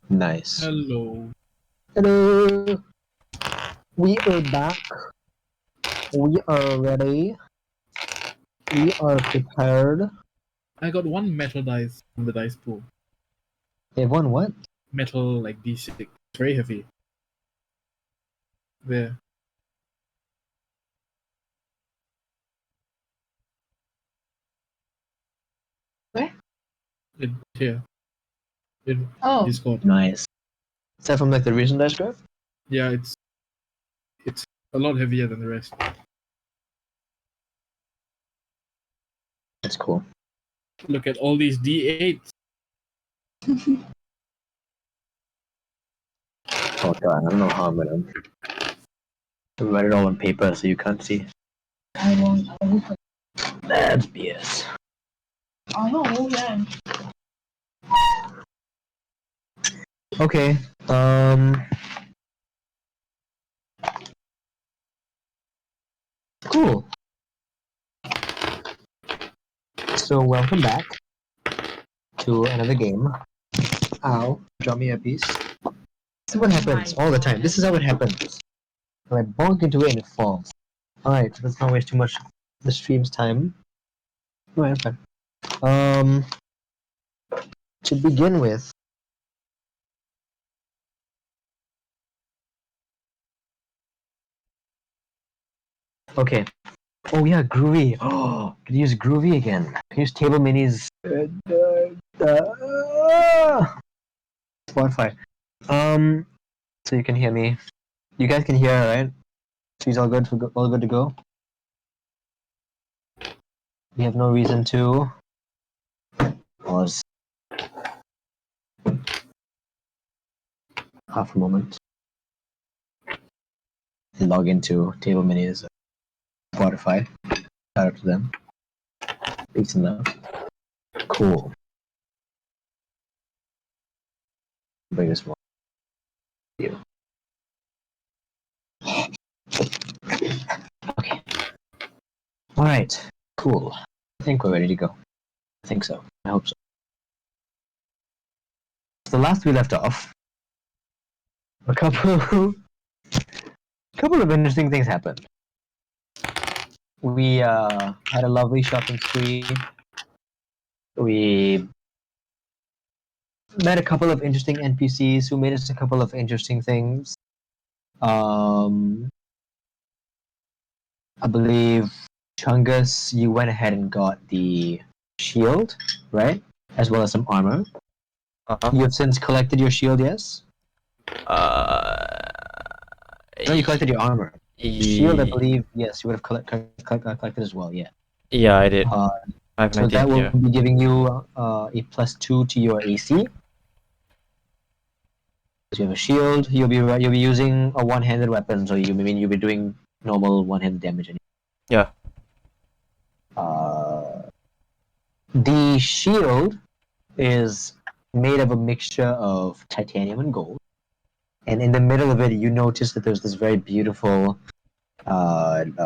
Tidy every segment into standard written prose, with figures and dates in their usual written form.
Nice. Hello. Hello. We are back. We are ready. We are prepared. I got one metal dice from the dice pool. They won what? Metal, like D6. It's very heavy. There. Where? Here. In Oh. Discord. Nice. Is that from like the recent dice graph? Yeah, it's a lot heavier than the rest. That's cool. Look at all these D8s. Oh god, I don't know how I'm gonna write it all on paper so you can't see. I won't. That's BS. I know, yeah. Okay. Cool. So welcome back to another game. Ow. Drop me a piece. This is what happens all the time. This is how it happens. I bonk into it and it falls. Alright, let's not waste too much of the stream's time. Alright, fine. To begin with, okay. Oh yeah, Groovy. Oh, could use Groovy again. Use Table Minis. Spotify. So you can hear me. You guys can hear, right? She's all good to go. We have no reason to pause. Half a moment. Log into Table Minis Spotify. Shout out to them. Peace and love. Cool. Bring this one. You. Okay. Alright. Cool. I think we're ready to go. I think so. I hope so. So last we left off, a couple of interesting things happened. We had a lovely shopping spree. We met a couple of interesting NPCs who made us a couple of interesting things. I believe Chungus, you went ahead and got the shield, right? As well as some armor. You have since collected your shield, yes? No, you collected your armor. Shield, I believe, yes, you would have collected as well, yeah. Yeah, I did. So that will be giving you a +2 to your AC. So you have a shield. You'll be using a one-handed weapon, so you'll be doing normal one-handed damage. Yeah. The shield is made of a mixture of titanium and gold, and in the middle of it, you notice that there's this very beautiful, sort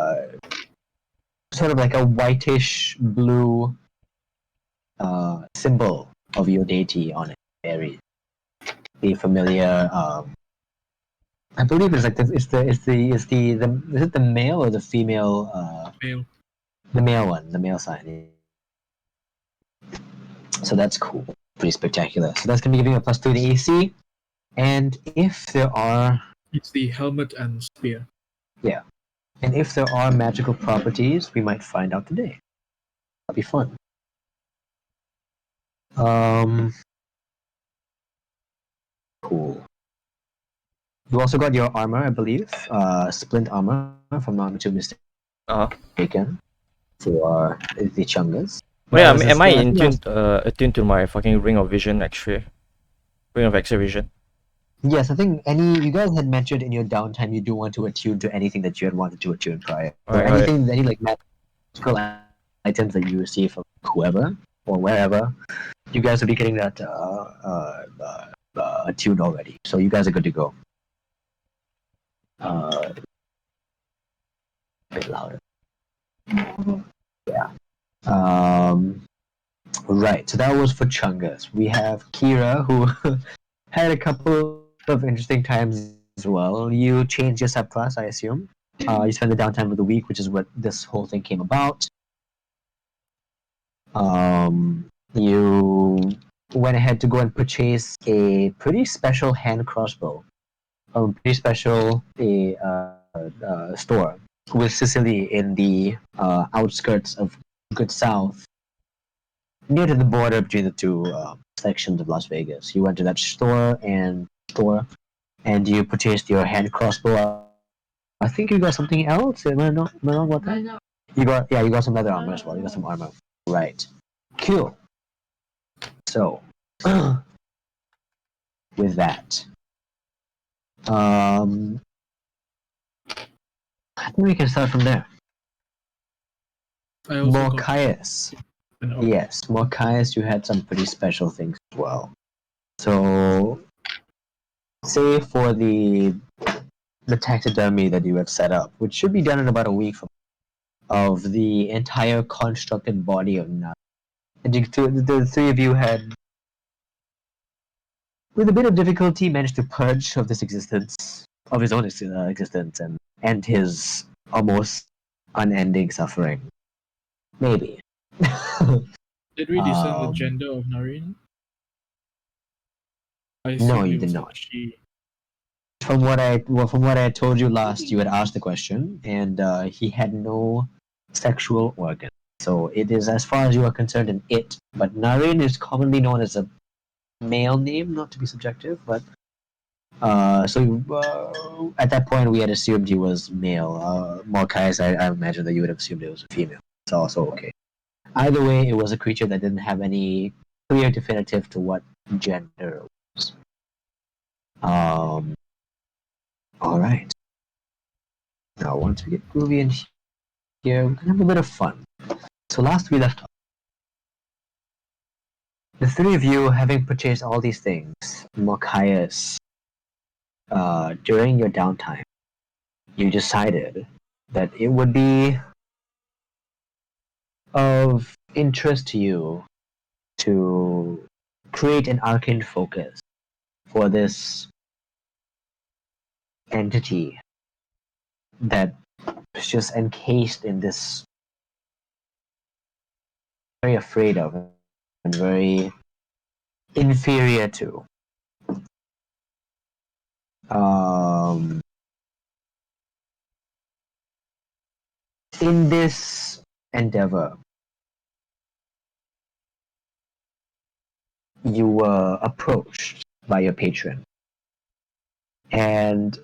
of like a whitish blue symbol of your deity on it. Very the familiar. I believe it's like is it the male or the female? Male. The male one, the male sign. So that's cool, pretty spectacular. So that's gonna be giving a +2 to AC, and if there are, It's the helmet and spear. yeah, and if there are magical properties, we might find out today. That'll be fun. Cool. You also got your armor, I believe, splint armor, if I'm not too mistaken, for the Chungus. Wait, am I attuned to my fucking ring of vision, actually? Ring of X-ray vision? Yes, I think you guys had mentioned in your downtime you do want to attune to anything that you had wanted to attune prior. Or anything, any like magical items that you receive from whoever or wherever, you guys will be getting that attuned already. So you guys are good to go. A bit louder. Yeah. Right. So that was for Chungus. We have Kira, who had a couple of interesting times as well. You changed your subclass, I assume. You spent the downtime of the week, which is what this whole thing came about. You went ahead to go and purchase a pretty special hand crossbow, a pretty special store with Sicily in the outskirts of Good South, near to the border between the two sections of Las Vegas. You went to that store and you purchased your hand crossbow. I think you got something else. Am I wrong about that? You got some leather armor as well. You got some armor, right? Cool. So, with that, I think we can start from there. I also got Malkius. an op- Yes, Malkius, you had some pretty special things as well. So, say for the taxidermy that you have set up, which should be done in about a week from of the entire constructed body of Nut. And the three of you had, with a bit of difficulty, managed to purge of this existence, of his own existence, and end his almost unending suffering. Maybe. Did we discern the Um, gender of Nareen? I No, assumed you it did was not. she. From what I told you last, you had asked the question, and he had no sexual organ. So it is, as far as you are concerned, an it. But Nareen is commonly known as a male name, not to be subjective, but at that point we had assumed he was male. Malkias, I imagine that you would have assumed it was a female. It's also okay. Either way, it was a creature that didn't have any clear definitive to what gender it was. All right. Now, once we get groovy in here, we can have a bit of fun. So last we left off, the three of you having purchased all these things, Malkias, during your downtime, you decided that it would be of interest to you to create an arcane focus for this entity that is just encased in this, very afraid of and very inferior to. In this endeavor, you were approached by your patron, and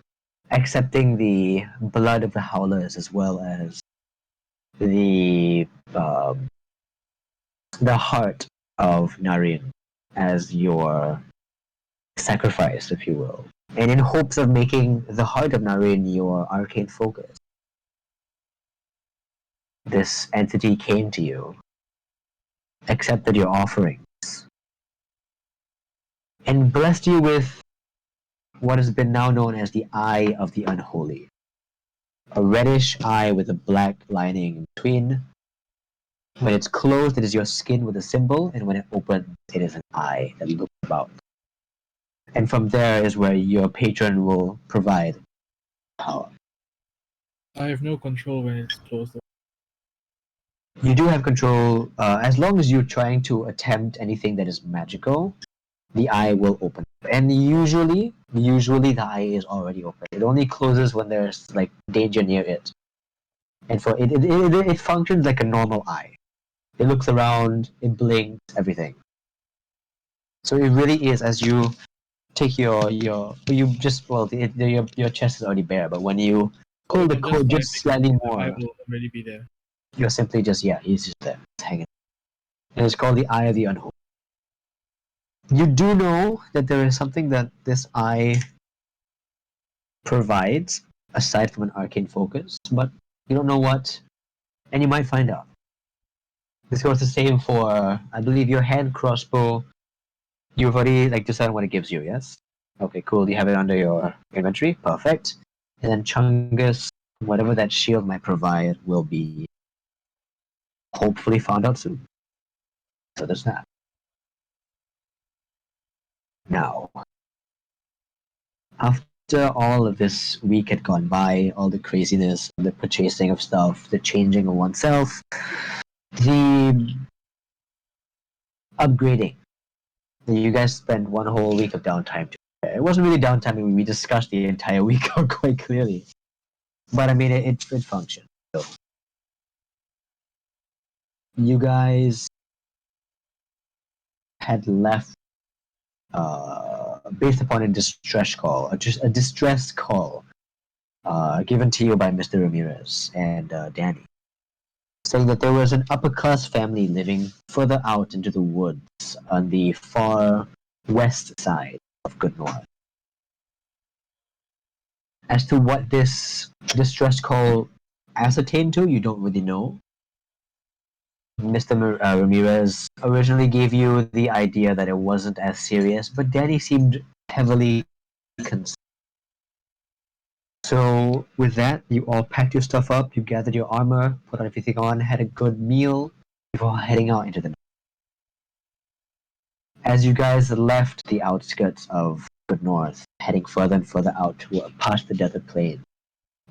accepting the blood of the howlers as well as the um, the heart of Nareen as your sacrifice, if you will, and in hopes of making the heart of Nareen your arcane focus, this entity came to you, accepted your offerings, and blessed you with what has been now known as the Eye of the Unholy. A reddish eye with a black lining in between. When it's closed, it is your skin with a symbol, and when it opens, it is an eye that looks about. And from there is where your patron will provide power. I have no control when it's closed. You do have control, as long as you're trying to attempt anything that is magical, the eye will open. And usually the eye is already open. It only closes when there's like danger near it. And for it functions like a normal eye. It looks around, it blinks, everything. So it really is, as you take your your chest is already bare, but when you pull the cord just slightly The more, eye will already be there. you're simply just, he's just there, it's hanging. And it's called the Eye of the Unholy. You do know that there is something that this eye provides aside from an arcane focus, but you don't know what, and you might find out. This goes the same for, I believe, your hand crossbow. You've already decided what it gives you, yes? Okay, cool. You have it under your inventory. Perfect. And then Chungus, whatever that shield might provide, will be hopefully found out soon. So there's that. Now, After all of this week had gone by, all the craziness, the purchasing of stuff, the changing of oneself, the upgrading. You guys spent one whole week of downtime. It wasn't really downtime. I mean, we discussed the entire week out quite clearly. But I mean, it functioned. So, you guys had left based upon a distress call, just a distress call given to you by Mr. Ramirez and Danny, saying that there was an upper class family living further out into the woods on the far west side of Good North. As to what this distress call ascertained to, you don't really know. Mr. Ramirez originally gave you the idea that it wasn't as serious, but Danny seemed heavily concerned. So, with that, you all packed your stuff up, you gathered your armor, put everything on, had a good meal before heading out into the night. As you guys left the outskirts of Good North, heading further and further out past the desert plain,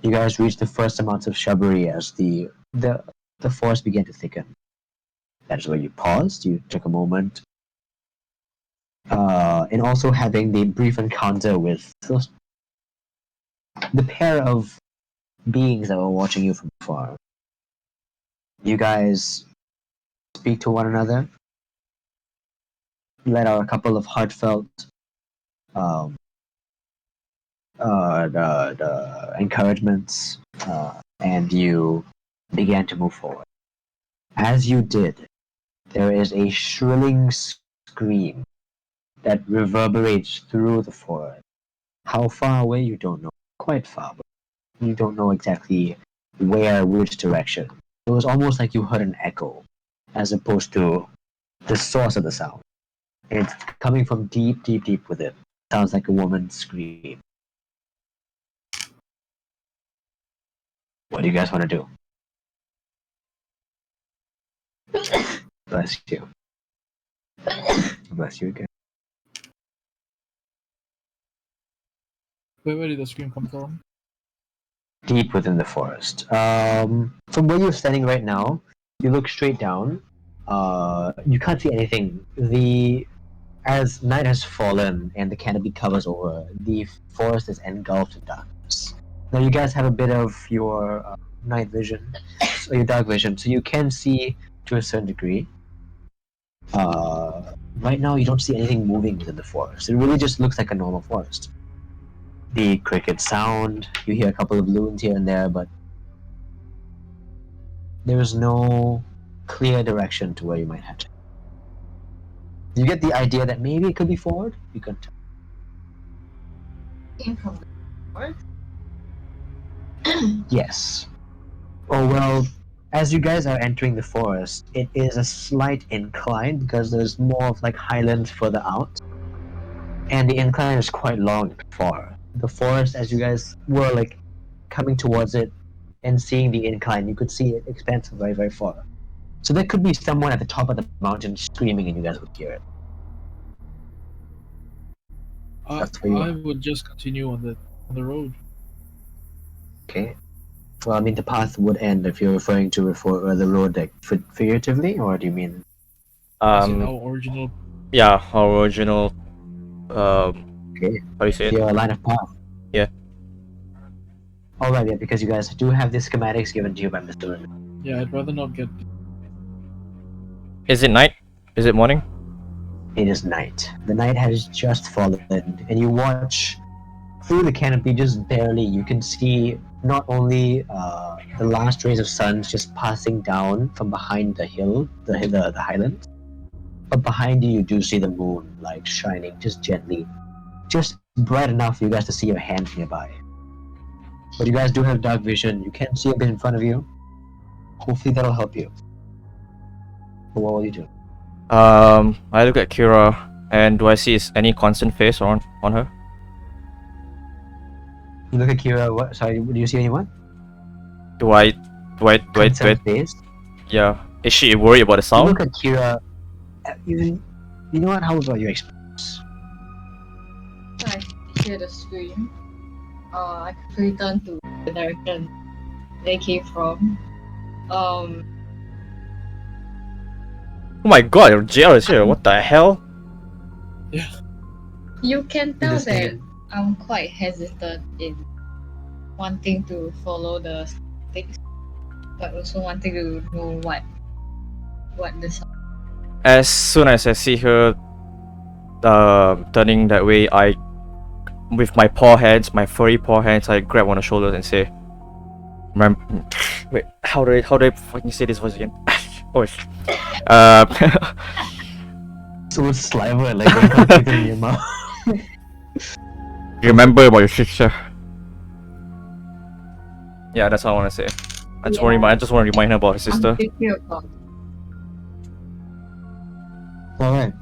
you guys reached the first amounts of shrubbery as the forest began to thicken. That is where you paused, you took a moment, and also having the brief encounter with the pair of beings that were watching you from afar. You guys speak to one another, let out a couple of heartfelt the encouragements, and you began to move forward. As you did, there is a shrilling scream that reverberates through the forest. How far away, you don't know. Quite far, but you don't know exactly where, which direction. It was almost like you heard an echo, as opposed to the source of the sound. And it's coming from deep, deep, deep within. Sounds like a woman's scream. What do you guys want to do? Bless you. Bless you again. Where did the scream come from? Deep within the forest. From where you're standing right now, you look straight down. You can't see anything. As night has fallen and the canopy covers over, the forest is engulfed in darkness. Now you guys have a bit of your night vision, so your dark vision, so you can see to a certain degree. Right now, you don't see anything moving within the forest. It really just looks like a normal forest. The cricket sound, you hear a couple of loons here and there, but there is no clear direction to where you might head. You get the idea that maybe it could be forward? You can tell. Came from the north. Yes. Oh, well, as you guys are entering the forest, it is a slight incline because there's more of like highlands further out. And the incline is quite long and far. The forest, as you guys were like coming towards it and seeing the incline, you could see it expand very, very far. So there could be someone at the top of the mountain screaming and you guys would hear it. That's where you I are. would just continue on the road. Okay. Well, I mean, the path would end if you're referring to the road like figuratively, or do you mean? As in our original. Yeah, our original. Okay. How do you say it? Your line of path. Yeah. Alright, yeah, because you guys do have the schematics given to you by Mr. Ramirez. Yeah, I'd rather not get. Is it night? Is it morning? It is night. The night has just fallen, and you watch through the canopy just barely. You can see not only the last rays of sun just passing down from behind the hill, the highlands, but behind you, you do see the moon like shining just gently, just bright enough for you guys to see your hands nearby. But you guys do have dark vision. You can see a bit in front of you. Hopefully that'll help you. But what will you do? I look at Kira, and do I see any constant face on her? You look at Kira. What? Sorry, do you see anyone? Do I? Concerned face. Yeah. Is she worried about the You sound? look at Kira. You know what? How about your experience? Sorry, hear the scream, I quickly turned to the direction they came from. Oh my god, your jail is here. What the hell? You can tell that Understand. I'm quite hesitant in wanting to follow the sticks, but also wanting to know what the As soon as I see her turning that way, I, with my paw hands, my furry paw hands, I grab on her shoulders and say, wait, how do I fucking say this voice again? Oh, So saliva like going completely in your mouth. remember about your sister. Yeah, that's all I want to say. I just want to remind her about her sister. I'm thinking about. Alright.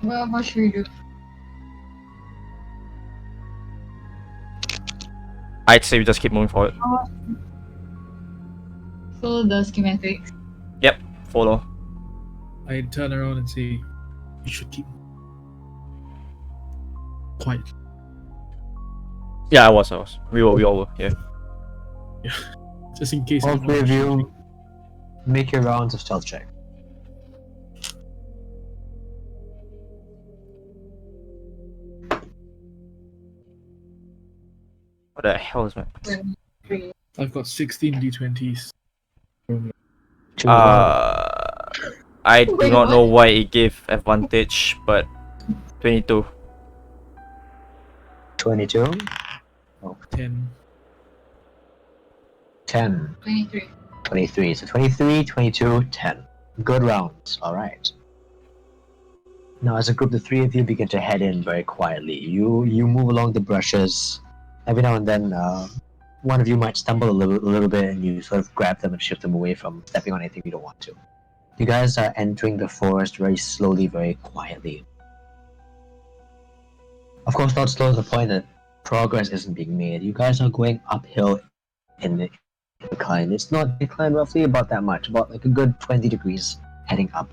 Well, what should we do? I'd say we just keep moving forward. Follow the schematics. Yep, follow. I turn around and say, "You should keep quiet." Yeah, I was. We all were. Yeah. Just in case. All anyone three of is you shouting. make your rounds of stealth check. What the hell is my? I've got 16 d20s. Choose one. I do Wait, not know what? why it gave advantage, but 22. 22. 10. 10. 23. 23. So 23, 22, 10. Good rounds. Alright. Now, as a group, the three of you begin to head in very quietly. You move along the brushes. Every now and then, one of you might stumble a little bit, and you sort of grab them and shift them away from stepping on anything you don't want to. You guys are entering the forest very slowly, very quietly. Of course, not slow to the point that progress isn't being made. You guys are going uphill in the incline. It's not incline roughly about that much, about like a good 20 degrees heading up.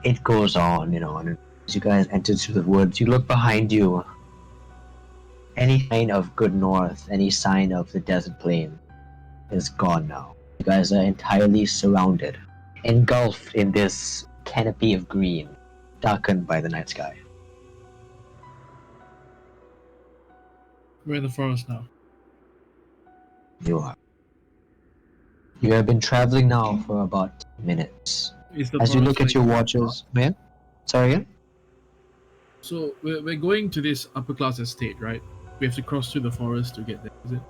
It goes on, and as you guys enter through the woods, you look behind you. Any sign of good north, any sign of the desert plain is gone now. You guys are entirely surrounded, engulfed in this canopy of green, darkened by the night sky. We're in the forest now. You are. You have been traveling now for about minutes. Is the As you look forest at your like- watches, man. Sorry again? So we're going to this upper class estate, right? We have to cross through the forest to get there, is it?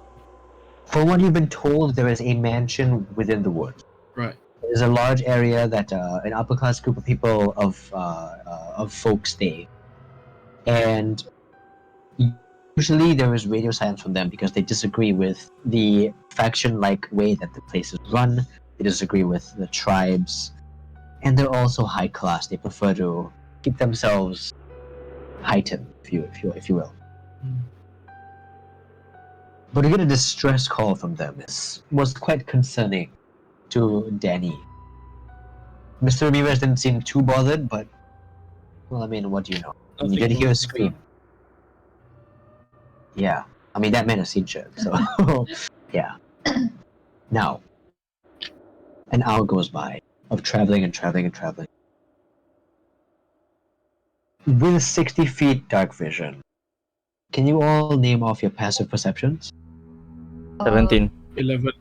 For what you've been told, there is a mansion within the woods. Right. There's a large area that an upper class group of people of folks stay, and usually there is radio silence from them because they disagree with the faction-like way that the place is run. They disagree with the tribes, and they're also high class. They prefer to keep themselves heightened, if you will. Mm. But to get a distress call from them was quite concerning to Danny. Mr. Ramirez didn't seem too bothered, but, well, I mean, what do you know? You Nothing did hear a was scream. confirmed. Yeah. I mean, that man has seen shit, so, yeah. Now, an hour goes by of traveling and traveling and traveling. With 60 feet dark vision, can you all name off your passive perceptions? 17. 11.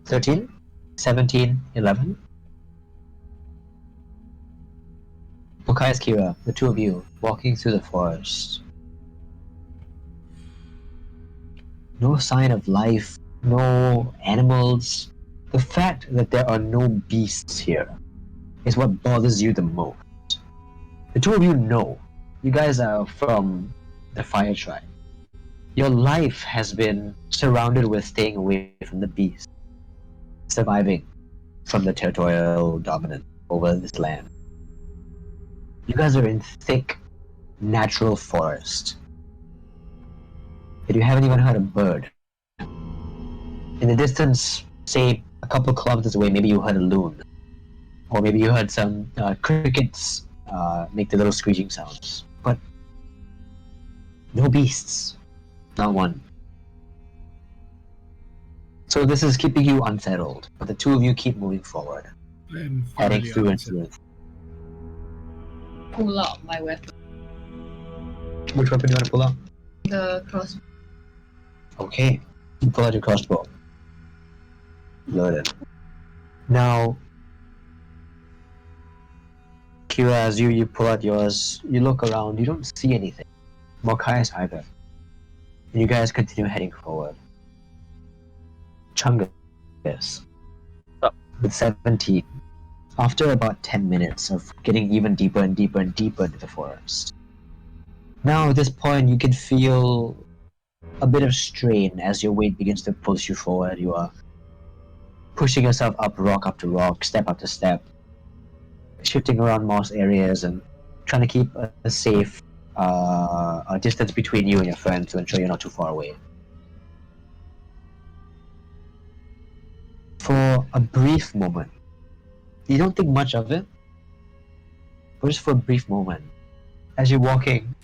13? 17? 11? Bokai's Kira, the two of you, walking through the forest. No sign of life, no animals. The fact that there are no beasts here is what bothers you the most. The two of you know. You guys are from the Fire Tribe. Your life has been surrounded with staying away from the beasts, surviving from the territorial dominance over this land. You guys are in thick, natural forest. But you haven't even heard a bird. In the distance, say a couple kilometers away, maybe you heard a loon. or maybe you heard some crickets make the little screeching sounds, but no beasts, not one. So this is keeping you unsettled, but the two of you keep moving forward, I'm heading thoroughly through and unsettled. through. Pull out my weapon. Which weapon do you want to pull out? The crossbow. Okay, you pull out your crossbow. Loaded. Now, Kira, as you pull out yours, you look around, you don't see anything. Mortis either. And you guys continue heading forward. Chungus, Up. with 17, after about 10 minutes of getting even deeper and deeper and deeper into the forest. Now at this point you can feel a bit of strain as your weight begins to push you forward. You are pushing yourself up rock after rock, step after step, shifting around moss areas and trying to keep a safe a distance between you and your friend to ensure you're not too far away. For a brief moment, you don't think much of it, but just for a brief moment, as you're walking,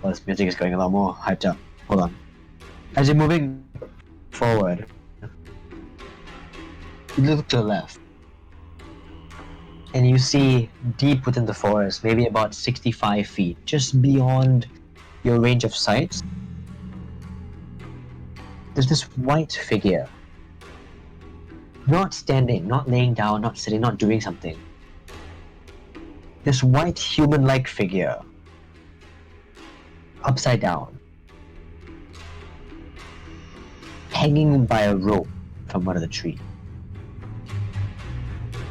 well, this music is going a lot more hyped up. Hold on. As you're moving forward, you look to the left, and you see deep within the forest, maybe about 65 feet, just beyond your range of sight, there's this white figure. Not standing, not laying down, not sitting, not doing something. This white human-like figure, upside down, hanging by a rope from one of the trees.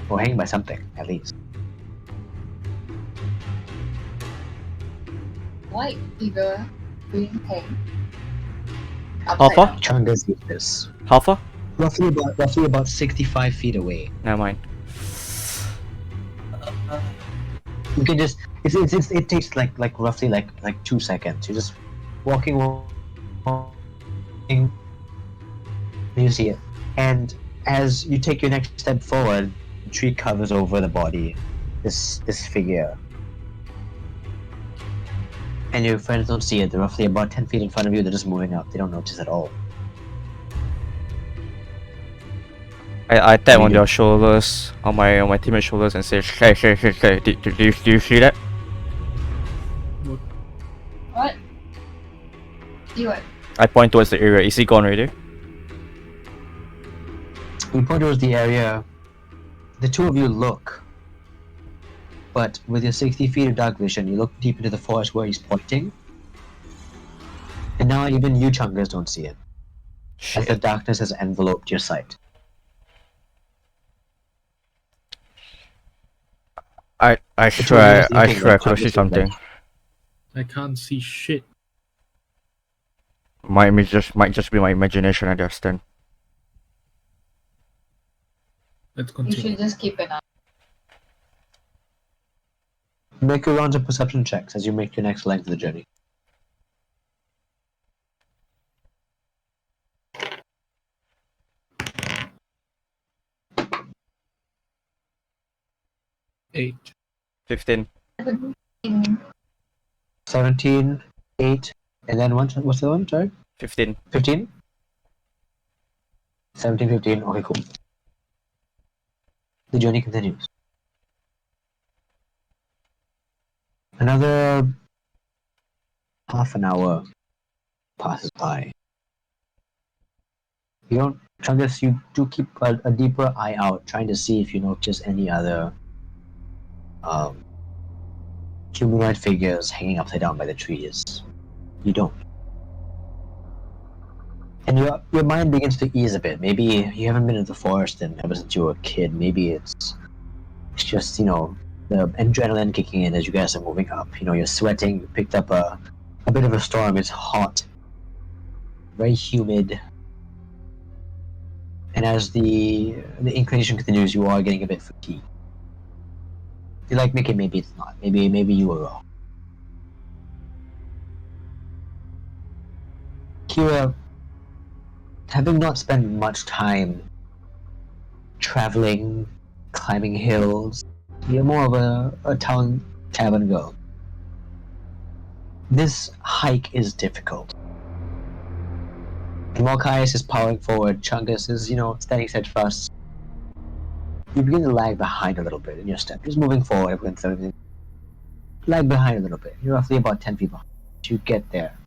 Or hanging by something, at least. White figure being hanged. How Upside far? down. Chungus did this. How far? Roughly about 65 feet away. Never mind. You can just it takes like roughly like 2 seconds. You're just walking, and you see it. And as you take your next step forward, the tree covers over the body, this figure. And your friends don't see it. They're roughly about 10 feet in front of you. They're just moving up. They don't notice at all. I tap you on do? your shoulders, on my teammate's shoulders, and say, "Hey, do you see that?" What? You what? I point towards the area. Is he gone already? You point towards the area. The two of you look, but with your 60 feet of dark vision, you look deep into the forest where he's pointing. And now even you, Chungus, don't see it, as the Shit. darkness has enveloped your sight. I The two of you are swear sleeping, I but could see Chungus is something. like, I can't see shit. Might just be my imagination. I understand. Let's You continue. should just keep an eye. make your rounds of perception checks as you make your next leg of the journey. Eight. 15. 17, 8, and then what's the one? Sorry? 15. 15? 17, 15. Okay, cool. The journey continues. Another half an hour passes by. You don't, Chungus, you do keep a deeper eye out, trying to see if you notice any other humanoid figures hanging upside down by the trees. You don't. And your mind begins to ease a bit. Maybe you haven't been in the forest and ever since you were a kid. Maybe it's just, the adrenaline kicking in as you guys are moving up. You're sweating, you picked up a bit of a storm, it's hot, very humid. And as the inclination continues, you are getting a bit fatigued. You're like, Mickey, maybe it's not. Maybe you were wrong. Kira, having not spent much time traveling climbing hills. You're more of a town tavern girl. This hike is difficult. Malkius is powering forward, Chungus is, standing steadfast. You begin to lag behind a little bit in your step. Just moving forward against everything. Lag behind a little bit. You're roughly about 10 feet behind. You get there.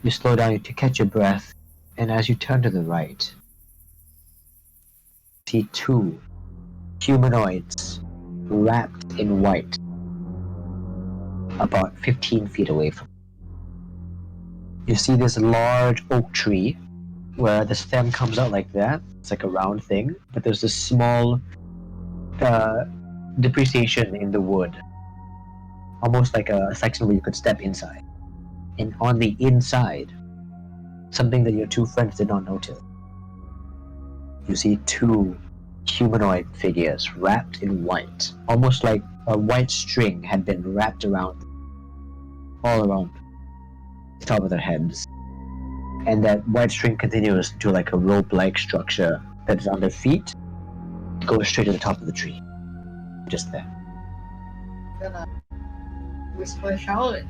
You slow down to catch your breath, and as you turn to the right, see two humanoids wrapped in white about 15 feet away from you. You see this large oak tree where the stem comes out like that. It's like a round thing, but there's this small depreciation in the wood, almost like a section where you could step inside. And on the inside, something that your two friends did not notice. You see two humanoid figures wrapped in white, almost like a white string had been wrapped around, all around the top of their heads. And that white string continues to like a rope-like structure that is on their feet, goes straight to the top of the tree. Just there. I'm gonna whisper a shout.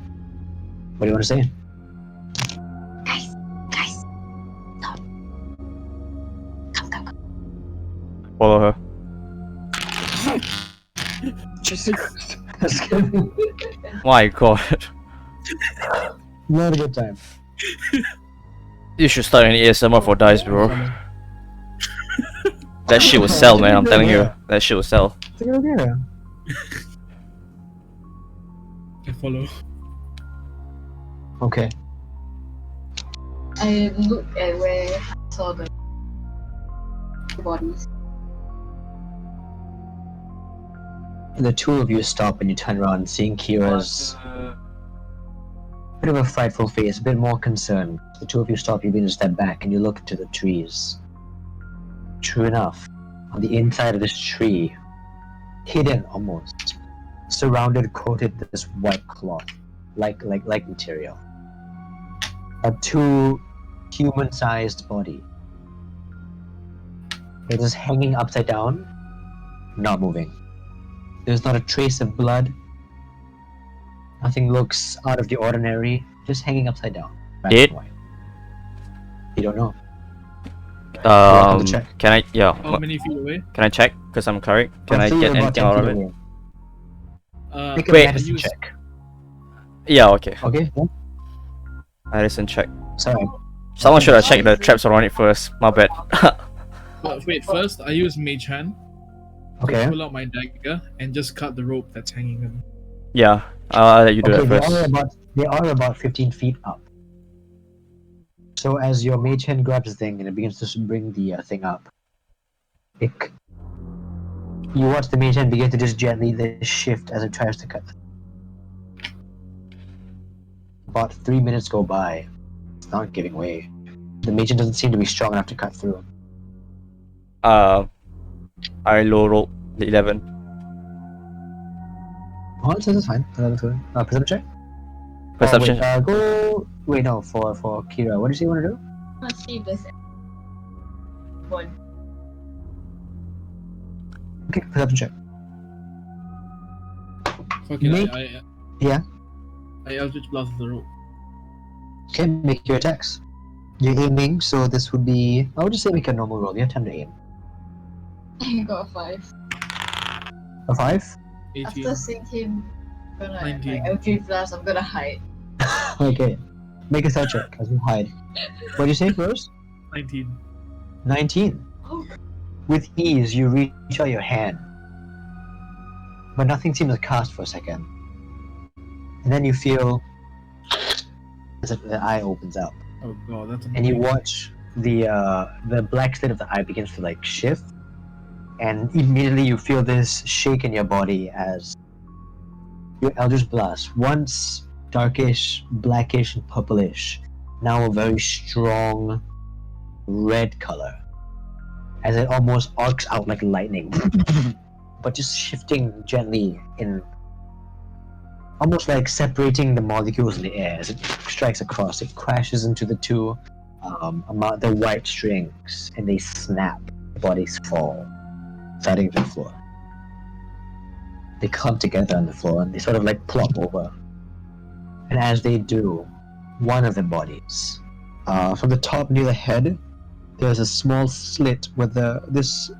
What do you want to say? Guys, stop. Come. Follow her. Jesus Christ. That's kidding. My god. Not a good time. You should start an ASMR for dice, bro. That shit will sell, man. I'm telling you. That shit will sell. It's a good idea. I follow. Okay. I look at where I saw the bodies. And the two of you stop and you turn around, seeing Kira's bit of a frightful face, a bit more concerned. The two of you stop, you begin to step back, and you look into the trees. True enough, on the inside of this tree, hidden almost, surrounded, coated with this white cloth, like material. Are two human-sized body. It is hanging upside down, not moving. There's not a trace of blood. Nothing looks out of the ordinary. Just hanging upside down. Dead? You don't know. Check. Can I? Yeah. How many feet away? Can I check? Cause I'm Cleric. Can I get anything out of it? Make a Wait. medicine check. Yeah. Okay. Okay. Yeah. Medicine check. Sorry. Someone should have checked the traps around it first. My bad. Wait, first I use Mage Hand. Okay. Pull out my dagger and just cut the rope that's hanging them. Yeah. I'll let you do that first. They are about 15 feet up. So as your mage hand grabs the thing and it begins to bring the thing up, you watch the mage hand begin to just gently shift as it tries to cut. About 3 minutes go by. It's not giving way. The mage hand doesn't seem to be strong enough to cut through. I low roll the 11. Oh, that's fine. Perception check? Perception. Wait, no, for Kira. What did you want to do? Let's see if there's one. Okay, perception check. Fuck it, Make- Yeah. I Eldritch Blast the rope. Okay, make your attacks. You're aiming, so this would be... I would just say make a normal roll. You have time to aim. I got a 5. A 5? 18. After seeing him gonna 19. like Eldritch Blast, I'm gonna hide. Okay. Make a side check as you hide. What did you say, Feroz? 19. 19. Oh. With ease, you reach out your hand. But nothing seems to cast for a second. And then you feel as if the eye opens up. Oh god, that's And you annoying. watch the black slit of the eye begins to like shift. And immediately you feel this shake in your body as your Eldritch Blast, once darkish, blackish, and purplish, now a very strong red color, as it almost arcs out like lightning, but just shifting gently in, almost like separating the molecules in the air as it strikes across. It crashes into the two, the white strings, and they snap bodies fall, starting to the floor. They clump together on the floor and they sort of like plop over. And as they do, one of the bodies, from the top near the head, there's a small slit where this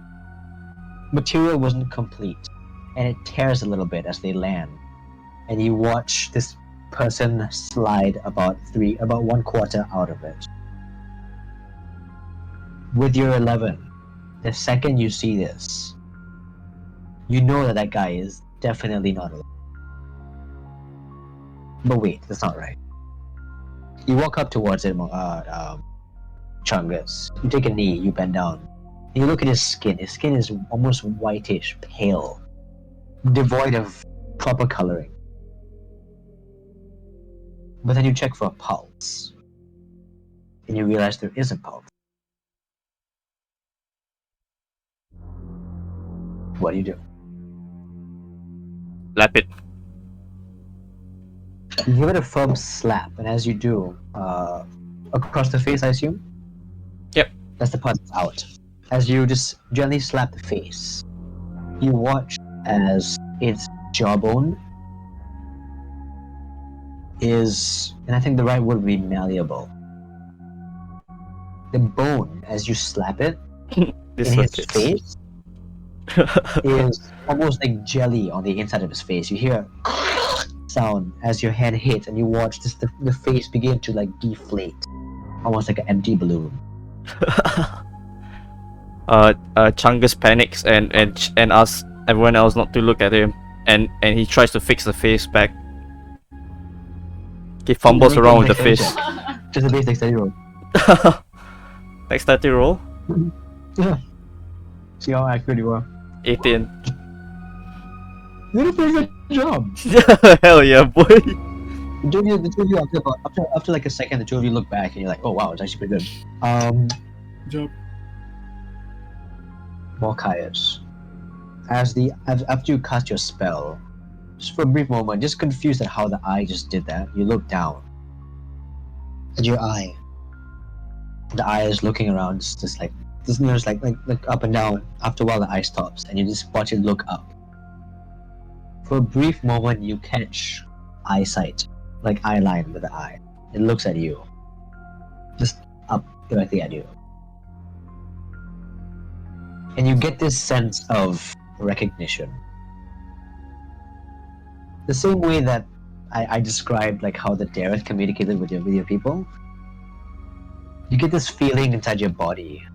material wasn't complete, and it tears a little bit as they land. And you watch this person slide about 1/4 out of it. With your 11, the second you see this, you know that that guy is definitely not alive. But wait, that's not right. You walk up towards him, Chungus. You take a knee, you bend down. And you look at his skin. His skin is almost whitish, pale, devoid of proper coloring. But then you check for a pulse. And you realize there is a pulse. What do? Lap it. You give it a firm slap, and as you do, across the face, I assume? Yep. That's the part that's out. As you just gently slap the face, you watch as its jawbone is, and I think the right word would be malleable. The bone, as you slap it, in his face, is almost like jelly on the inside of his face. You hear a sound as your head hits, and you watch the face begin to like deflate, almost like an empty balloon. Chungus panics and asks everyone else not to look at him, and he tries to fix the face back. He fumbles around with the face. Just a base dexterity roll. Dexterity roll. Yeah. See how accurate you are. 18. You did a pretty good job. Hell yeah, boy. The two of you after like a second, the two of you look back and you're like, oh wow, it's actually pretty good. Good job. Malkius. After you cast your spell, just for a brief moment, just confused at how the eye just did that, you look down at your eye. The eye is looking around, just like up and down. After a while, the eye stops, and you just watch it look up. For a brief moment, you catch eyesight, like eye line with the eye. It looks at you, just up directly at you, and you get this sense of recognition. The same way that I described like how the Dareth communicated with your people. You get this feeling inside your body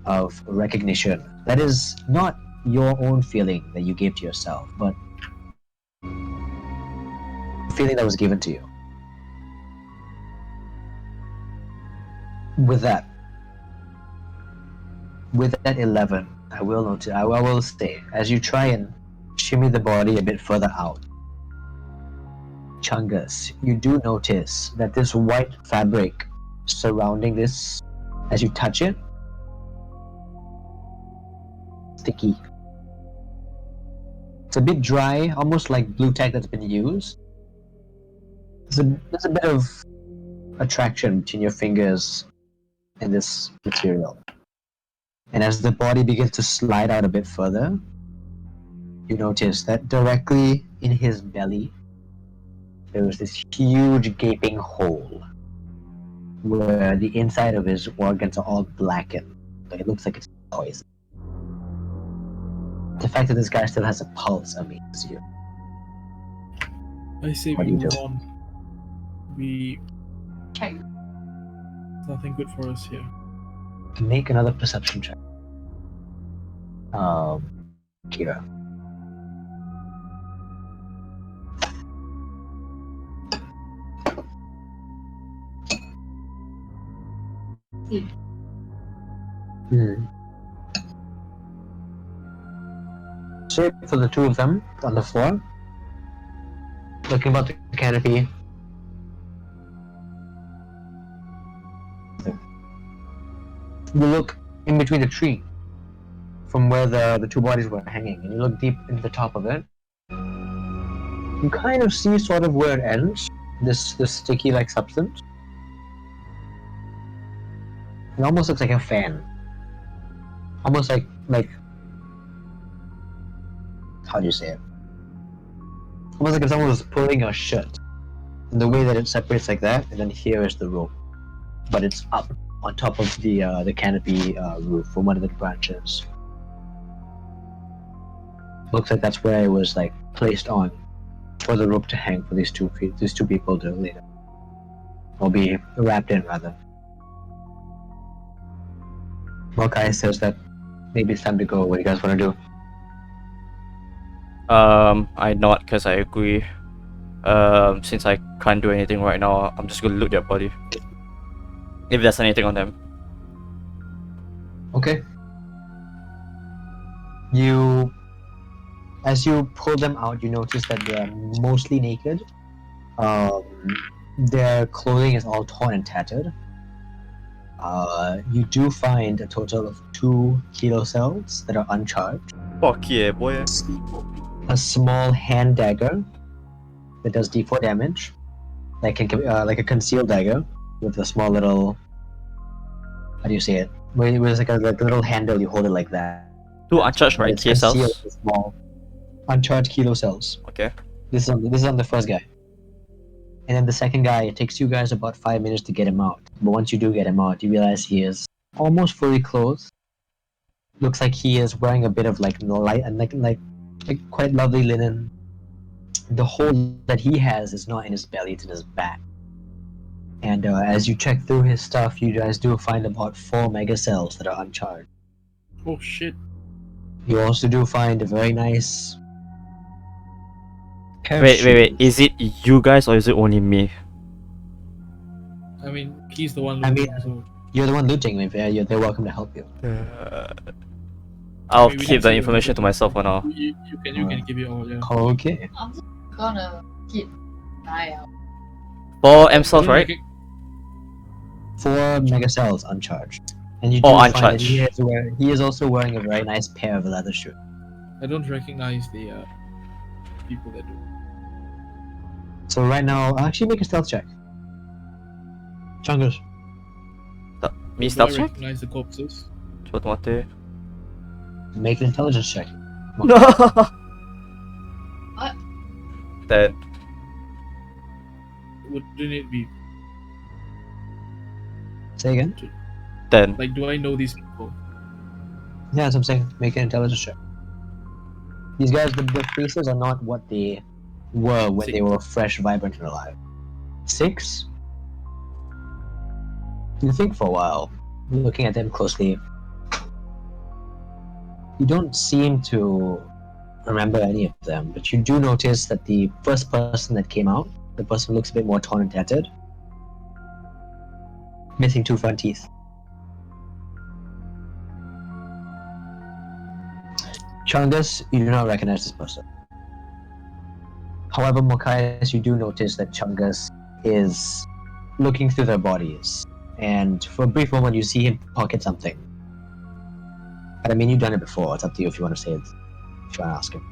of recognition that is not your own feeling that you gave to yourself, but a feeling that was given to you. With that 11, I will stay as you try and shimmy the body a bit further out. Chungus, you do notice that this white fabric surrounding this, as you touch it, sticky. It's a bit dry, almost like blue tack that's been used. There's a bit of attraction between your fingers and this material. And as the body begins to slide out a bit further, you notice that directly in his belly, there was this huge gaping hole where the inside of his organs are all blackened. Like it looks like it's poison. The fact that this guy still has a pulse amazes you. I say What we do you move do? on. We. Check. Nothing good for us here. Make another perception check. Kira. Shape for the two of them on the floor, looking about the canopy. You look in between the tree from where the two bodies were hanging, and you look deep into the top of it. You kind of see sort of where it ends, this sticky like substance. It almost looks like a fan. Almost like like, how do you say it? Almost like if someone was pulling your shirt. And the way that it separates like that, and then here is the rope, but it's up on top of the canopy roof for one of the branches. Looks like that's where it was like placed on for the rope to hang for these two people to later, or be wrapped in rather. Malkius says that maybe it's time to go. What do you guys want to do? I nod because I agree. Since I can't do anything right now, I'm just gonna loot their body. If there's anything on them. Okay. As you pull them out, you notice that they are mostly naked. Their clothing is all torn and tattered. You do find a total of 2 kilo cells that are uncharged. Fuck yeah, boy. A small hand dagger that does D4 damage, like a concealed dagger with a small little. How do you say it? Where it was like a little handle, you hold it like that. 2 uncharged, But right? it's concealed KSLs? with small uncharged kilo cells. Okay. This is on the first guy. And then the second guy, it takes you guys about 5 minutes to get him out. But once you do get him out, you realize he is almost fully clothed. Looks like he is wearing a bit of like light and like quite lovely linen. The hole that he has is not in his belly, it's in his back. And as you check through his stuff, you guys do find about 4 mega cells that are uncharged. Oh shit. You also do find a very nice pair of Wait. shoes. Is it you guys or is it only me? I mean, he's the one I looting, mean- so You're the one looting. They're welcome to help you. I'll Maybe we keep don't the say information to myself for now. you can give it all, yeah. Okay. I'm just gonna keep an eye out. 4 M cells, Don't right? recog- 4 mega cells uncharged. And you do Oh, find that uncharged. he is also wearing a very nice pair of leather shoes. I don't recognize the people that do. So right now, actually make a stealth check. Chungus. Me Do I stealth check? recognize the corpses? Coba mati. Make an intelligence check. No. What? Then Wouldn't it be Say again? like? Do I know these people? Yeah, that's what I'm saying. Make an intelligence check. These guys, the faces are not what they were when they were fresh, vibrant, and alive. 6? You think for a while, looking at them closely. You don't seem to remember any of them, but you do notice that the first person that came out, the person looks a bit more torn and tattered. Missing 2 front teeth. Chungus, you do not recognize this person. However, Malkius, you do notice that Chungus is looking through their bodies, and for a brief moment you see him pocket something. But I mean, you've done it before. It's up to you if you want to say it. If you want to ask him.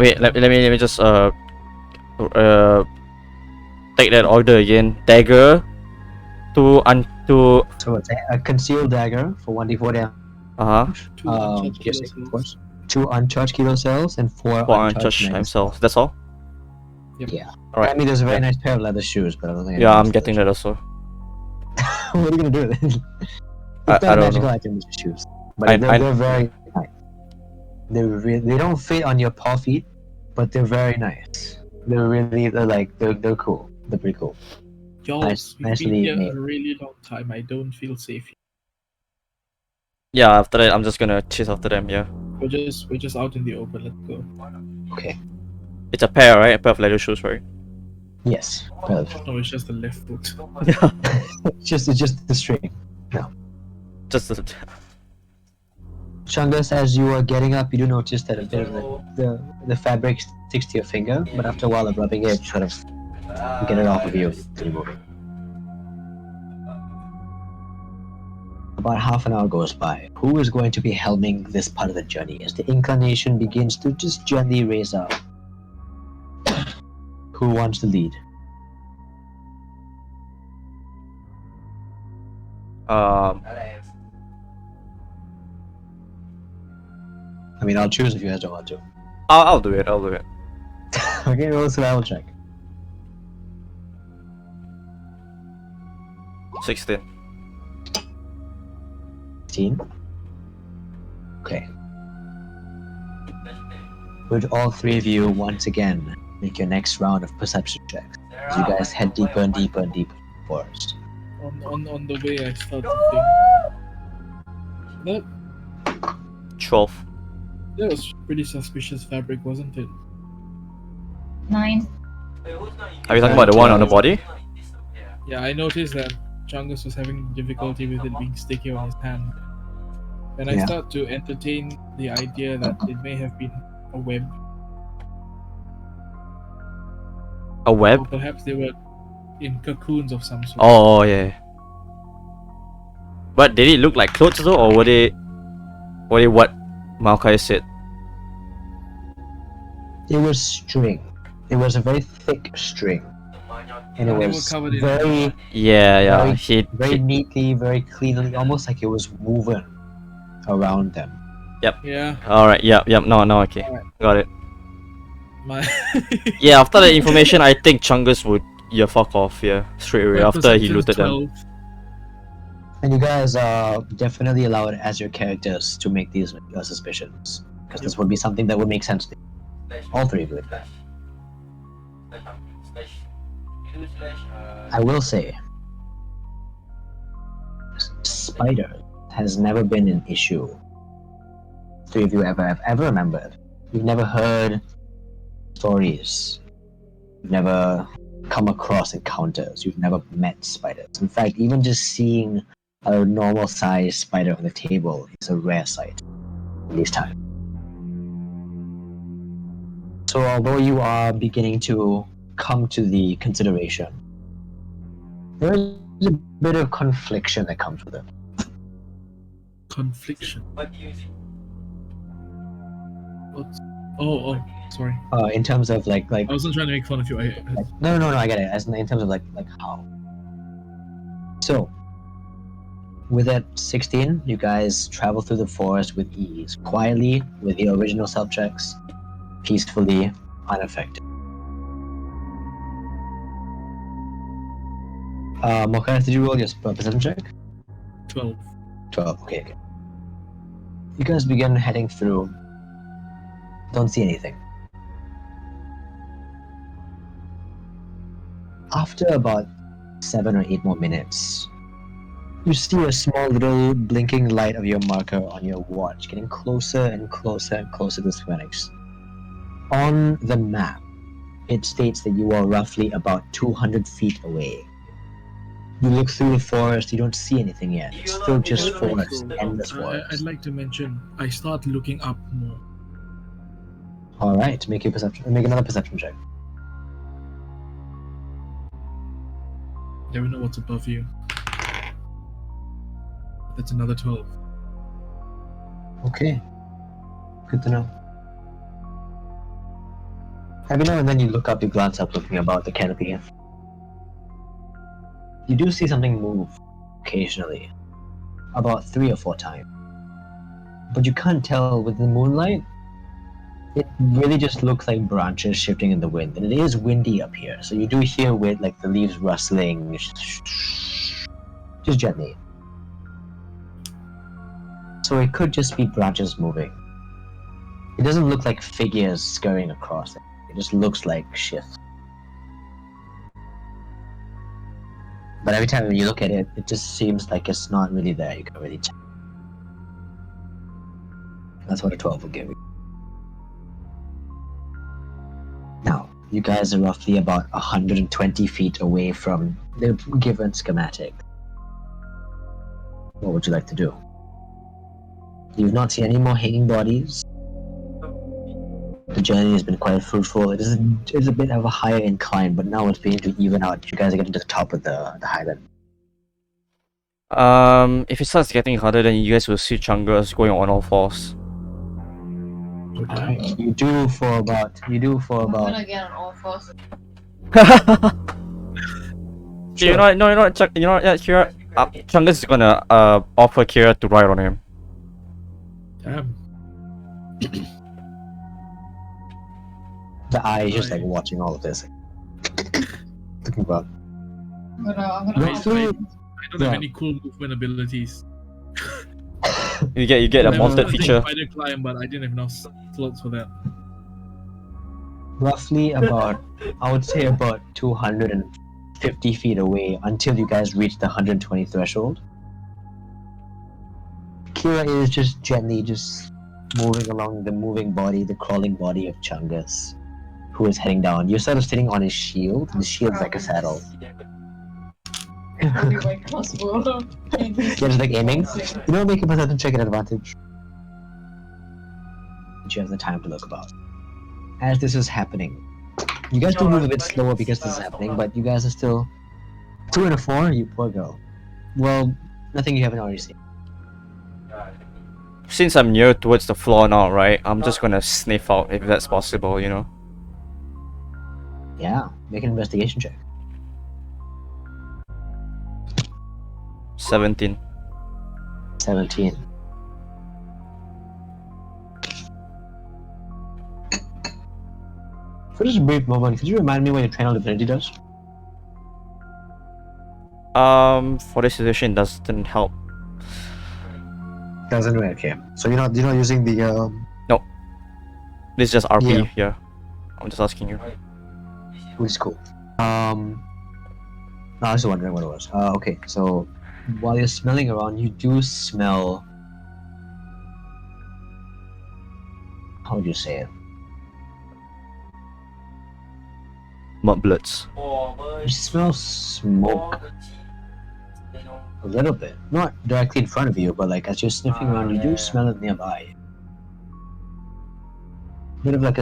wait, let me just take that order again. Dagger, two So it's a concealed dagger for 1d4 damage. Two uncharged Piercing, kilo of course. 2 uncharged kilo cells and 4 4 uncharged uncharged mega M cells. cells. That's all. Yep. Yeah. Alright. I mean, there's a very Yeah. nice pair of leather shoes, but I don't think. Yeah, I'm getting that also. What are you gonna do with it? I It's not a don't magical know. item, it's just shoes. But I- they're very nice. They don't fit on your paw feet, but they're very nice. They're cool. They're pretty cool. Y'all, Nice- we've nicely been here made. a really long time. I don't feel safe. Yeah, after that I'm just gonna chase after them. Yeah, We're just out in the open. Let's go. Okay. it's a pair, right? A pair of leather shoes, right? Yes. No, it's just the left foot. Yeah, It's just the string. just Chungus, as you are getting up, you do notice that a bit of the fabric sticks to your finger, but after a while of rubbing it, sort of get it off of you. About half an hour goes by. Who is going to be helming this part of the journey as the inclination begins to just gently raise up? Who wants to lead? mean, I'll choose if you guys don't want to. I'll do it. I'll do it. Okay, roll a survival check. 16. 15. Okay. Would all three of you once again make your next round of perception checks as you guys head deeper and deeper and deeper into the forest? On the way, I start to think that 12. was pretty suspicious fabric, wasn't it? 9. Are you talking about the one on the body? Yeah, I noticed that Chungus was having difficulty with it being sticky on his hand. And I Yeah. start to entertain the idea that it may have been a web, A or web? perhaps they were in cocoons of some sort. Oh yeah. But did it look like clothes though, or were they what Malkius said? It was string. It was a very thick string. And it They were was covered in- very, Yeah. very neatly, very cleanly, almost like it was woven around them. Yeah, Alright, yeah. No, okay. Alright. Got it. my Yeah, after the information, I think Chungus would fuck off, straight away my after he perception's looted them. 12. And you guys are definitely allowed as your characters to make these suspicions. Because this would be something that would make sense to you. All three of you with that. I will say, spider has never been an issue. Three of you have ever remembered. You've never heard stories. You've never come across encounters. You've never met spiders. In fact, even just seeing a normal sized spider on the table is a rare sight in these times. So although you are beginning to come to the consideration, there is a bit of confliction that comes with it. Confliction. What's... Oh, sorry. In terms of like I wasn't trying to make fun of you. no, I get it. As in terms of like how. So, with that 16, you guys travel through the forest with ease, quietly, with your original self checks, peacefully, unaffected. Mokai, did you roll your perception check? 12. 12. Okay. You guys begin heading through. Don't see anything. After about 7 or 8 more minutes, you see a small little blinking light of your marker on your watch getting closer and closer and closer to the Phoenix. On the map, it states that you are roughly about 200 feet away. You look through the forest, you don't see anything yet. It's still just forest, endless I'd forest. like to mention, I start looking up more. Alright, make another perception check. Never know what's above you. That's another 12. Okay. Good to know. Every now and then you look up, you glance up, looking about the canopy. You do see something move occasionally, about 3 or 4 times. But you can't tell with the moonlight. It really just looks like branches shifting in the wind, and it is windy up here, so you do hear with like the leaves rustling, just gently. So it could just be branches moving. It doesn't look like figures scurrying across it. It just looks like shifts. But every time you look at it, it just seems like it's not really there. You can't really tell. That's what a 12 will give you. Now, you guys are roughly about 120 feet away from the given schematic. What would you like to do? You've not seen any more hanging bodies. The journey has been quite fruitful. It is a bit of a higher incline, but now it's beginning to even out. You guys are getting to the top of the highland. If it starts getting harder, then you guys will see Chungus going on all fours. Okay. You do for about. I'm gonna get on all fours. You know, Kira. Chungus is gonna offer Kira to ride on him. Damn. The eye is just like watching all of this. Looking about. I'm gonna Look I through. don't have any cool movement abilities. You get a I mounted was feature. Spider climb, but I didn't have enough slots for that. Roughly about, I would say about 250 feet away until you guys reach the 120 threshold. Kira is just gently just moving along the moving body, the crawling body of Chungus, who is heading down. You're sort of sitting on his shield. The shield's like a saddle. Holding my crossbow. You're just like aiming. You know, make a perception check at advantage. You have the time to look about. As this is happening, you guys do move a bit slower because this is happening, but you guys are still 2 and a 4. You poor girl. Well, nothing you haven't already seen. Since I'm near towards the floor now, right? I'm just gonna sniff out if that's possible, you know. Yeah, make an investigation check. 17. 17. For just a brief moment, could you remind me what your train on divinity does? For this situation, doesn't help. Doesn't really, okay. So you're not using the This is just RP. Yeah. Yeah. I'm just asking you. which is cool. No, I was just wondering what it was. Okay, so while you're smelling around, you do smell. How would you say it? Mudbloods. You smell smoke a little bit, not directly in front of you, but like as you're sniffing around, you do smell it nearby. Bit of like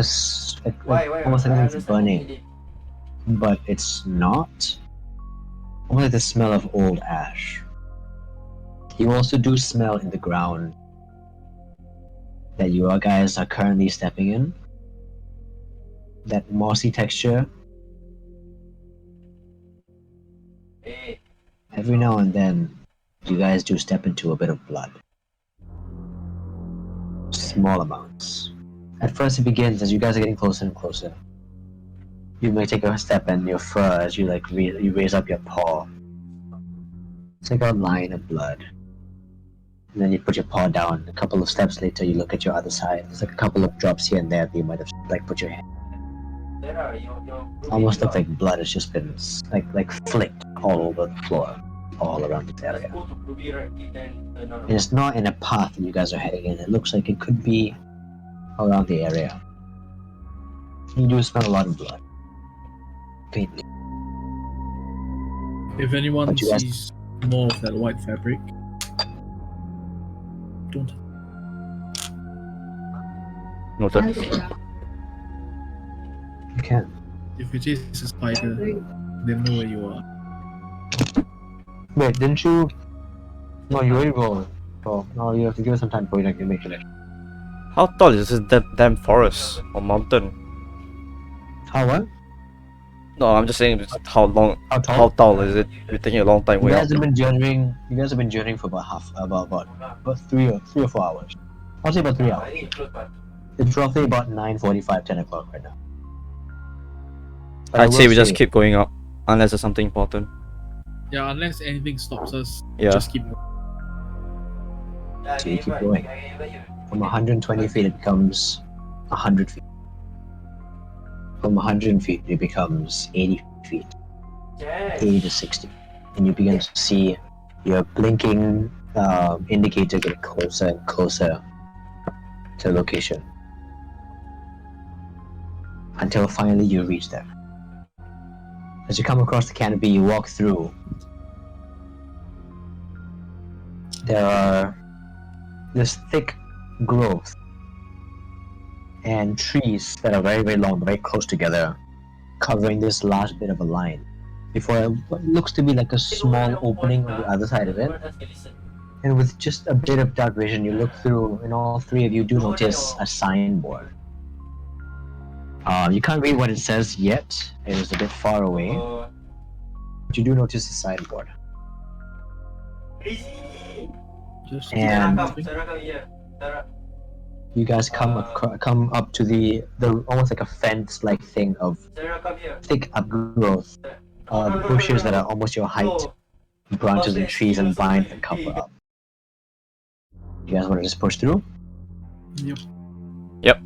almost like it's burning, but it's not. Almost like the smell of old ash. You also do smell in the ground that you guys are currently stepping in. That mossy texture. Every now and then, you guys do step into a bit of blood. Small amounts. At first it begins as you guys are getting closer and closer. You may take a step and your fur as you like you raise up your paw. It's like a line of blood. And then you put your paw down. A couple of steps later you look at your other side. There's like a couple of drops here and there that you might have like put your hand. Almost looks like blood has just been like flicked all over the floor, all around this area. And it's not in a path that you guys are heading in. It looks like it could be around the area. You do smell a lot of blood. Faintly. If anyone But you guys- sees more of that white fabric, don't. Noted. You can. If it is a spider, they know where you are. Wait, didn't you? No, you already rolled. Oh, no, you have to give it some time before you can make it. How tall is this damn forest or mountain? How what? No, I'm just saying how long, How tall? how tall is it? You're taking a long time You way guys up. have been journeying. You guys have been journeying for about 3 or 4 hours. I'll say about 3 hours. It's roughly about 9:45, 10 o'clock right now. But I I'd say will we just keep going up, unless there's something important. Yeah, unless anything stops us, Yeah. just keep moving. So you keep going. From 120 feet, it becomes 100 feet. From 100 feet, it becomes 80 feet. 80 to 60. And you begin to see your blinking indicator get closer and closer to the location. Until finally you reach there. As you come across the canopy, you walk through. There are this thick growth and trees that are very, very long, very close together, covering this last bit of a line. Before what looks to be like a small opening on the other side of it. And with just a bit of dark vision, you look through, and all three of you do notice a signboard. You can't read what it says yet. It is a bit far away. But you do notice a signboard. Just And- keep moving. You guys come up to the almost like a fence-like thing of thick upgrowth, bushes that are almost your height, branches and trees and vines that cover up. You guys want to just push through? Yep. Yep.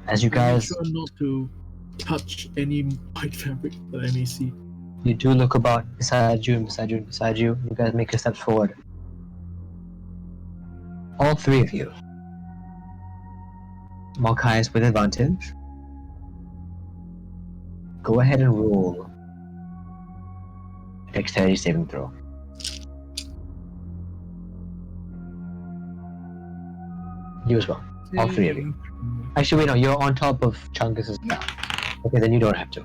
As you Make guys, sure not to touch any white fabric that I may see. you do look about beside you and beside you and beside you. You guys make a step forward. All three of you. Malkius with advantage. Go ahead and roll dexterity saving throw. You as well. All three of you. Actually, wait, no, you're on top of Chungus as well. Okay, then you don't have to.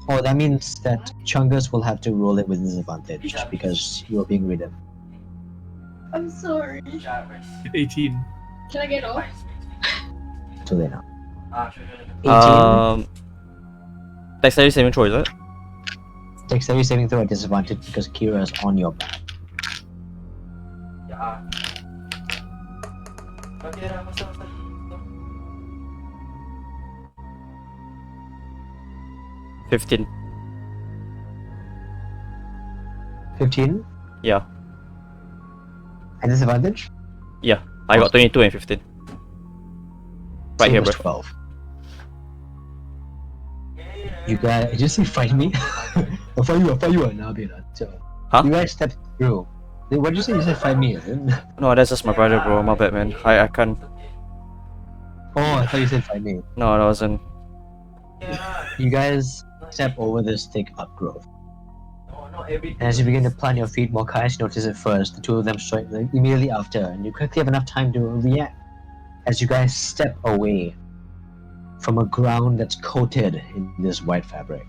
Oh, that means that Chungus will have to roll it with disadvantage because you're being ridden. I'm sorry. 18. Can I get off? Too late now. 18. Dexterity saving throw, is it? Dexterity saving throw at disadvantage because Kira is on your back. 15. 15 Yeah. at disadvantage? Yeah. I got 22 and 15. Right here, bro. 12. You guys, did you say fight me? I'll fight you, Huh? You guys stepped through. What did you say? You said fight me, is it? No, that's just my brother, bro. My bad, man. I can't. Oh, I thought you said fight me. No, that wasn't. You guys step over this thick upgrowth. And as you begin to plant your feet, Malkius notices it first, the two of them strike immediately after, and you quickly have enough time to react as you guys step away from a ground that's coated in this white fabric.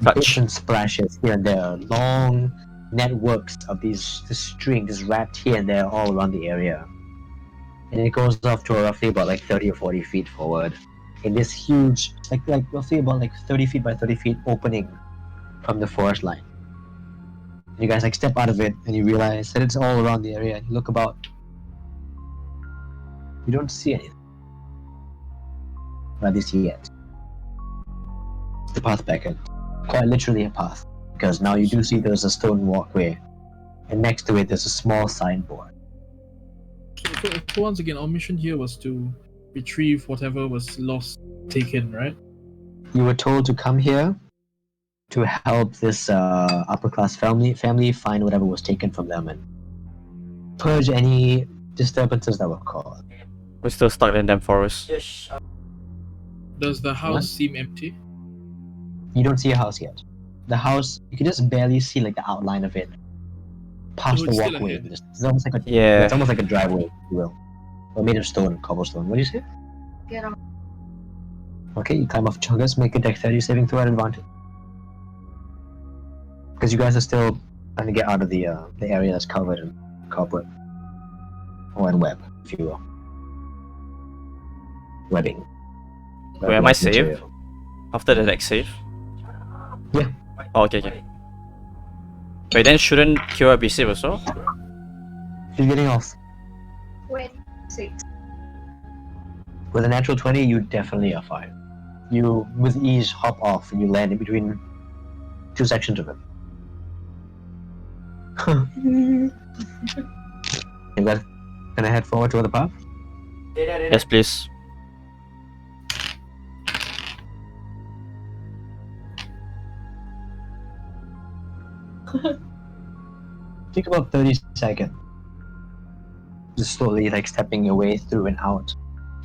Touch. Different splashes here and there, long networks of these strings wrapped here and there all around the area. And it goes off to roughly about like 30 or 40 feet forward in this huge, like roughly about like 30 feet by 30 feet opening from the forest line. You guys like step out of it and you realize that it's all around the area and you look about. You don't see anything. Or at least yet. The path beckons. Quite literally a path. Because now you do see there's a stone walkway. And next to it there's a small signboard. So once again, our mission here was to retrieve whatever was lost, taken, right? You were told to come here to help this upper class family find whatever was taken from them and purge any disturbances that were caused. We're still stuck in them forests. Does the house What? seem empty? You don't see a house yet. The house, you can just barely see like the outline of it past So the it's still walkway. ahead. It's almost like a Yeah. it's almost like a driveway, if you will, or made of stone, cobblestone. What do you say? Get off. Okay, you climb off Chungus, make a dexterity saving throw at advantage. Because you guys are still trying to get out of the area that's covered in cobweb or in web, if you will. Webbing. Wait, am I saved? After the next save? Yeah. Oh, okay. Wait, then shouldn't Kira be saved also? You're getting off. 26. With a natural 20, you definitely are fine. You, with ease, hop off and you land in between two sections of it. You guys gonna head forward toward the path? Yes, please. Take about 30 seconds. Just slowly like stepping your way through and out.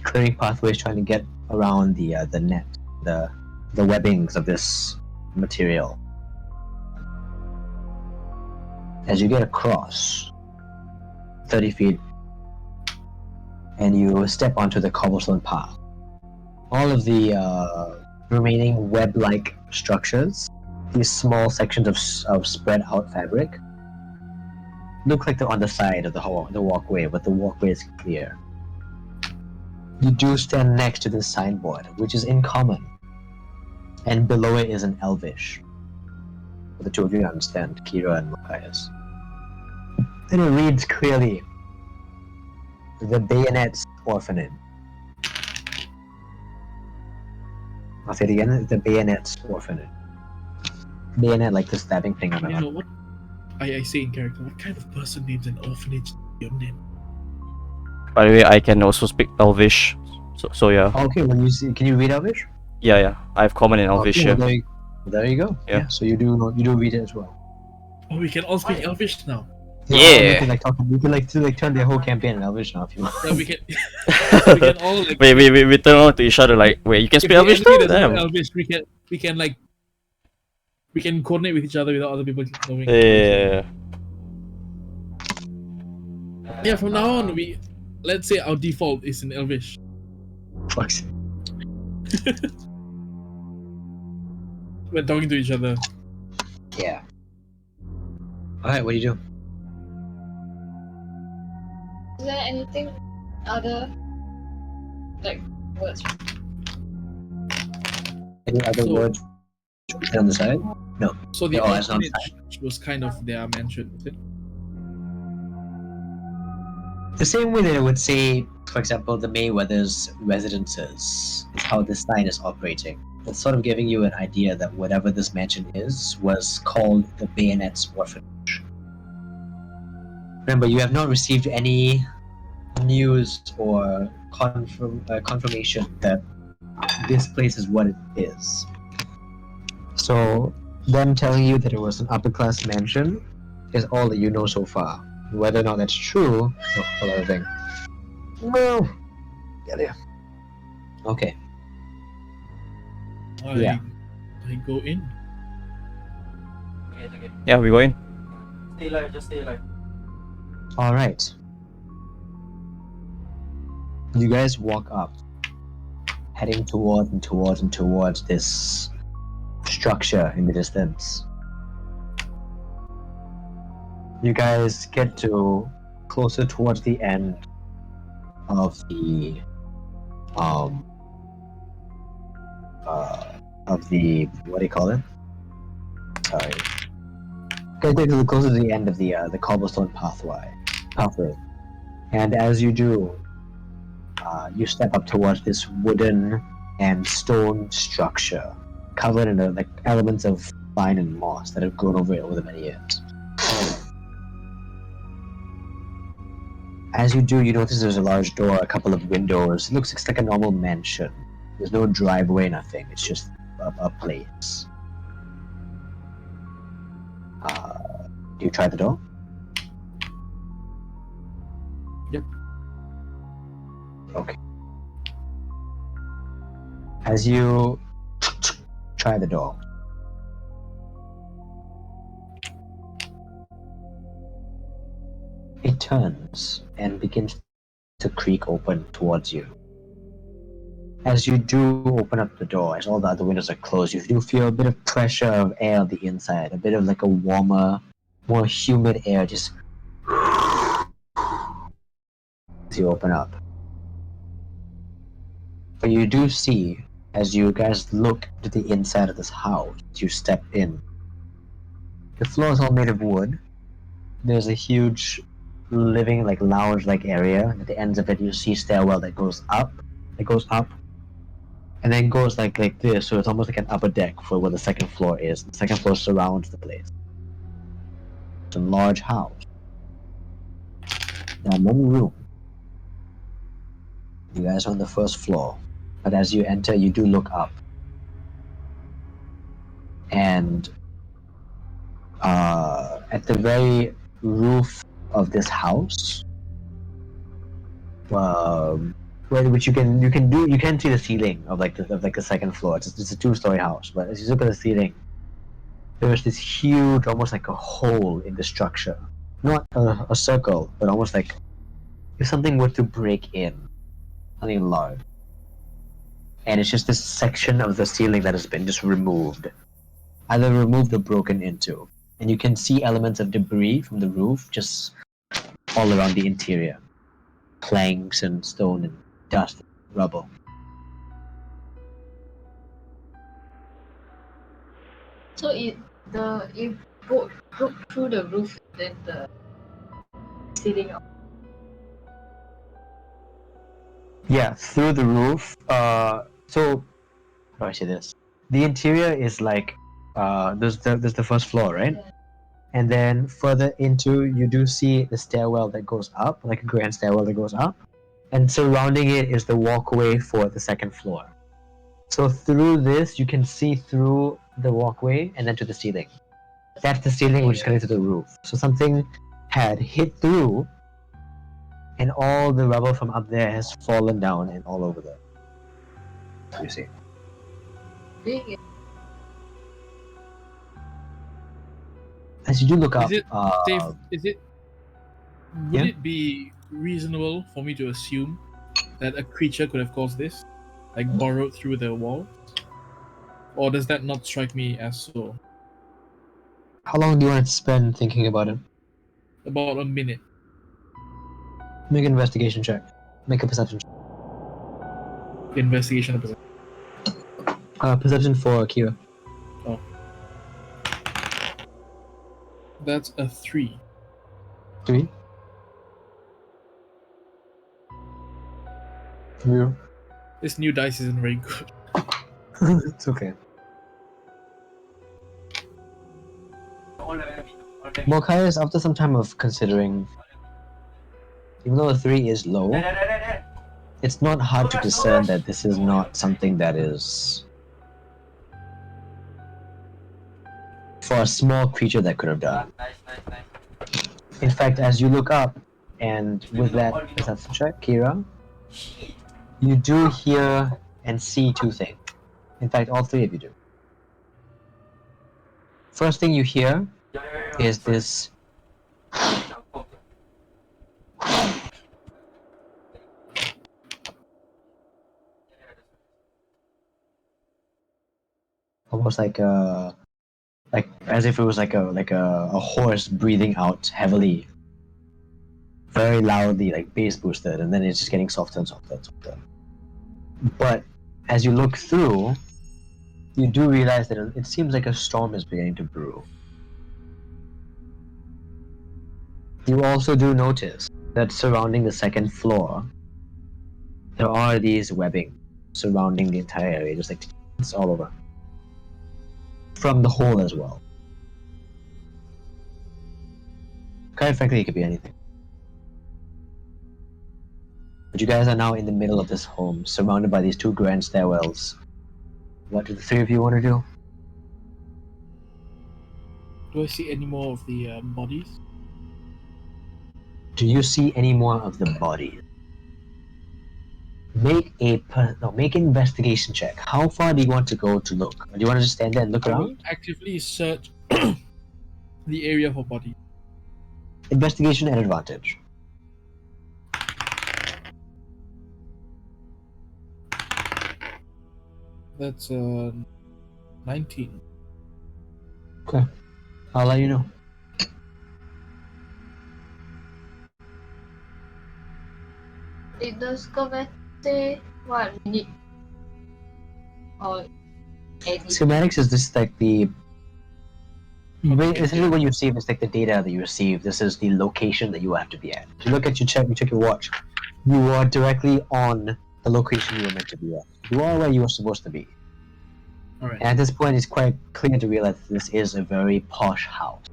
Clearing pathways, trying to get around the net, the webbings of this material. As you get across 30 feet and you step onto the cobblestone path, all of the remaining web-like structures, these small sections of spread out fabric, look like they're on the side of the walkway, but the walkway is clear. You do stand next to this signboard, which is in common, and below it is an Elvish. The two of you understand, Kira and Malkius. And it reads clearly, The Bayonet's Orphanage. I'll say it again. The Bayonet's Orphanage. Bayonet, like the stabbing thing on the You arm. know what? I say in character, what kind of person names an orphanage your name? By the way, I can also speak Elvish. So yeah. Okay, when you see, can you read Elvish? Yeah. I have common in Elvish, Okay, yeah. there you go. Yeah. So you do read it as well. Oh, we can all speak Elvish now. Yeah. You can like talk. You can like turn the whole campaign in Elvish now if you want. Yeah, we can. We can all like. we turn on to each other like, wait, you can If speak the Elvish enemy too? doesn't know Damn. Elvish, we can coordinate with each other without other people knowing. Yeah. Yeah, from now on, let's say our default is in Elvish. Fuck's sake. When talking to each other. Yeah. Alright, what do you do? Is there anything other like words? Any other So- words on the side? So the Oh, that's not orphanage was kind of their mansion, is it? The same way that I would say, for example, the Mayweather's residences is how this sign is operating. It's sort of giving you an idea that whatever this mansion is was called the Bayonet's Orphanage. Remember, you have not received any news or confirmation that this place is what it is. So, them telling you that it was an upper class mansion is all that you know so far. Whether or not that's true, is a whole other thing. Well, yeah. Okay. Yeah. I go in. Yeah, we go in. Stay alive, just stay alive. All right. You guys walk up, heading towards this structure in the distance. You guys get to closer towards the end of the what do you call it? Sorry. You guys get closer to the end of the cobblestone pathway. And as you do, you step up towards this wooden and stone structure covered in like elements of vine and moss that have grown over it over the many years. As you do, you notice there's a large door, a couple of windows. It looks like a normal mansion. There's no driveway, nothing. It's just a place. Do you try the door? Yep. Okay. As you try the door, it turns and begins to creak open towards you. As you do open up the door, as all the other windows are closed, you do feel a bit of pressure of air on the inside, a bit of like a warmer, more humid air just as you open up. But you do see, as you guys look to the inside of this house, you step in. The floor is all made of wood. There's a huge living, like lounge-like area. At the ends of it, you see stairwell that goes up, and then goes like this. So it's almost like an upper deck for where the second floor is. The second floor surrounds the place. It's a large house. There are many rooms. You guys are on the first floor, but as you enter, you do look up, and at the very roof of this house, which you can see the ceiling of the second floor. It's a two-story house, but as you look at the ceiling, there's this huge, almost like a hole in the structure, not a circle, but almost like if something were to break in, something large, and it's just this section of the ceiling that has been just removed, either removed or broken into, and you can see elements of debris from the roof just all around the interior. Planks and stone and dust and rubble. So it broke through the roof, then the ceiling. Yeah, through the roof. So how do I say this? The interior is like there's the first floor, right? And then further into, you do see the stairwell that goes up, like a grand stairwell that goes up, and surrounding it is the walkway for the second floor. So through this, you can see through the walkway and then to the ceiling. That's the ceiling which is connected to the roof. So something had hit through, and all the rubble from up there has fallen down and all over there. You see. Big. As you do look up, Is it safe? Would yeah? it be reasonable for me to assume that a creature could have caused this, like burrowed through the wall, or does that not strike me as so? How long do you want to spend thinking about it? About a minute. Make an investigation check. Make a perception check. Investigation episode. Perception for Kira. That's a 3. 3. Yeah. This new dice isn't very good. It's okay. Morkias, after some time of considering, even though a 3 is low, it's not hard to discern that this is not something that is for a small creature that could have done. In fact, as you look up, and with that perception check, Kira, you do hear and see 2 things. In fact, all 3 of you do. First thing you hear is this almost like as if it was like a horse breathing out heavily, very loudly, like bass boosted, and then it's just getting softer and softer and softer. But as you look through, you do realize that it seems like a storm is beginning to brew. You also do notice that surrounding the second floor, there are these webbing surrounding the entire area, just like it's all over. From the hole as well. Quite frankly, it could be anything. But you guys are now in the middle of this home, surrounded by these 2 grand stairwells. What do the 3 of you want to do? Do I see any more of the bodies? Do you see any more of the bodies? Make an investigation check. How far do you want to go to look? Or do you want to just stand there and look I around? will actively search the area for bodies. Investigation at advantage. That's 19. Okay. I'll let you know. Did the schematic say what we need? Or anything? Schematics is just like the essentially what you receive is like the data that you receive. This is the location that you have to be at. If you look at your check, you check your watch, you are directly on the location you were meant to be at. You are where you were supposed to be. Alright. And at this point, it's quite clear to realize that this is a very posh house.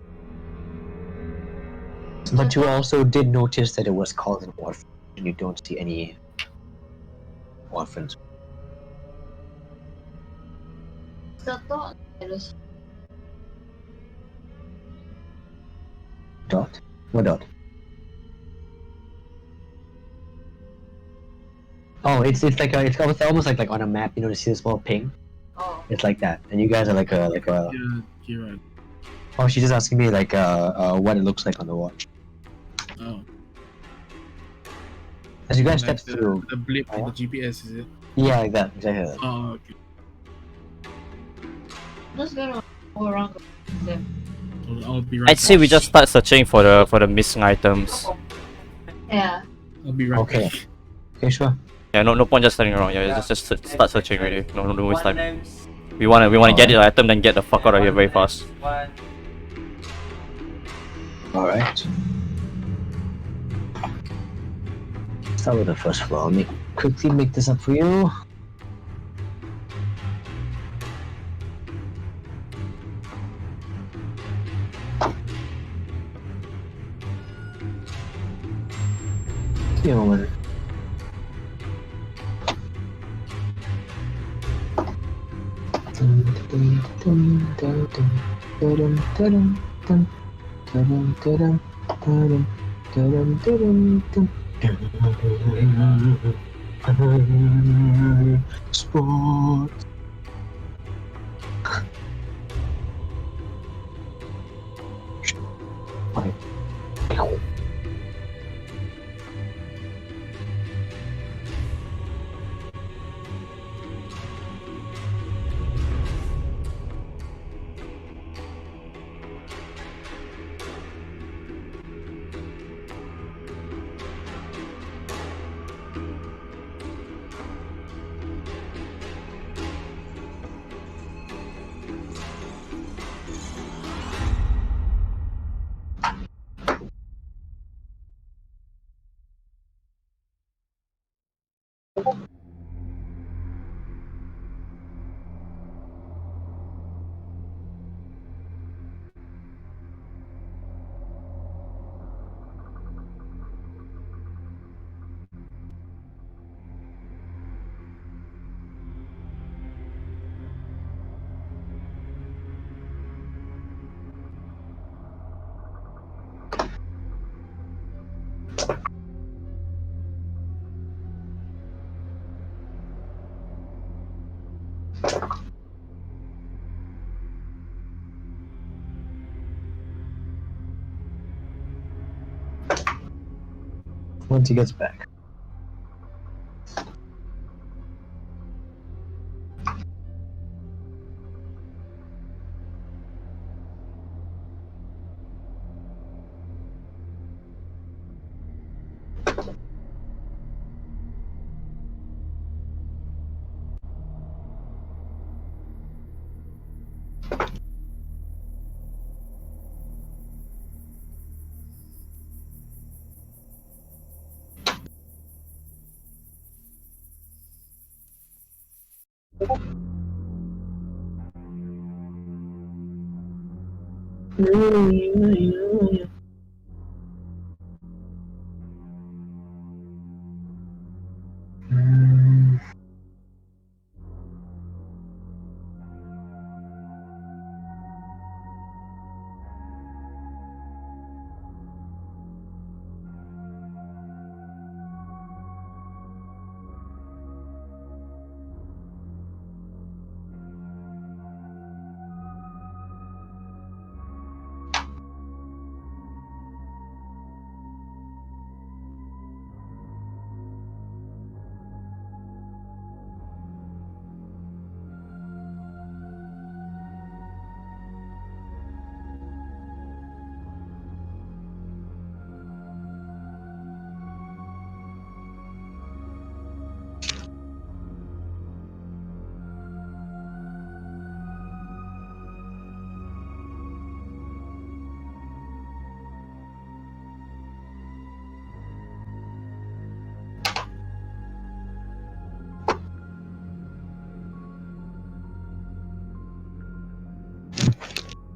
But you also did notice that it was called an orphan, and you don't see any orphans. The thought is Dot? What dot? Oh, it's like it's almost like on a map. You know, to see the small ping. oh It's like that, and you guys are like a. Yeah, you're right. Oh, she's just asking me like what it looks like on the watch. Oh. As you guys Like step through, the blip in the GPS, is it? yeah, like that, exactly. That. Oh, okay. I'm just gonna go around them. I'll be right I'd say we back. just start searching for the missing items. Yeah. I'll be right Okay. back. Okay, sure. Yeah, no point just standing around. Yeah, just start searching already. No waste time. We wanna get the item, then get the fuck out of here very fast. All right. Start with the first floor. I'll quickly make this up for you. Give me a moment. Sports. Right. Once he gets back.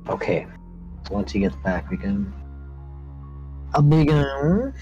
Okay. So once he gets back, we can. I'll begin.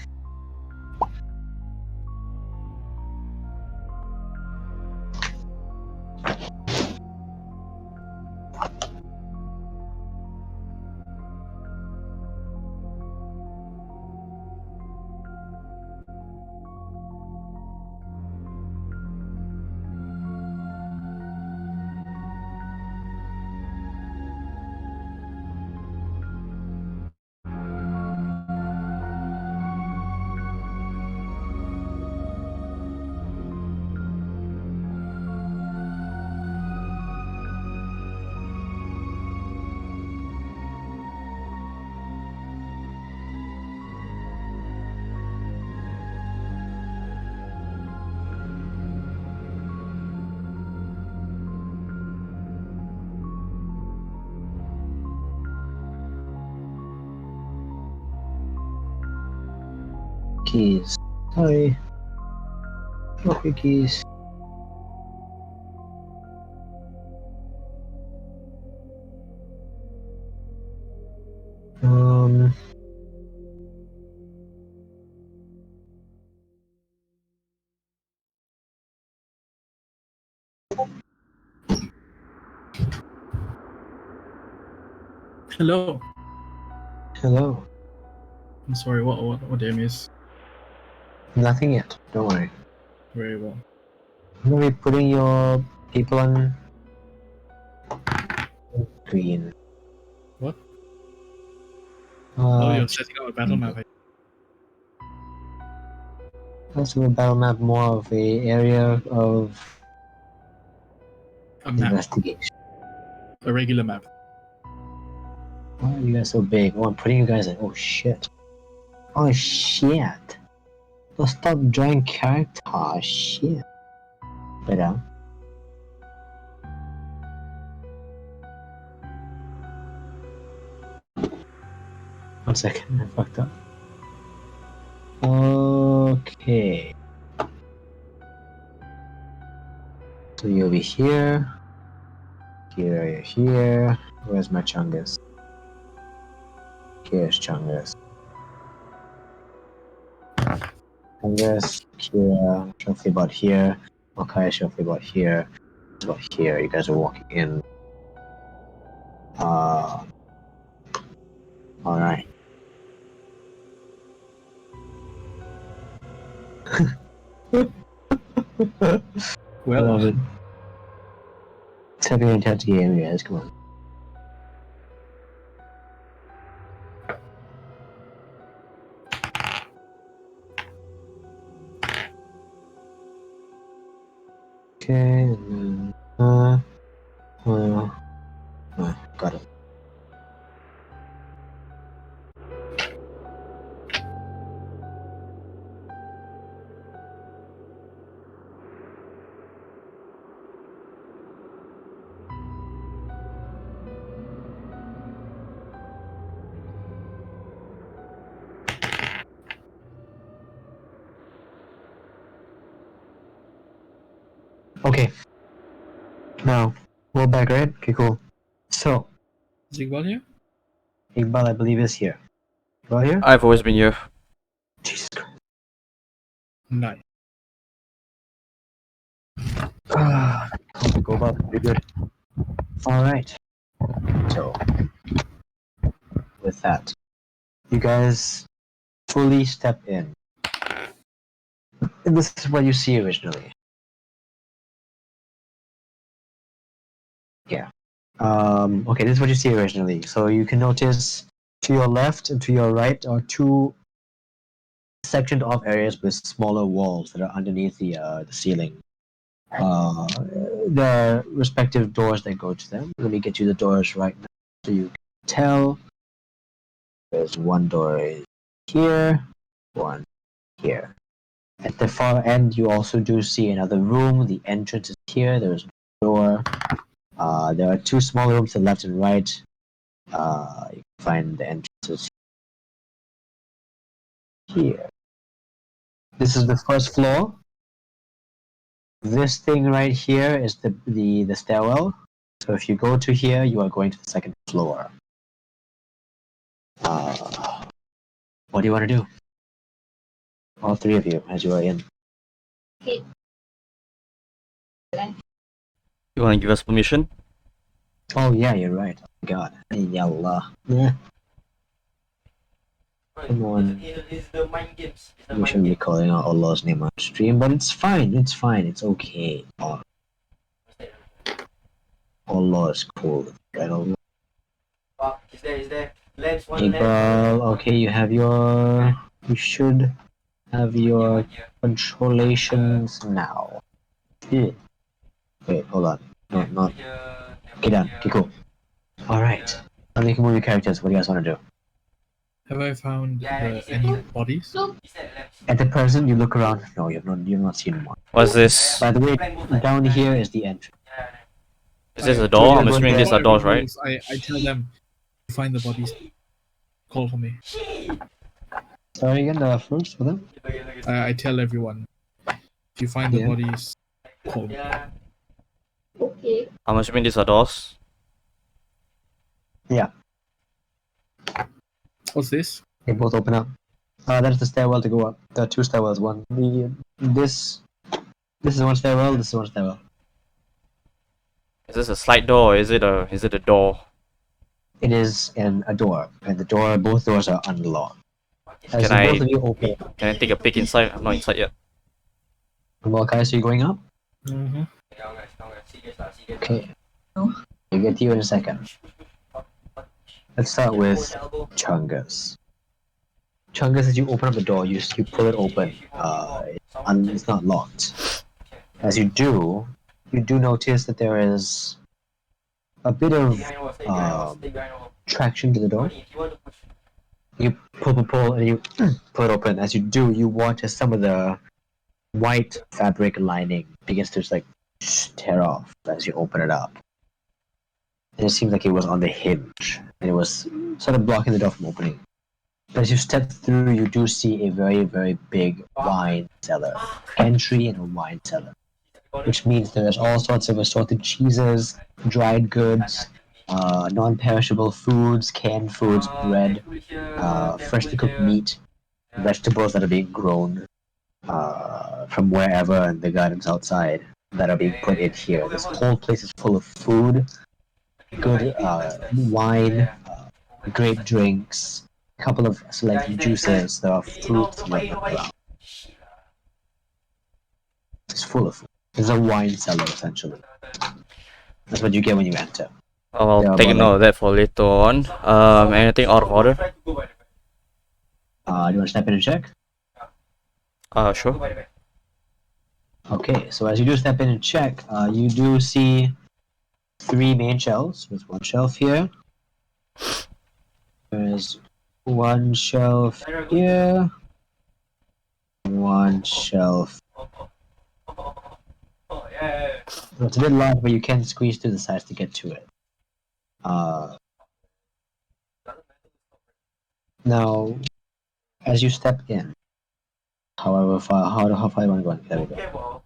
Keys. Sorry. No quickies. Um. Hello. Hello. I'm sorry. What did I miss? Nothing yet. Don't worry. Very well. I'm gonna be putting your people on green. What? Oh, Uh, you're setting up a battle map. also a battle map, more of a area of A map. investigation. A regular map. Why are you guys so big? Oh, I'm putting you guys in. Oh shit. Oh shit. Oh, stop drawing character. Oh shit. Better. One second, I fucked up. Okay. So you'll be here. Here, here. Where's my Chungus? Here's Chungus. Chungus, here. Roughly about here. Okay, roughly about here. It's about here. You guys are walking in. Alright. Well, It's a very intense game, guys. Come on. Okay, and then, got it. Okay. Now, we're back, right? Okay, cool. So, is Iqbal here? Iqbal, I believe, is here. Iqbal here? I've always been here. Jesus Christ. Nice. Go about pretty good. Alright. So, with that, you guys fully step in. And this is what you see originally. Yeah. Okay, this is what you see originally. So you can notice to your left and to your right are two sectioned off areas with smaller walls that are underneath the ceiling. There are respective doors that go to them. Let me get you the doors right now so you can tell. There's one door is here, one here. At the far end, you also do see another room. The entrance is here. There's a door. There are two small rooms to the left and right. You can find the entrances here. This is the first floor. This thing right here is the stairwell. So if you go to here, you are going to the second floor. What do you want to do? All three of you, as you are in. Okay. You want to give us permission? Oh yeah, you're right. Oh my God. Yallah. Yeah. Come on. It's the mind games. We shouldn't be calling out Allah's name on stream, but it's fine. It's fine. It's okay. Allah is cool. Right? Allah. Is there. Lens, one Iqbal, okay, you have your. You should have your controlations now. Yeah. Wait, hold on. No, not. Okay, done. Okay, cool. Alright. Now you can move your characters. What do you guys want to do? Have I found any bodies? At the present, you look around. No, you've not seen one. What's this? By the way, down here is the entrance. Is this a door? I'm assuming these are doors, right? I tell them to find the bodies. Call for me. Sorry again, the first for them? I tell everyone If you find the Yeah. bodies, call me. Okay. I'm assuming these are doors. Yeah, What's this? they both open up. That's the stairwell to go up. There are two stairwells. This is one stairwell. This is one stairwell. Is this a slide door or is it a door? It is in a door, and both doors are unlocked. As Can both of you open, Can I take a peek inside? I'm not inside yet. Malkius, are you going up? Mm-hmm. Okay. No. I'll get to you in a second. Let's start with Chungus. Chungus, as you open up the door, you pull it open. It's not locked. As you do notice that there is a bit of traction to the door. You pull, and you pull it open. As you do, you watch as some of the white fabric lining begins to just like tear off as you open it up. And it seems like it was on the hinge, and it was sort of blocking the door from opening. But as you step through, you do see a very, very big wine cellar. Entry in a wine cellar. Which means there's all sorts of assorted cheeses, dried goods, non-perishable foods, canned foods, bread, freshly cooked meat, vegetables that are being grown from wherever in the gardens outside that are being put in here. This whole place is full of food, good wine, grape drinks, a couple of selected juices. There are fruits and whatnot around. It's full of food. It's a wine cellar, essentially. That's what you get when you enter. I'll Yeah, take but note of that for later on. Anything out of order? Do you want to step in and check? Sure. Okay, so as you do step in and check, you do see 3 main shelves. There's one shelf here. There's one shelf here. One shelf. It's a bit large, but you can squeeze through the sides to get to it. Now, as you step in, however far, how far you want to go? There we go.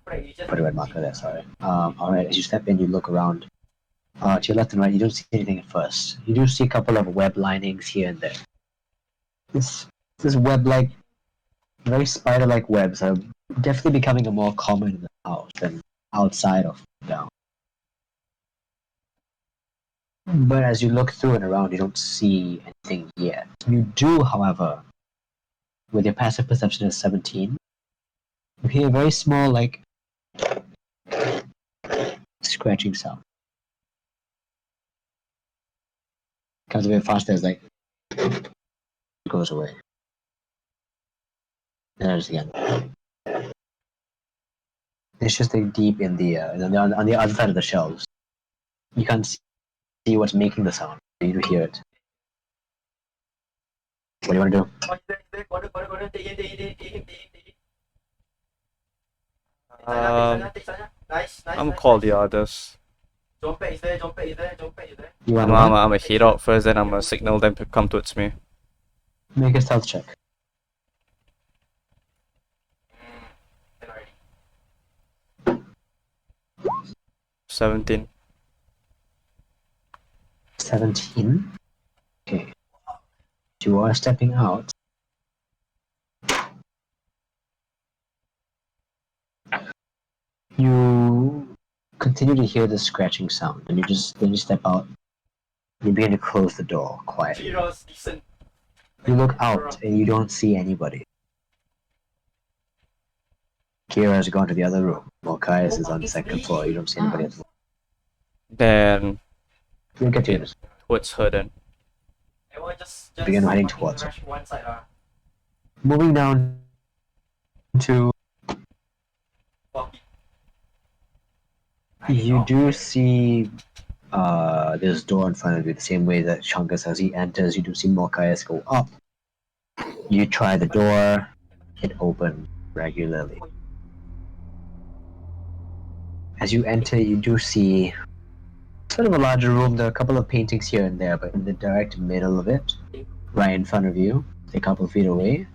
Put a red marker there, sorry. Alright, as you step in, you look around. To your left and right, you don't see anything at first. You do see a couple of web linings here and there. This web-like, very spider-like webs are definitely becoming a more common in the house than outside of down. But as you look through and around, you don't see anything yet. You do, however, with your passive perception of 17, you hear a very small, like, scratching sound. Comes a bit faster, it's like, goes away. And there's again. It's just like deep in the on the other side of the shelves. You can't see what's making the sound. You do hear it. What do you want to do? I'm call the others. You want I'm to gonna head out first, then I'm gonna signal them to come towards me. make a stealth check. 17. 17. Okay. You are stepping out. You continue to hear the scratching sound, and then you step out. You begin to close the door quietly. You look out, and you don't see anybody. Kira has gone to the other room. Malkius is on the second floor. You don't see anybody at the Then You'll get to it. towards her then. Begin heading towards her. Moving down to... You do see this door in front of you, the same way that Chungus, as he enters, you do see Malkius go up. You try the door, it opens regularly. As you enter, you do see sort of a larger room. There are a couple of paintings here and there, but in the direct middle of it, right in front of you, a couple of feet away,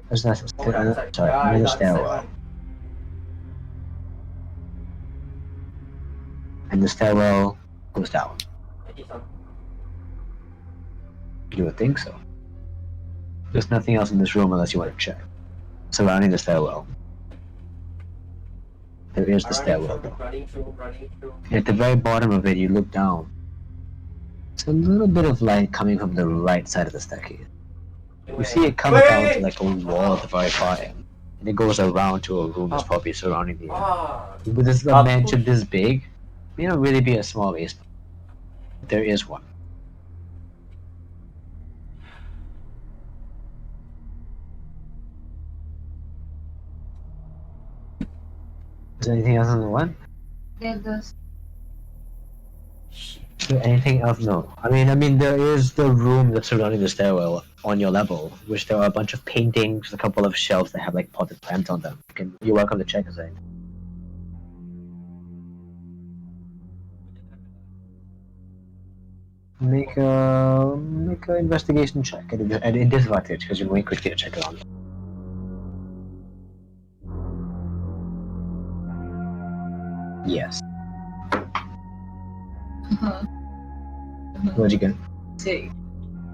there's another stairwell. and the stairwell goes down. You would think so. There's nothing else in this room unless you want to check. Surrounding the stairwell. There is the stairwell though. At the very bottom of it, you look down. It's a little bit of light coming from the right side of the staircase. You see it come down to like a wall at the very far end. And it goes around to a room that's probably surrounding the end. With this a mansion this big, it may not really be a small basement. There is one. Is there anything else on the one? There's the Is there anything else? No. I mean, there is the room that's surrounding the stairwell on your level, which there are a bunch of paintings, a couple of shelves that have like potted plants on them. You're welcome to check aside. Make a investigation check at a disadvantage because you're going quickly to check around. Yes. What'd you get? 6.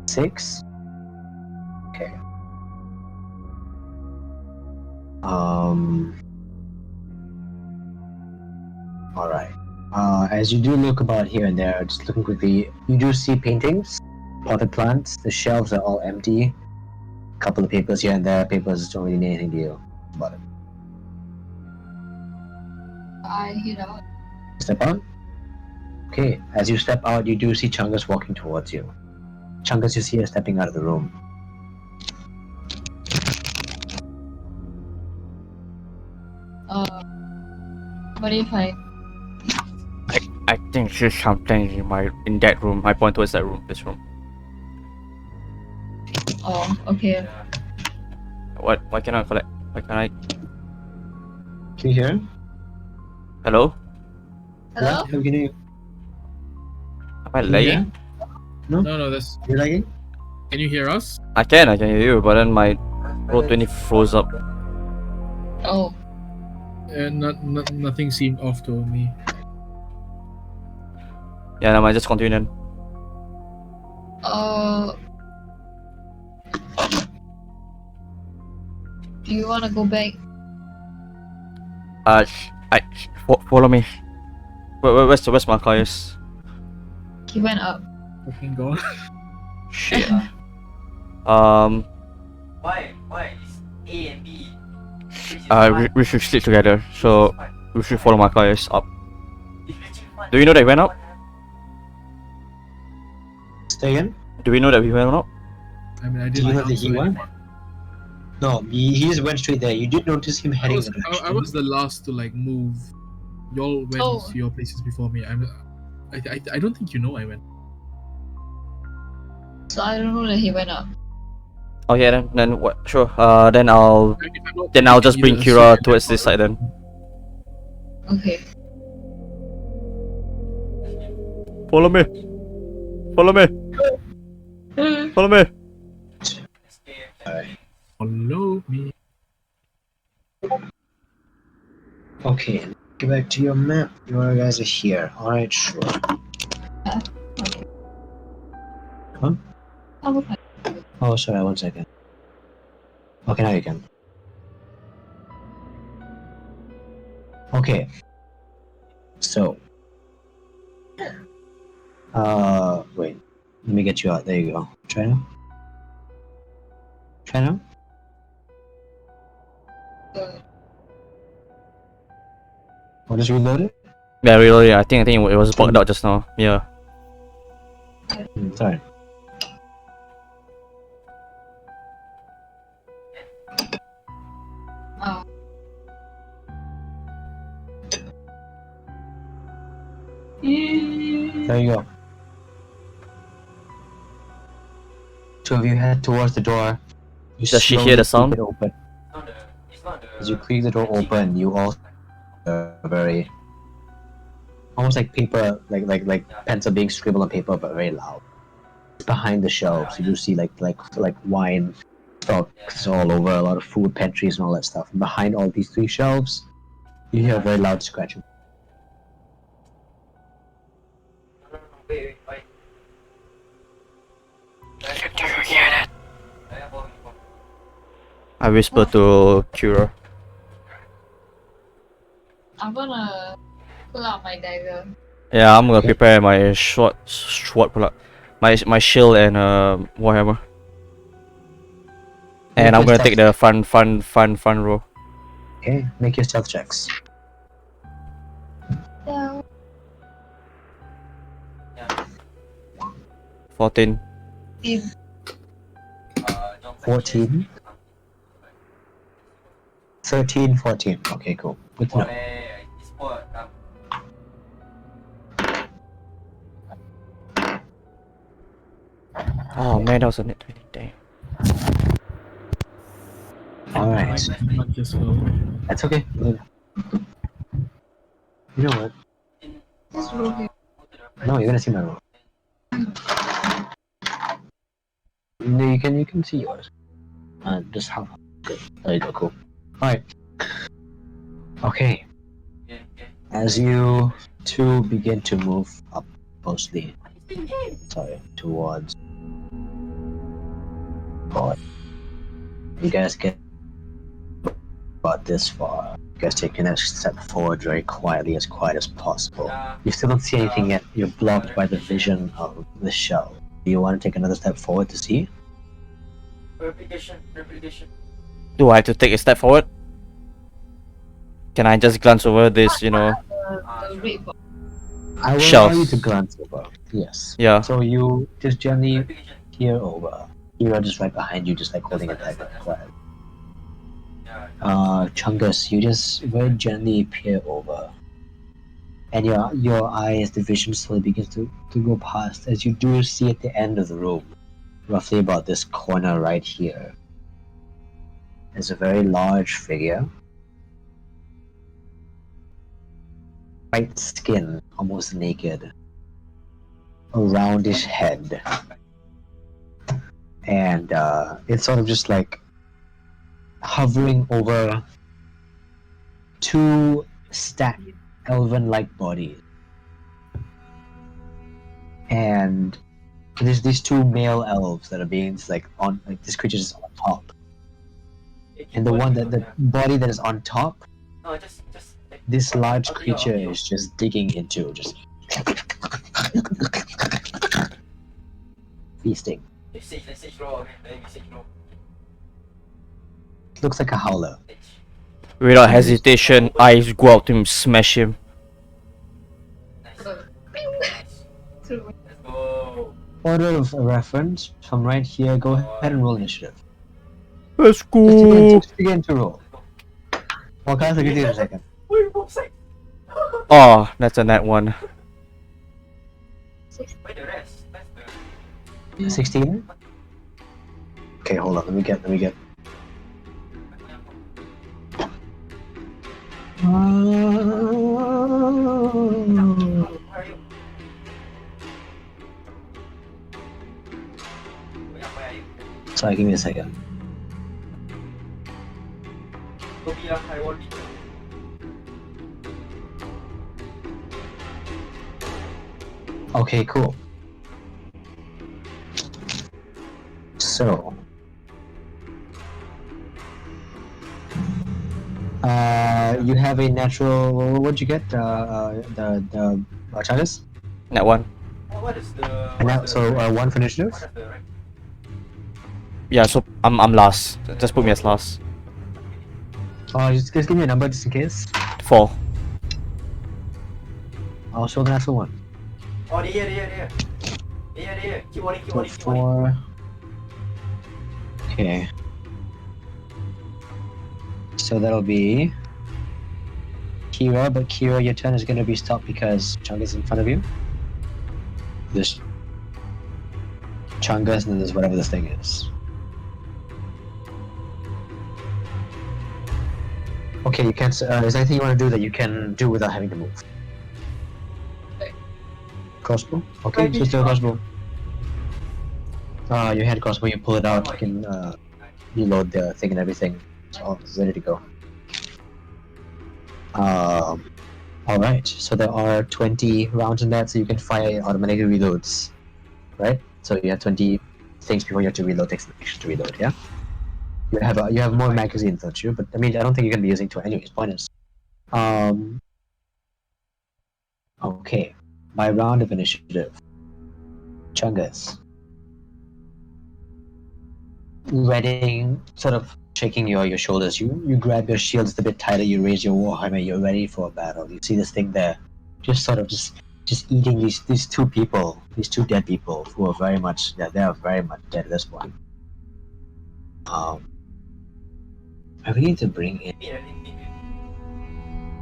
6? Okay. Alright. As you do look about here and there, just looking quickly, you do see paintings, potted plants, the shelves are all empty. A couple of papers here and there, papers don't really mean anything to you about it. I head out. Step out? Okay, as you step out, you do see Chungus walking towards you. Chungus, you see her stepping out of the room. What if I... I think she's something in that room. I point towards that room. This room. Oh, okay. What? Why can't I collect? Why can't I? Can you hear him? Hello? Hello? Yeah, can you hear you? Am I lagging? No, that's. You're lagging? Can you hear us? I can hear you, but then my Roll20 froze up. Oh. Nothing seemed off to me. Yeah, I might just continue then. Do you wanna go back? Follow me. Where's Malkius? He went up. Fucking god. Shit. Why is A and B? We should sleep together, so we should follow Malkius up. Do you know that he went up? Stay in? Do we know that he went up? I mean, I Do you didn't know that he answer went? anyone. No, he just went straight there. You did notice him I heading was, the direction. I was the last to like move. Y'all went Oh. to your places before me. I don't think you know I went. So I don't know that he went up. Oh yeah, then what? Sure. Then I'll If I'm not just bring mistaken, Kira either towards assume this side then. Okay. Follow me. Follow me. Follow me. Follow me. Okay, get back to your map. You guys are here. Alright, sure. Okay. Huh? Oh, okay. Oh, sorry, 1 second. Okay, now you can. Okay. So. Wait. Let me get you out. There you go. Try now. Try now. I'll just reload it. Yeah, really. I think it was bugged out just now. Yeah. Sorry. Oh. There you go. Two of you head towards the door. You Does she slowly hear the keep sound? it open. It's not the. As you creak the door open, you all very almost like paper, like pencil being scribbled on paper, but very loud. Behind the shelves, you do see like wine stocks all over, a lot of food pantries and all that stuff. And behind all these 3 shelves, you hear a very loud scratching. I whisper to Kira. I'm gonna pull out my dagger. Yeah, I'm gonna prepare my sword pula. My shield and warhammer. And I'm gonna take the front row. Okay, make your stealth checks. Yeah. 14. Don't 14. 13, 14. Okay, cool. Good to know. boleh e-sport tak? Oh man, that was a net 20. Damn. Alright. Not just her. That's okay. You know what? Just roll here. No, you're gonna see my roll. No, you can see yours. Just how good. There you go, cool. Alright. Okay. Okay, okay. As you two begin to move up mostly towards God. You guys get about this far. You guys take a next step forward very quietly, as quiet as possible. You still don't see anything yet. You're blocked by the vision of the shell. Do you want to take another step forward to see? Replication. Do I have to take a step forward? Can I just glance over this, The red box. I will Shells. allow you to glance over. Yes. Yeah. So you just gently Replication. peer over. You're just right behind you, just like holding a dagger. Quiet. Yeah. Chungus, you just very gently peer over. And your eyes, the vision slowly begins to go past as you do see at the end of the room, roughly about this corner right here. There's a very large figure. White skin, almost naked. A roundish head. And it's sort of just like hovering over two stacked elven-like bodies. And there's these two male elves that are being this creature is on top. And the one the body that is on top, No, just this large creature is just digging into, just feasting. message raw, okay? Message no. Looks like a howler. Without hesitation, I go out to him, smash him. Nice. Through. Let's go. Order of reference from right here. Go ahead and roll initiative. Let's Just begin to roll. Well, guys, I'll give you a second. Wait, what's that? Oh, that's a net one. Wait, the rest. That's the 16. Okay, hold on. Let me get. Where are you? Where are you? Sorry, give me a second. Go be a high wall beat. Okay, cool. So, you have a natural. What'd you get? The Chungus? Net one. What is the? And now, so one for initiative. What is the rank? Yeah, so I'm last. Just put me as last. Just give me a number just in case. 4. I'll show the natural one. Oh, here. Keep on. So 4. Okay. So that'll be Kira, but Kira, your turn is gonna be stopped because Chungus is in front of you. There's Chungus, and then there's whatever this thing is. Okay, you can't. Is there anything you want to do that you can do without having to move? Crossbow? Okay, just do a crossbow. You had crossbow, you pull it out, you can reload the thing and everything. It's ready to go. Alright, so there are 20 rounds in that, so you can fire automatically reloads. Right? So you have 20 things before you have to reload, takes the action to reload, yeah? You have more magazines, don't you? But I mean, I don't think you're gonna be using 2 anyways. Pointless. Okay. By round of initiative, Chungus, readying, sort of shaking your shoulders. You grab your shield just a bit tighter. You raise your warhammer. You're ready for a battle. You see this thing there, just sort of just eating these 2 people, these 2 dead people who are very much they are very much dead at this point. I really need to bring in.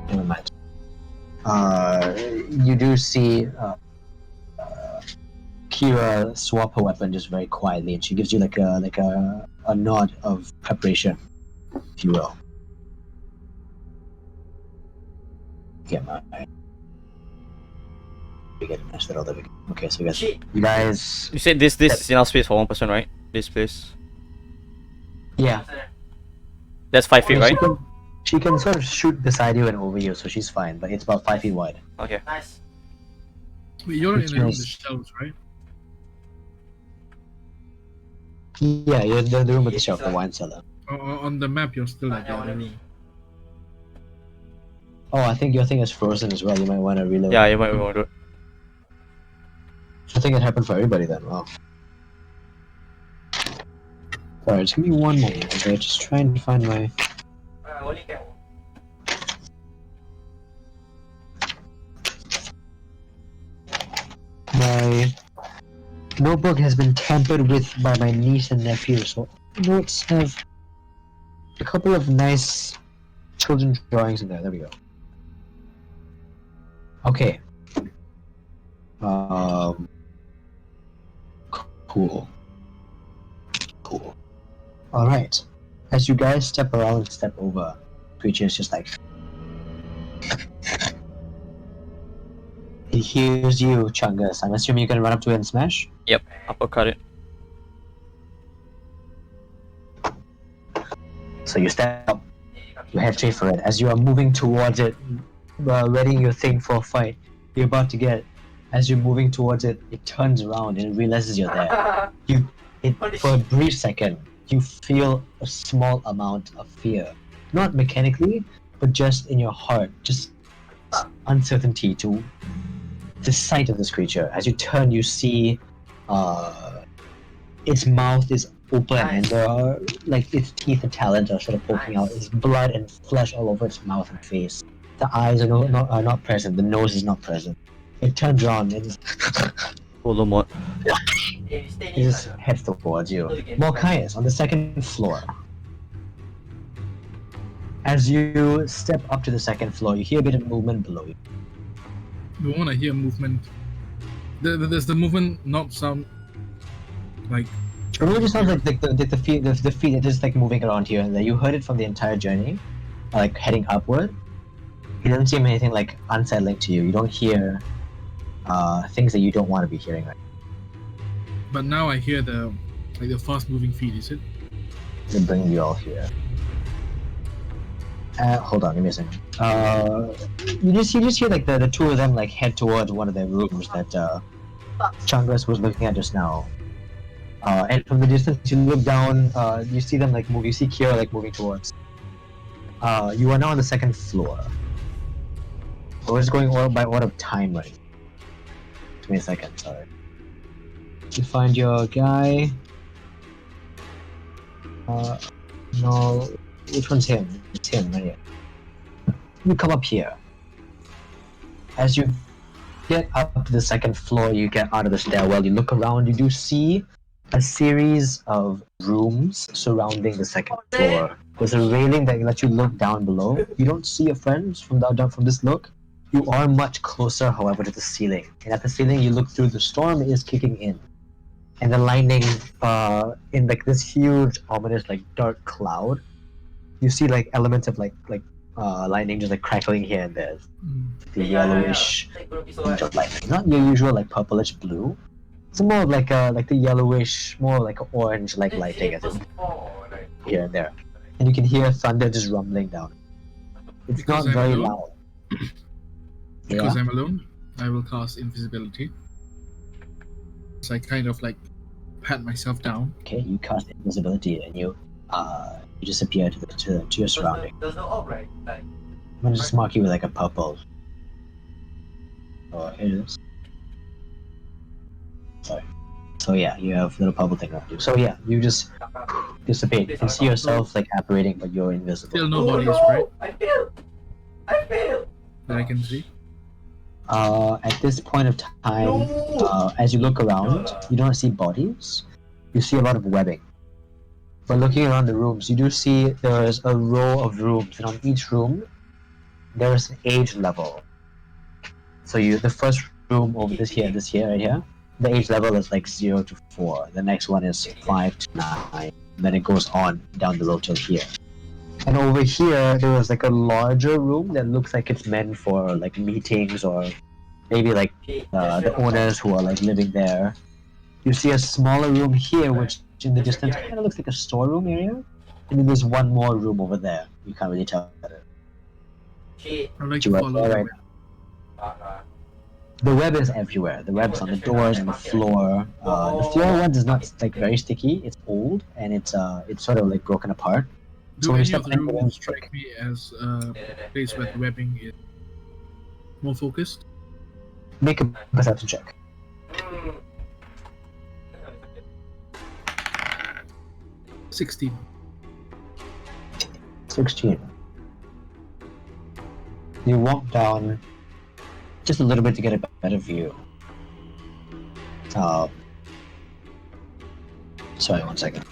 Never mind. You do see Kira swap her weapon just very quietly, and she gives you like a nod of preparation, if you will. Get my. We get messed that all the. Okay, so you guys. You said this is enough space for 1 person, right? This place. Yeah. That's 5 feet, right? She can sort of shoot beside you and over you, so she's fine. But it's about 5 feet wide. Okay. Nice. Wait, you're in Which the room with is- the shelves, right? Yeah, you're in the room with the shelf, the wine cellar. On the map, you're still at the other room. Oh, I think your thing is frozen as well. You might want to reload. Yeah, you might want to do it. I think it happened for everybody then. Wow. Alright, just give me 1 moment, okay? Just trying to find my. Only can. My notebook has been tampered with by my niece and nephew, so notes have a couple of nice children's drawings in there. There we go. Okay. Cool. Cool. Alright. As you guys step around and step over, creature's just like. He hears you, Chungus. I'm assuming you're gonna run up to it and smash? Yep, uppercut it. So you step up, you head straight for it. As you are moving towards it, readying your thing for a fight, you're about to get. As you're moving towards it, it turns around and it realizes you're there. For a brief second, you feel a small amount of fear. Not mechanically, but just in your heart. Just uncertainty to the sight of this creature. As you turn, you see its mouth is open and there are, like, its teeth and talons are sort of poking out. There's blood and flesh all over its mouth and face. The eyes are not present. The nose is not present. It turns around and Voldemort. it just heads towards you. Malkius, on the 2nd floor. As you step up to the 2nd floor, you hear a bit of movement below you. The moment I hear movement, does the movement not sound like? It really just sounds like the feet are just like moving around here and there. You heard it from the entire journey, like heading upward. It doesn't seem anything like unsettling to you. You don't hear things that you don't want to be hearing. Right? But now I hear the fast moving feet. Is it? They bring you all here. Hold on, give me a second. You just hear like the 2 of them like head towards one of their rooms that Chungus was looking at just now. And from the distance, you look down. You see them like move. You see Kira like moving towards. You are now on the 2nd floor. We're just going by order of time, right? Give me a second. Sorry. You find your guy. No. Which one's him? It's him, right here. You come up here. As you get up to the 2nd floor, you get out of the stairwell, you look around, you do see a series of rooms surrounding the 2nd floor. There's a railing that lets you look down below. You don't see your friends from this look. You are much closer, however, to the ceiling. And at the ceiling, you look through, the storm is kicking in. And the lightning, in like this huge, ominous, like dark cloud, you see like elements of like lightning just like crackling here and there. The yellowish tinge of lightning. Not your usual like purplish blue. It's more like the yellowish, more like orange like lighting as it here and there. And you can hear thunder just rumbling down. It's Because not I'm very alone? loud. Because Yeah. I'm alone, I will cast invisibility. So I kind of like pat myself down. Okay, you cast invisibility and you you disappear to your surrounding. There's no orb, right? Like, I'm gonna just mark you with like a purple. Oh, here it is. Sorry. So yeah, you have little purple thing around you. So yeah, you just dissipate. You can see yourself like apparating, but you're invisible. Still no bodies, right? I failed! I failed! That I can see. At this point of time, as you look around, you don't see bodies. You see a lot of webbing. But looking around the rooms, you do see there is a row of rooms, and on each room, there is an age level. So the first room over this here right here, the age level is like 0 to 4. The next one is 5 to 9. Then it goes on down the road till here. And over here, there was like a larger room that looks like it's meant for like meetings or maybe like the owners who are like living there. You see a smaller room here, which in the distance kind of looks like a storeroom area. And then there's one more room over there. You can't really tell better. I'd like You to are follow alright. them. The web is everywhere. The web's on the doors and the floor. The floor one is not like very sticky. It's old and it's sort of like broken apart. Do So when you any step of the in, it rooms won't strike me as a place where the webbing is more focused? make a perception check. 16. 16. You walk down just a little bit to get a better view. Sorry, one second.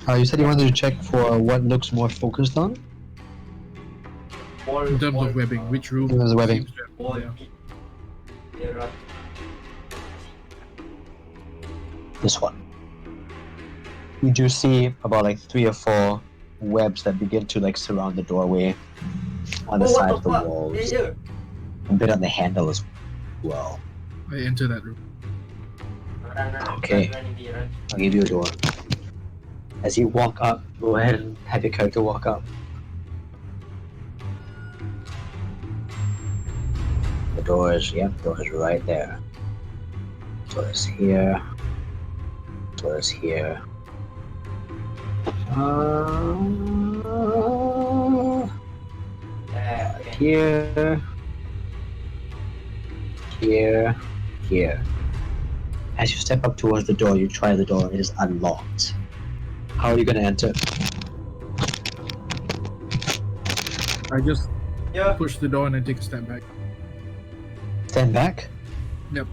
You said you wanted to check for what looks more focused on? In terms of webbing, which room In terms of webbing. seems to have- yeah. This one. You do see about like 3 or 4 webs that begin to like surround the doorway on the side of the walls. A bit on the handle as well. I enter that room. Okay. I'll give you a door. As you walk up, go ahead and have your character walk up. The door is right there. Door is here. Door is here. Here. Here. Here. As you step up towards the door, you try the door, it is unlocked. How are you gonna enter? I just push the door and I take a step back. Stand back? Yep.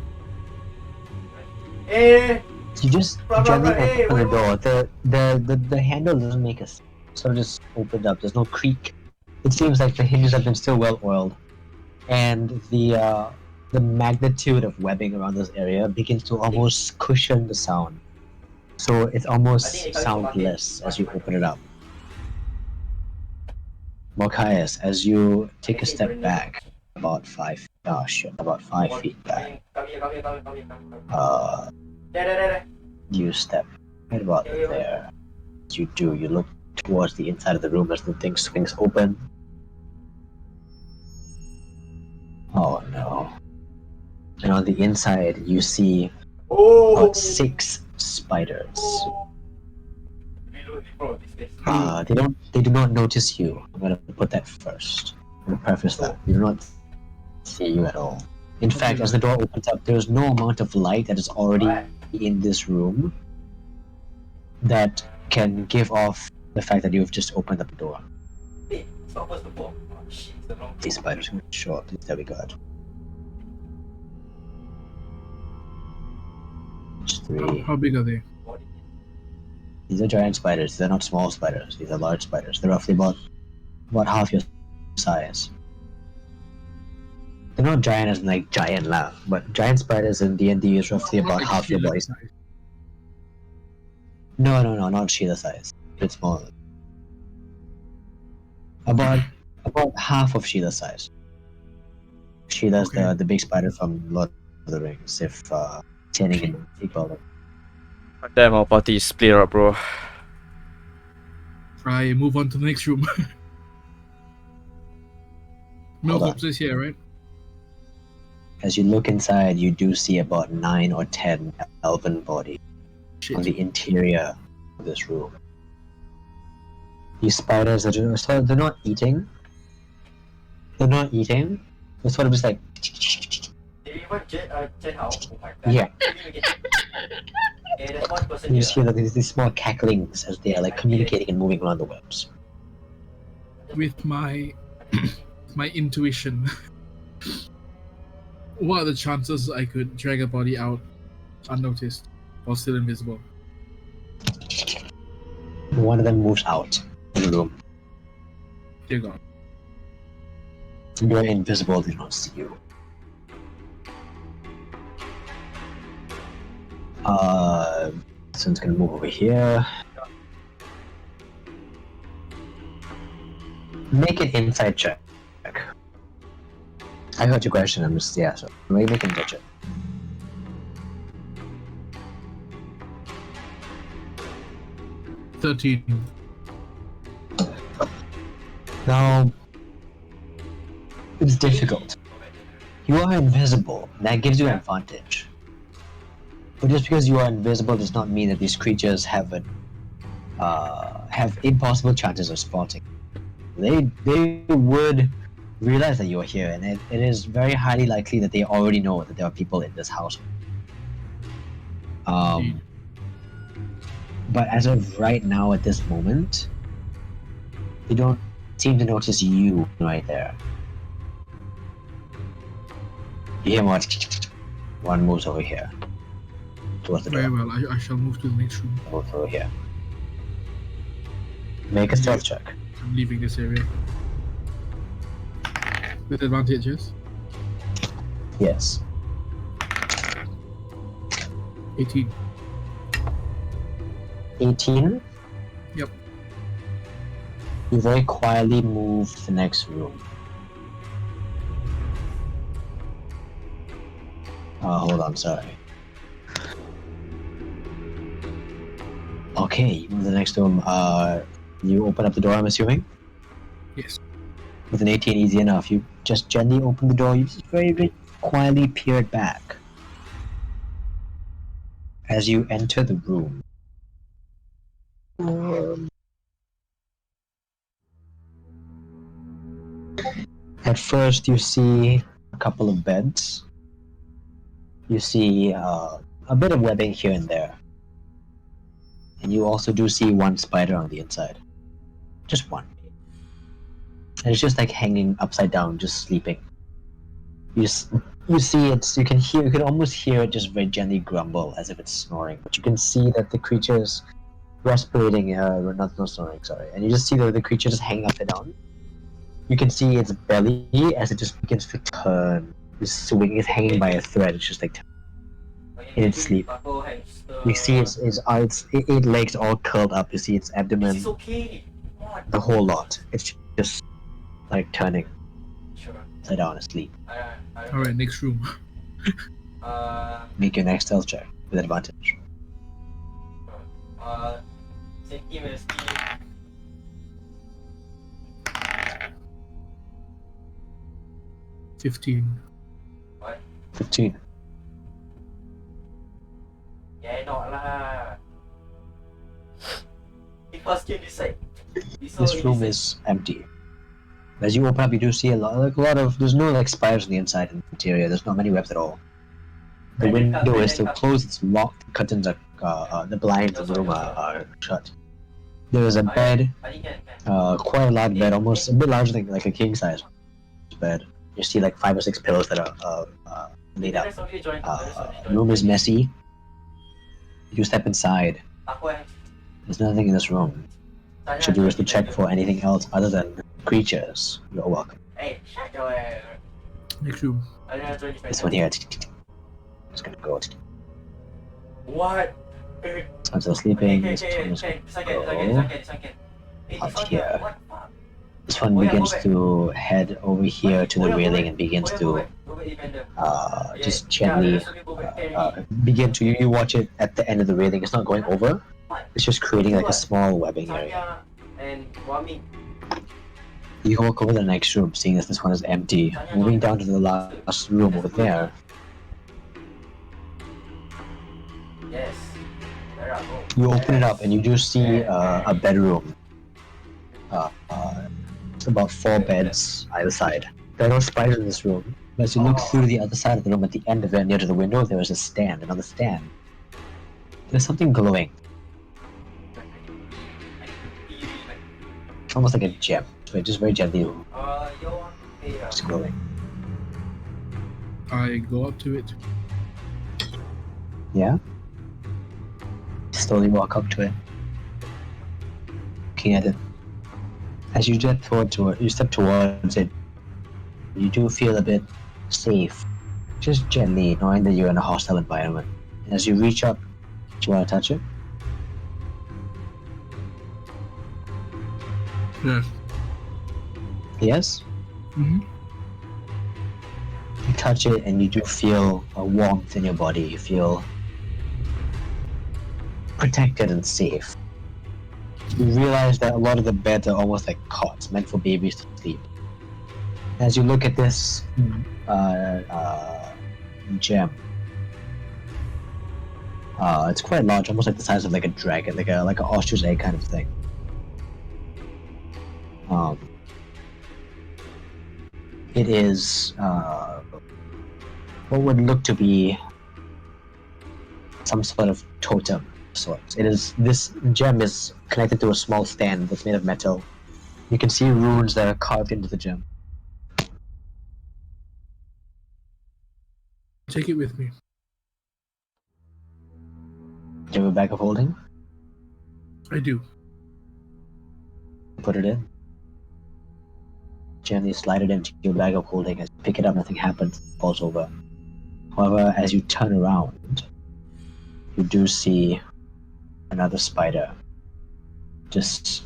You just gently open the door. The handle doesn't make a sort of just opened up. There's no creak. It seems like the hinges have been still well oiled, and the magnitude of webbing around this area begins to almost cushion the sound. So it's almost soundless as you open it up. Malkius, as you take a step back, about 5 feet back, you step right about there. As you do, you look towards the inside of the room as the thing swings open. Oh no. And on the inside, you see about 6 spiders. They do not notice you. I'm gonna put that first. I'm gonna preface that. They do not see you at all. In fact, as the door opens up, there's no amount of light that is already in this room that can give off the fact that you've just opened up the door. These spiders are short. There we go. Just 3. How big are they? These are giant spiders. They're not small spiders. These are large spiders. They're roughly about half your size. They're not giant as in like giant lah, but giant spiders in D&D is roughly about Like half your Sheila body. size. No, not Sheila size. It's smaller. About half of Sheila's size. Sheila's Okay. the big spider from Lord of the Rings. If Channing and Iqbal. Damn, our party is split up, bro. I move on to the next room. No Hold on. corpses here, right? As you look inside, you do see about 9 or 10 elven bodies Shit. on the interior of this room. These spiders are so they're not eating. They're not eating. They're sort of just like Did you even Jen how? Oh my god. yeah. Didn't even get Okay, there's one person You here. just hear that there's these small cacklings as they are like communicating and moving around the webs. With my my intuition, what are the chances I could drag a body out unnoticed while still invisible? One of them moves out of the room. Dear God. You're invisible, they don't see you. This one's gonna move over here. Make an inside check. I heard your question, I'm just, yeah, so make an inside check. Now, it's difficult. You are invisible, and that gives you an advantage. But just because you are invisible does not mean that these creatures have impossible chances of spotting. They would realize that you are here, and it is very highly likely that they already know that there are people in this house. But as of right now, at this moment, they don't seem to notice you right there. You hear one moves over here towards the door. Very well, I shall move to the next room. Move over here. Make a stealth check. I'm leaving this area. With advantage, yes? Yes. 18. 18? Yep. You very quietly move to the next room. Hold on, sorry. Okay, you move to the next room. You open up the door, I'm assuming? Yes. With an 18, easy enough. You just gently open the door, you just very, very quietly peered back. As you enter the room, at first you see a couple of beds. You see a bit of webbing here and there. And you also do see one spider on the inside. Just one. And it's just like hanging upside down, just sleeping. You see it, you can almost hear it just very gently grumble as if it's snoring. But you can see that the creature's respirating, not snoring, sorry. And you just see the creature just hanging upside down. You can see its belly as it just begins to turn. It's swinging, it's hanging by a thread, it's just like in its sleep. You see its 8 legs all curled up, you see its abdomen, It's okay. What? the whole lot. It's just like turning Sure. upside down asleep. Alright, next room. Make your next stealth check with advantage. Safety must be 15. 15. Yeah, not lah. Because you decide. This room is empty. As you open up, you do see a lot of. There's no like spiders on the inside and interior. There's not many webs at all. The window is still closed. It's locked. The curtains are, the blinds of the room are shut. There is a bed, quite a large bed, almost a bit larger than like a king size bed. You see like 5 or 6 pillows that are laid up. The room is messy. You step inside. There's nothing in this room. Should you wish to check for anything else other than creatures, you're welcome. Hey, shut your ass. Next room. This one here. Just gonna go. What? I'm still sleeping. This one is gonna go out here. This one begins to head over here to the railing and begins to just gently begin to. You watch it at the end of the railing. It's not going over. It's just creating like a small webbing area. You walk over to the next room, seeing as this one is empty. Moving down to the last room over there. Yes. You open it up and you do see a bedroom. It's about 4 beds either side. There are no spiders in this room. But as you look through the other side of the room, at the end of it, near to the window, there is a stand, another stand. There's something glowing. Almost like a gem. So it just very gently it's glowing. I go up to it. Yeah? Slowly walk up to it. Looking at it. As you step towards it, you do feel a bit safe. Just gently, knowing that you're in a hostile environment. And as you reach up, do you want to touch it? Yes. Yes? Mm-hmm. You touch it and you do feel a warmth in your body. You feel protected and safe. You realize that a lot of the beds are almost like cots meant for babies to sleep. As you look at this gem, it's quite large, almost like the size of like a dragon, like an ostrich egg kind of thing. It is what would look to be some sort of totem of sorts. This gem is connected to a small stand that's made of metal. You can see runes that are carved into the gem. Take it with me. Do you have a bag of holding? I do. Put it in. Gently slide it into your bag of holding. As you pick it up, nothing happens. It falls over. However, as you turn around, you do see another spider. Just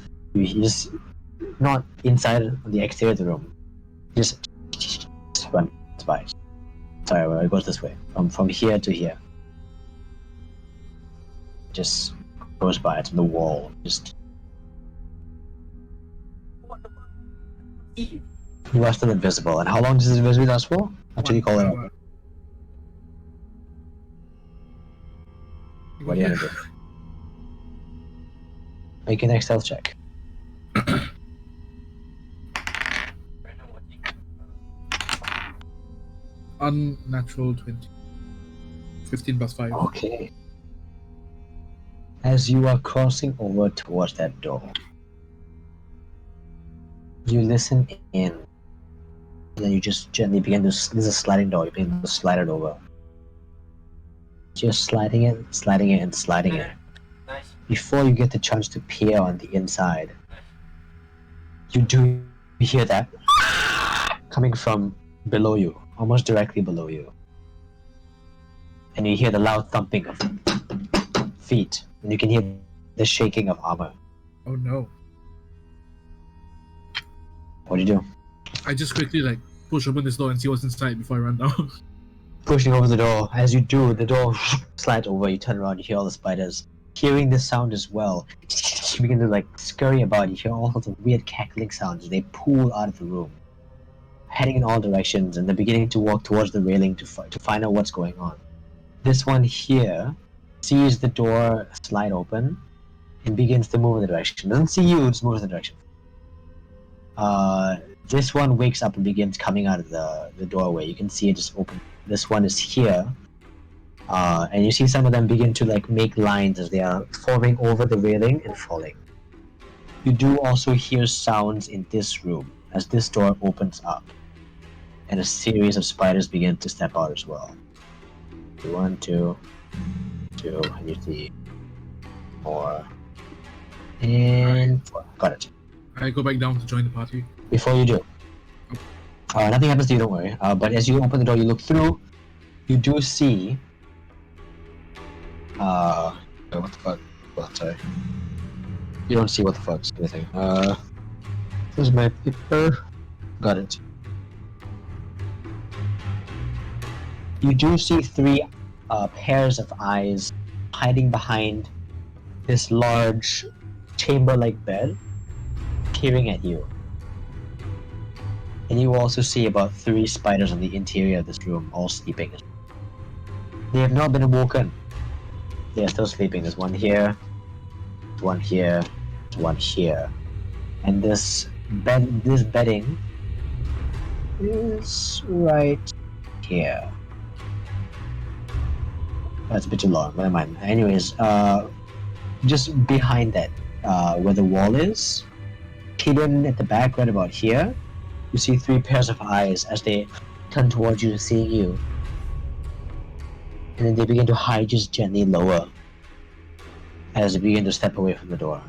not inside the exterior of the room. Just runs by. Sorry, well, it goes this way. From here to here. Just goes by. It's on the wall. Just. You are still invisible. And how long does this invisibility last for? Until you call it out. What are you gonna do? Make your next stealth check. Unnatural 20. 15 plus 5. Okay. As you are crossing over towards that door, you listen in, and then you just gently begin to. This is a sliding door. You begin to slide it over. Just sliding it, and sliding it. Nice. Before you get the chance to peer on the inside, you do hear that coming from below you, almost directly below you. And you hear the loud thumping of feet, and you can hear the shaking of armor. Oh no. What do you do? I just quickly push open this door and see what's inside before I run down. Pushing over the door. As you do, the door slides over. You turn around. You hear all the spiders. Hearing this sound as well, you begin to scurry about. You hear all sorts of weird cackling sounds. They pool out of the room, heading in all directions, and they're beginning to walk towards the railing to find out what's going on. This one here sees the door slide open and begins to move in the direction. Doesn't see you, just moves in the direction. This one wakes up and begins coming out of the doorway. You can see it just open. This one is here. And you see some of them begin to make lines as they are forming over the railing and falling. You do also hear sounds in this room as this door opens up. And a series of spiders begin to step out as well. 1, 2, and you see 4, and 4. Got it. I go back down to join the party. Before you do, nothing happens to you, don't worry. But as you open the door, you look through, you do see what the fuck? Well, sorry. You don't see what the fuck's anything. This is my paper. Got it. You do see 3 pairs of eyes hiding behind this large chamber-like bed, peering at you. And you also see about 3 spiders on the interior of this room, all sleeping. They have not been awoken. They are still sleeping. There's one here, one here, one here. And this bedding is right here. That's a bit too long. Never mind. Anyways, just behind that, where the wall is, hidden at the back, right about here, you see 3 pairs of eyes as they turn towards you, seeing you. And then they begin to hide just gently lower as they begin to step away from the door.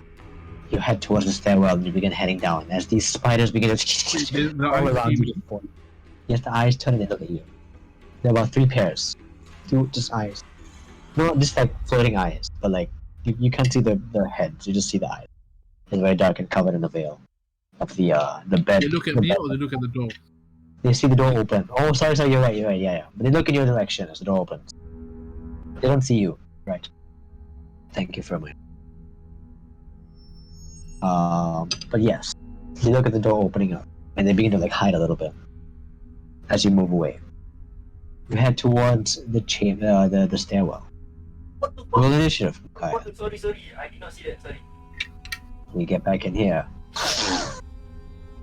You head towards the stairwell and you begin heading down as these spiders begin to The all eyes around see you. me? Yes, the eyes turn and they look at you. There are about 3 pairs. 2 just eyes. Not just like floating eyes, but like you can't see the heads, you just see the eyes. It's very dark and covered in a veil of the bed. They look at the me bed. or they look at the door? They see the door open. Oh, sorry, you're right, yeah. But they look in your direction as the door opens. They don't see you, right? Thank you for a moment. But yes, they look at the door opening up, and they begin to like hide a little bit as you move away. You head towards the the stairwell. What the fuck? Roll initiative. Okay. What? Sorry, I did not see that. Sorry. We get back in here.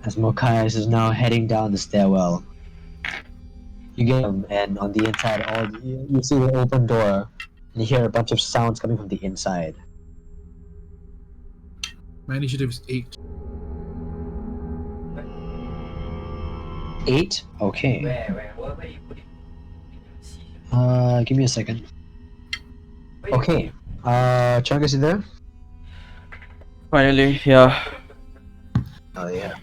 As Mokias is now heading down the stairwell, you get him, and on the inside, you see the open door, and you hear a bunch of sounds coming from the inside. My initiative is 8. 8? Okay. Where you put it? Give me a second. Where you Okay. Chungus, you there? Finally, yeah. Oh yeah.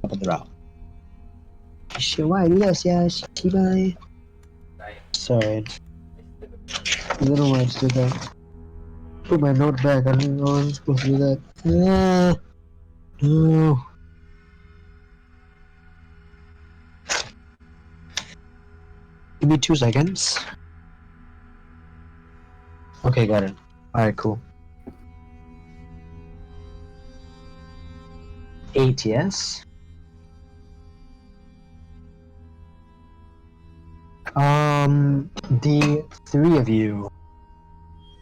Up on the route. Sorry. I don't know why I just did that. Put my note back. I didn't know I was supposed to do that. No. Give me 2 seconds. Okay, got it. Alright, cool. 8, yes. The 3 of you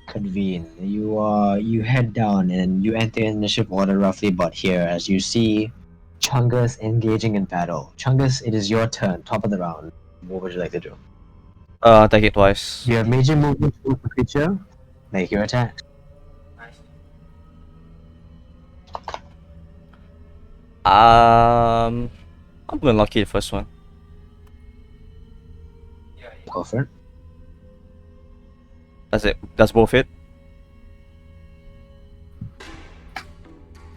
convene. You head down and you enter initiative order roughly about here as you see Chungus engaging in battle. Chungus, it is your turn, top of the round. What would you like to do? Attack it twice. You have major movement towards the creature. Make your attack. I'm gonna lucky the first one. Go for it. That's it. That's both it.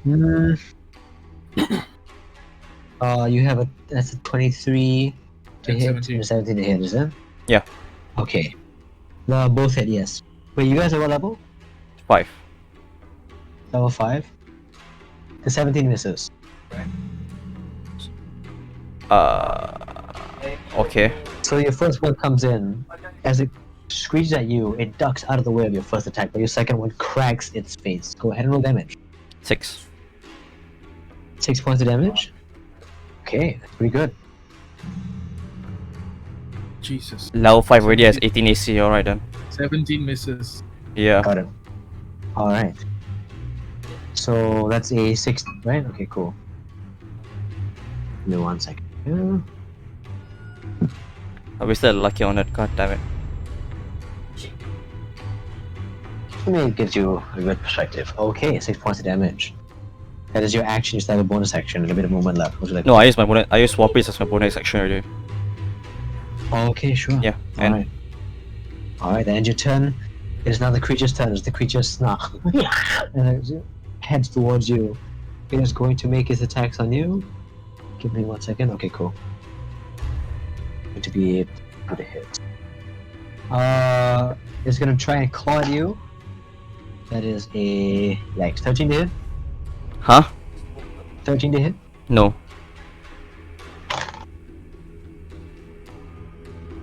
You have that's a 23 to And hit 17. and 17 to hit, is it? Yeah. Okay. Both hit, yes. Wait, you guys are what level? 5. Level 5? The 17 misses. Okay. So your first one comes in. As it screeches at you, it ducks out of the way of your first attack, but your second one cracks its face. Go ahead and roll damage. 6. 6 points of damage? Okay, that's pretty good. Jesus. Level 5 already has 18 AC, alright then. 17 misses. Yeah. Got it. Alright. So that's a 6, right? Okay, cool. Give me 1 second. Yeah. I wasted a lucky on it, god damn it. I mean, it gives you a good perspective. Okay, 6 points of damage. That is your action, you still have a bonus action and a bit of movement left. Would you like No, I used my bonus. I used Swappies as my bonus action already. Okay, sure. Yeah, and Alright, then your turn. It is now the creature's turn as the creature snarls and it heads towards you. It is going to make its attacks on you. Give me 1 second. Okay, cool. Going to be able to hit. It's gonna try and claw at you. That is a 13 to hit. huh? 13 to hit. No.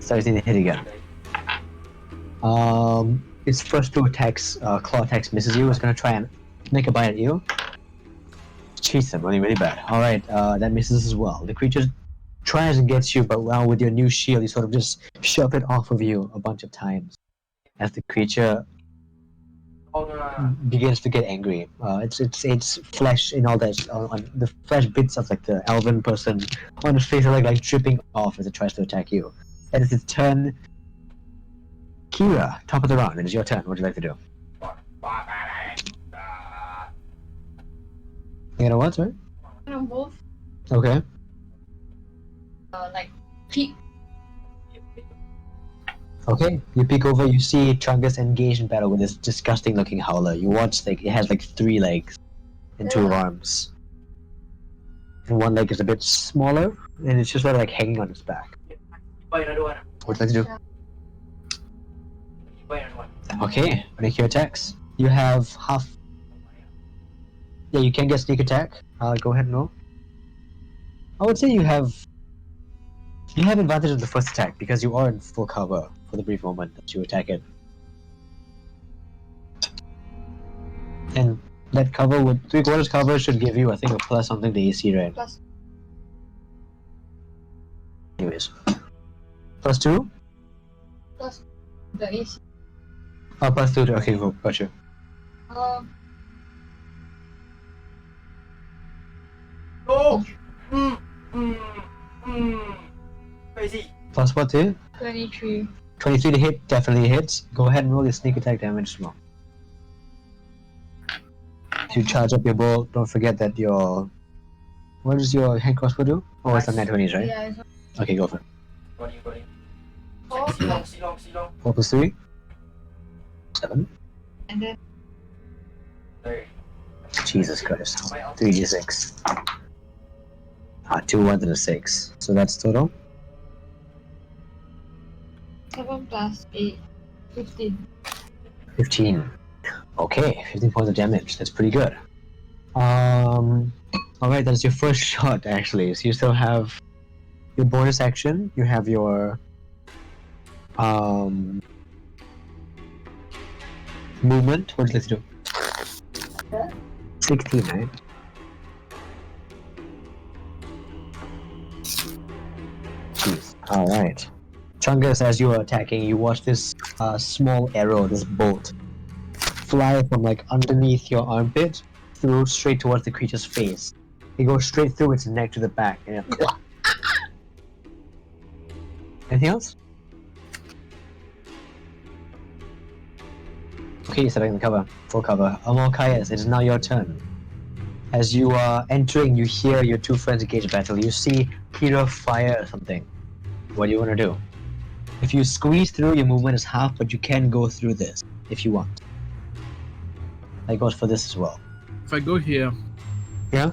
13 to hit again. Its first 2 attacks, claw attacks, misses you. It's gonna try and make a bite at you. Cheats them really bad. Alright, that misses as well. The creature tries and gets you, but well, with your new shield, you sort of just shove it off of you a bunch of times. As the creature Oh no, no, no. begins to get angry. It's flesh and all that. On the flesh bits of like the elven person on his face are like dripping off as it tries to attack you. And it's its turn. Kira, top of the round. It is your turn. What would you like to do? You know what, right? On both, Okay. like peek. Okay. You peek over. You see Chungus engaged in battle with this disgusting-looking howler. You watch like it has like 3 legs and 2 arms, and one leg is a bit smaller, and it's just sort of like hanging on its back. Buy another one. What would you like to Buy another one. do? Okay. Make your attacks. You have half. Yeah, you can get sneak attack. Go ahead and roll. I would say you have advantage of the first attack because you are in full cover for the brief moment that you attack it. And that cover would 3/4 cover should give you, I think, a plus something to AC, right? Plus. Anyways, +2. Plus the AC. Oh, +2. Okay, cool. Gotcha. No. Crazy. Plus what to? 23. 23 to hit, definitely hits. Go ahead and roll your sneak attack damage as well. To charge up your bow, don't forget that your... What does your hand crossbow do? Oh, it's a net 20s, right? Yeah, it's Okay, go for it. Got it. 4. See long. 4 plus 3? 7? And then Sorry. Jesus Christ. 3d6. 2 1s and a 6. So that's total? 7 plus 8. 15. 15. Okay, 15 points of damage. That's pretty good. Alright, that's your first shot actually. So you still have your bonus action, you have your movement. What would you like to do? 16, right? Jeez. Alright. Chungus, as you are attacking, you watch this small arrow, this bolt, fly from like underneath your armpit through straight towards the creature's face. It goes straight through its neck to the back. And anything else? Okay, you're stepping in the cover. Full cover. Malkius, it is now your turn. As you are entering, you hear your 2 friends engage in battle. You see Kira fire something. What do you want to do? If you squeeze through, your movement is half, but you can go through this if you want. That goes for this as well. If I go here, Yeah?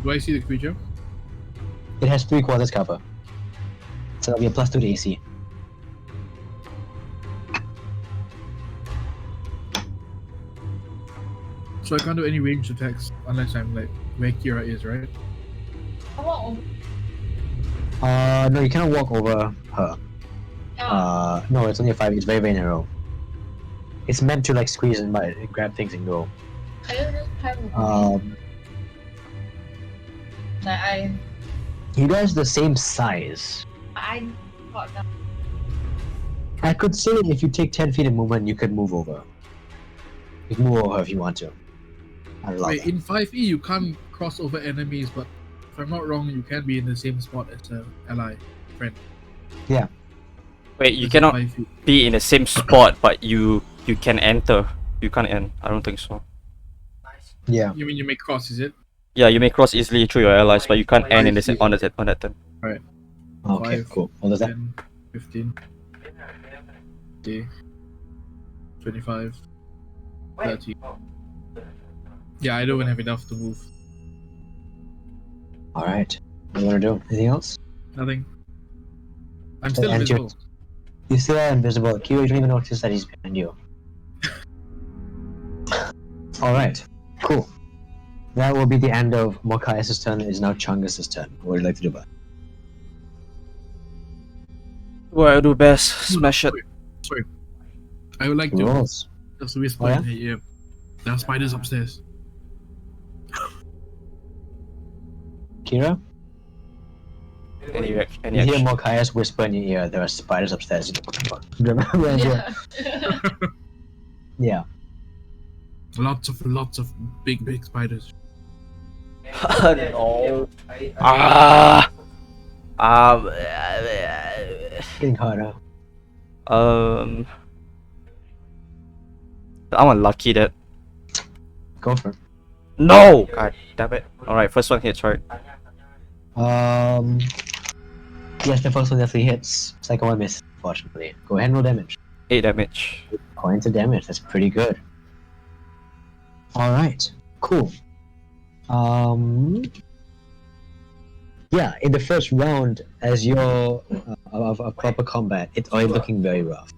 do I see the creature? It has 3/4 cover. So that'll be a +2 to AC. So I can't do any ranged attacks unless I'm like where Kira is, right? I walk over. No, you cannot walk over her. No, it's only a 5. It's very, very narrow. It's meant to like squeeze and bite, grab things and go. I don't just have like You guys are the same size. I got down. I could say if you take 10 feet of movement, you could move over. You can move over if you want to. I love Wait, that. in 5e you can't cross over enemies, but if I'm not wrong, you can be in the same spot as an ally, friend. Wait, you This is cannot 5 feet. be in the same spot, but you can enter. You can't end. I don't think so. Nice. Yeah. You mean you may cross, is it? Yeah, you may cross easily through your allies, but you can't end in the same on that turn. Okay, 5, cool. What was that? 10, 15, 20, 25, Wait. 30. Oh. Yeah, I don't even have enough to move. Alright. What do you want to do? Anything else? Nothing. I'm still And you're- invisible. You still are invisible. Q, you don't even notice that he's behind you. Alright. Cool. That will be the end of Malkius' turn. It is now Chungus' turn. What would you like to do about it? What I do best, smash it. Sorry. I would like to Rolls. just whisper Oh, yeah? in her ear. There are spiders upstairs. Kira? Any You action? hear Malkius whisper in your ear, there are spiders upstairs. Remember? Yeah. Yeah. Lots of big spiders. No. Ah. Getting harder. I'm unlucky that. Go for it. No! God damn it. Alright, first one hits, right? Yes, the first one definitely hits. Second one misses, unfortunately. Go ahead and roll damage. 8 damage. Points of damage, that's pretty good. Alright, cool. Yeah, in the first round, as you're of proper combat, it's already looking very rough.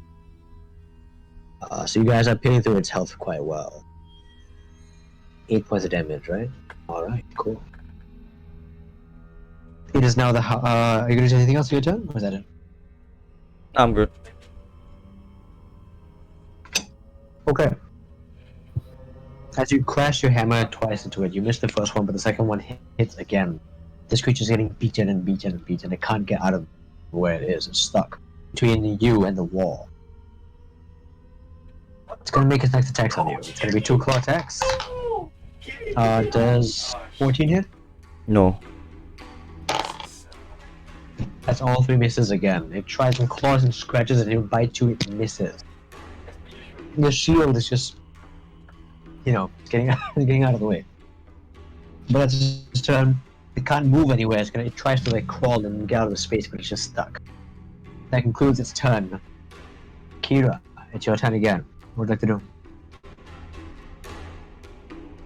So you guys are pitting through its health quite well. 8 points of damage, right? Alright, cool. It is now the. Are you gonna do anything else for your turn? Or is that it? I'm good. Okay. As you crash your hammer twice into it, you miss the first one, but the second one hits again. This creature's getting beaten and beaten and beaten. It can't get out of where it is. It's stuck between you and the wall. It's gonna make its next attacks on you. It's gonna be 2 claw attacks. Does 14 hit? No. That's all 3 misses again. It tries and claws and scratches and it bites you, it misses. The shield is just, you know, getting out of the way. But that's its turn. It can't move anywhere. It tries to like crawl and get out of the space, but it's just stuck. That concludes its turn. Kira, it's your turn again. What would you like to do?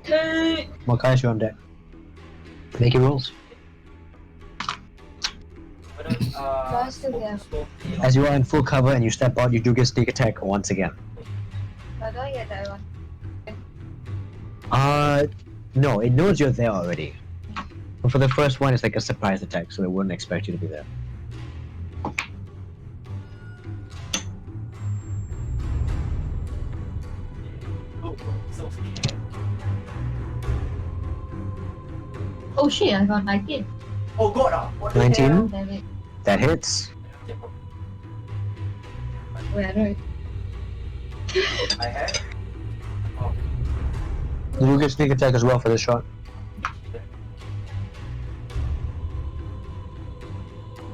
Hey. Malkius, you're on deck. Make your rolls. As you are in full cover and you step out, you do get sneak attack once again. But don't get that one. No, it knows you're there already. But for the first one, it's like a surprise attack, so it wouldn't expect you to be there. Oh shit, I got 19. Oh god, what 19? Damn it. That hits. Wait, I know it. I had? You do get sneak attack as well for this shot.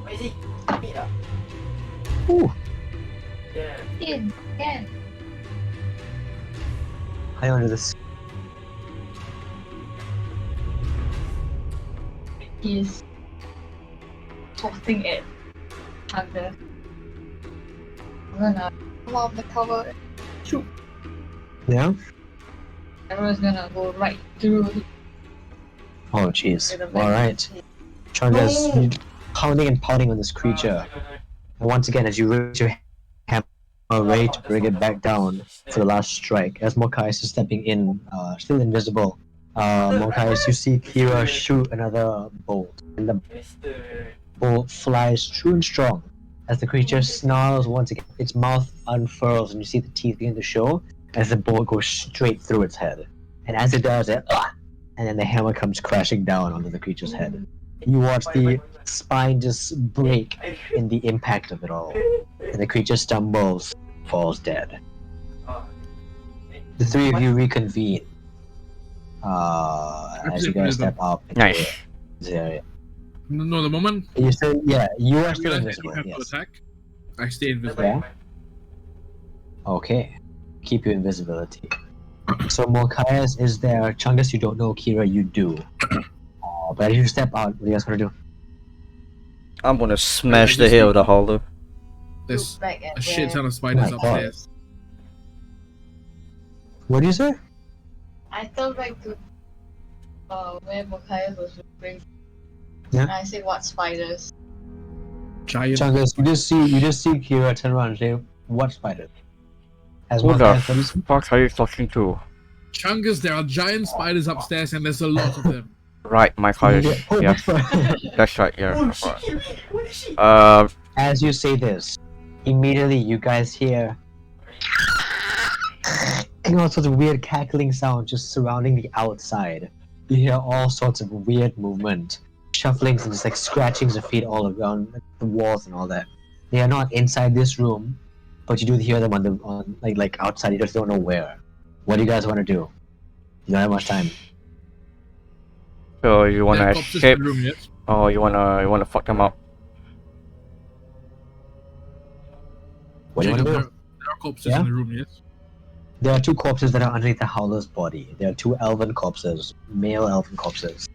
Where is he? Meet up. Ooh, Yeah. In, can. I onto this. He's tossing it. Under. I'm gonna come off the cover. Shoot. Yeah? Everyone's gonna go right through. Oh, jeez. the back. Alright. Chungus, you pounding and pounding on this creature. And once again, as you raise your hammer ready to bring it back down for the last strike, as Malkius is stepping in, still invisible, Malkius, you see Kira shoot another bolt, and the bolt flies true and strong. As the creature snarls once again, its mouth unfurls, and you see the teeth begin to show as the bolt goes straight through its head. And as it does, and then the hammer comes crashing down onto the creature's head. You watch the spine just break in the impact of it all, and the creature stumbles, falls dead. The 3 of you reconvene as you guys step up into Nice. this area. No, the moment You still, yeah, you are I still realize I invisible. don't have to Yes. attack, I stay invisible. Yeah. Okay. Keep your invisibility. So Malkius is there. Chungus, you don't know. Kira, you do. But if you step out, what do you guys want to do? I'm gonna smash the hell out of the hollow. There's Back at a shit where- ton of spiders Oh my God. upstairs. What do you say? I fell back to where Malkius was whispering. Yeah. And I said, what spiders? Giant. Chungus, you just see Kira turn around and say, "What spider?" As Who the Malkius comes, fuck are you talking to? Chungus, there are giant spiders upstairs and there's a lot of them. Right, my car is. Oh, Yeah, that's right. that's right, yeah. Oh, she killed me. What is she? As you say this, immediately you guys hear all sorts of weird cackling sounds just surrounding the outside. You hear all sorts of weird movement, shufflings and just like scratchings of feet all around the walls and all that. They are not inside this room, but you do hear them on like outside. You just don't know where. What do you guys want to do? You don't have much time. So you wanna There are corpses in escape? the room yet? Or you wanna fuck them up? What do you Jacob, want to do? there are corpses Yeah? in the room yet? There are two corpses that are underneath the Howler's body. There are two elven corpses, male elven corpses.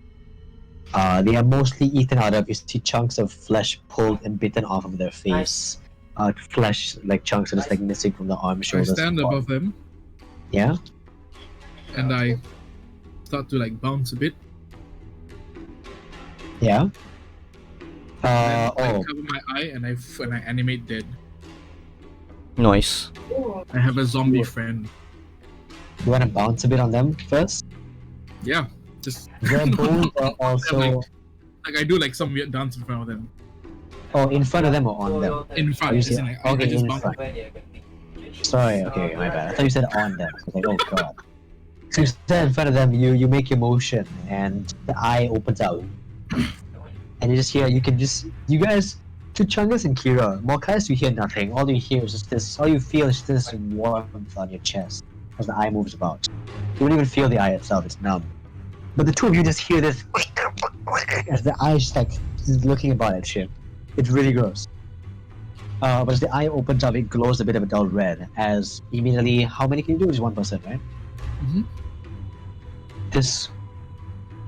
They are mostly eaten out of. You see chunks of flesh pulled and bitten off of their face. Flesh, like chunks that is like missing from the arm, I shoulders. stand above them Yeah? and I start to like bounce a bit. Yeah? Then I Oh, cover my eye and I animate dead. Nice. I have a zombie friend. you want to bounce a bit on them first? Yeah, just Their bones are also. like I do like some weird dance in front of them. Oh, in front of them or on them? In front, you as see- in, like, I okay, just in bounce. front. Sorry, okay, my bad. I thought you said on them. I was like, oh god. So you stand in front of them, you make your motion, and the eye opens out. And you just hear, you guys, to Chungus and Kira, Malkius, you hear nothing. All you hear is just this, all you feel is this warmth on your chest as the eye moves about. You don't even feel the eye itself, it's numb. But the two of you just hear this as the eye is looking about at shit. It's really gross. But as the eye opens up, it glows a bit of a dull red. As immediately, how many can you do? Just one person, right? Mhm. This,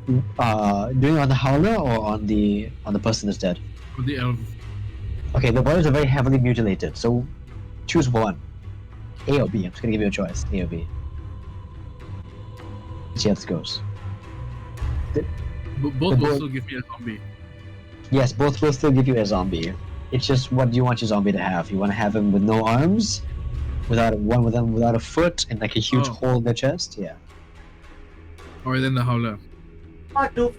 doing it on the howler or on the person that's dead? With the elf. Okay, the bodies are very heavily mutilated, so choose one. A or B. I'm just gonna give you a choice. A or B. See how this goes. Both The will boy- still give me a zombie. Yes, both will still give you a zombie. It's just what do you want your zombie to have? You want to have him with no arms, without a foot, and like a huge Oh. hole in their chest. Yeah. Or then the howler.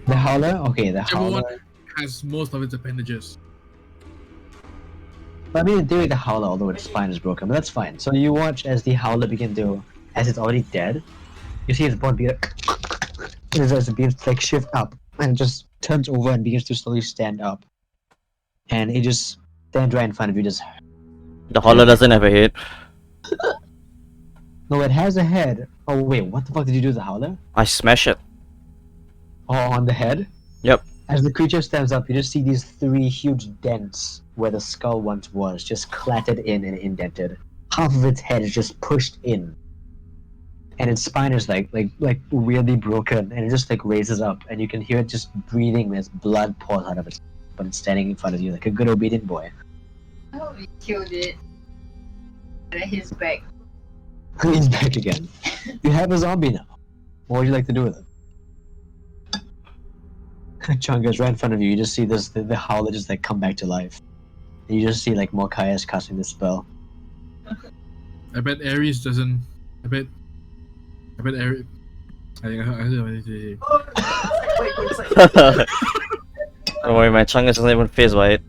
The howler. Okay, the Whichever one howler. has most of its appendages. I mean, in theory, the howler, although its spine is broken, but that's fine. So you watch as the howler as it's already dead. You see its body as it begins to like shift up and it just turns over and begins to slowly stand up, and it just stands right in front of you. Just The hollow doesn't have a head. no, it has a head. Oh wait, what the fuck did you do to the howler? I smash it. Oh, on the head. Yep. As the creature stands up, you just see these three huge dents where the skull once was, just clattered in and indented. Half of its head is just pushed in, and its spine is like weirdly broken, and it just like raises up, and you can hear it just breathing as blood pours out of it. But it's standing in front of you like a good obedient boy. Oh, we killed it. And he's back. He's back again. You have a zombie now. What would you like to do with it? Chungus right in front of you. You just see the howler just like come back to life. And you just see like Morkias casting this spell. I bet Ares doesn't. I bet Ares. I don't know what to say. Don't worry, my Chungus doesn't even phase by it.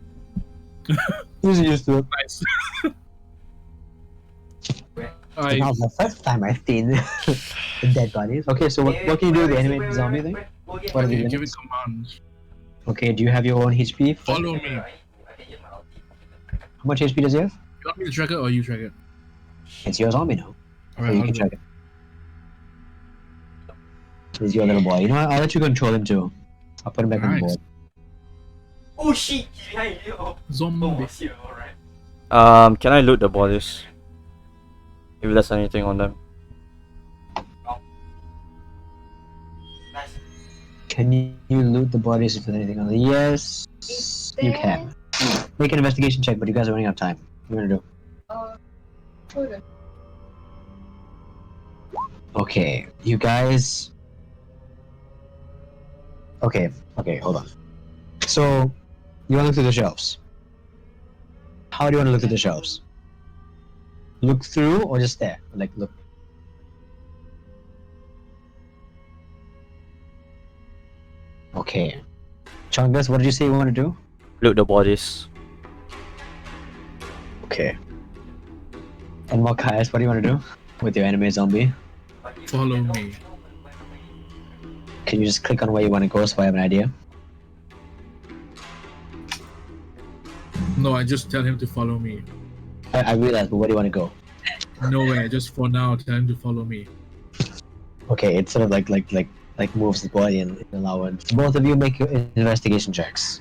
He's used to it. Nice. That was the first time I've seen the dead bodies. Okay, so what can you do with the animated zombie thing? What are the Give it units? commands. Okay, do you have your own HP? Follow me. How much HP does he have? You want me to track it or you track it? It's your zombie now. So Alright, you I'll can do check it. He's your little boy. You know what? I'll let you control him too. I'll put him back on the Nice. board. Oh shit, he's behind you. Oh, Zombie. shit, alright. Can I loot the bodies? If there's anything on them. Nice. Can you loot the bodies if there's anything on it? Yes, you can. Make an investigation check, but you guys are running out of time. What are you gonna do? Hold on. Okay, you guys. Okay, hold on. So, you wanna look through the shelves? How do you wanna look through the shelves? Look through or just there? Like, look. Okay. Chungus, what did you say you want to do? Loot the bodies. Okay. And Malkias, what do you want to do with your anime zombie? Follow me. Can you just click on where you want to go so I have an idea? No, I just tell him to follow me. I realize, but where do you want to go? Nowhere. Just for now, tell him to follow me. Okay, it sort of like moves the body in allowance. Both of you make your investigation checks.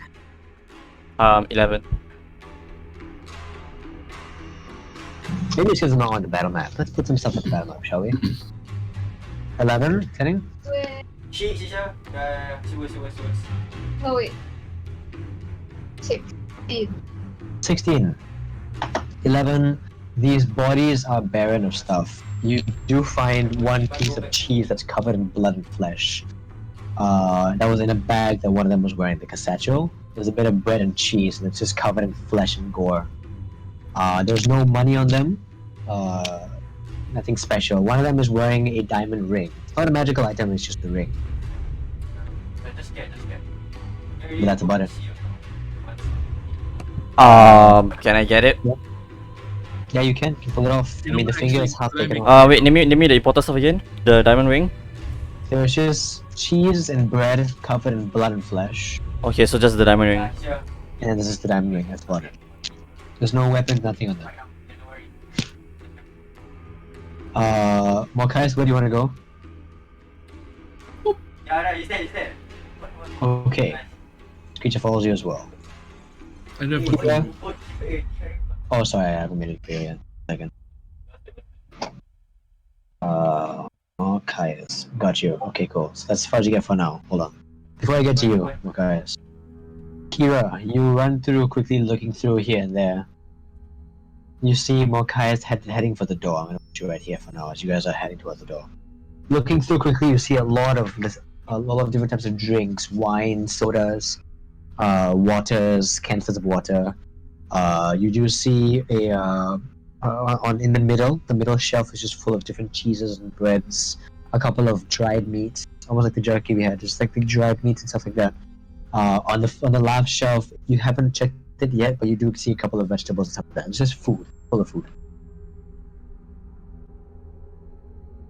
11. Maybe it's because it's not on the battle map. Let's put some stuff on the battle map, shall we? 11, setting? Where? Siya. Siwa. Oh wait. 16. 16. 11. These bodies are barren of stuff. You do find one piece of cheese that's covered in blood and flesh. That was in a bag that one of them was wearing, like a satchel. There's a bit of bread and cheese, and it's just covered in flesh and gore. There's no money on them. Nothing special. One of them is wearing a diamond ring. It's not a magical item, it's just a ring. Just get. But that's about it. Can I get it? Yeah, you can. You pull it off. I mean, the finger is half taken off. Wait, name me the important stuff again. The diamond ring. There's just cheese and bread covered in blood and flesh. Okay, so just the diamond ring. And then this is the diamond ring. That's about it. There's no weapons, nothing on that. Malkius, where do you want to go? Yeah, he's there. Okay. Creature follows you as well. I don't have Yeah. control. Oh, sorry, I haven't made it clear yet. Second. Malkius. Got you. Okay, cool. So that's as far as you get for now. Hold on. Before I get to you, Malkius. Kira, you run through quickly, looking through here and there. You see Malkius heading for the door. I'm gonna put you right here for now as you guys are heading towards the door. Looking through quickly, you see a lot of different types of drinks, wine, sodas, waters, canisters of water. You do see in the middle shelf is just full of different cheeses and breads, a couple of dried meats, almost like the jerky we had, just like the dried meats and stuff like that. On the last shelf, you haven't checked it yet, but you do see a couple of vegetables and stuff like that. It's just food, full of food.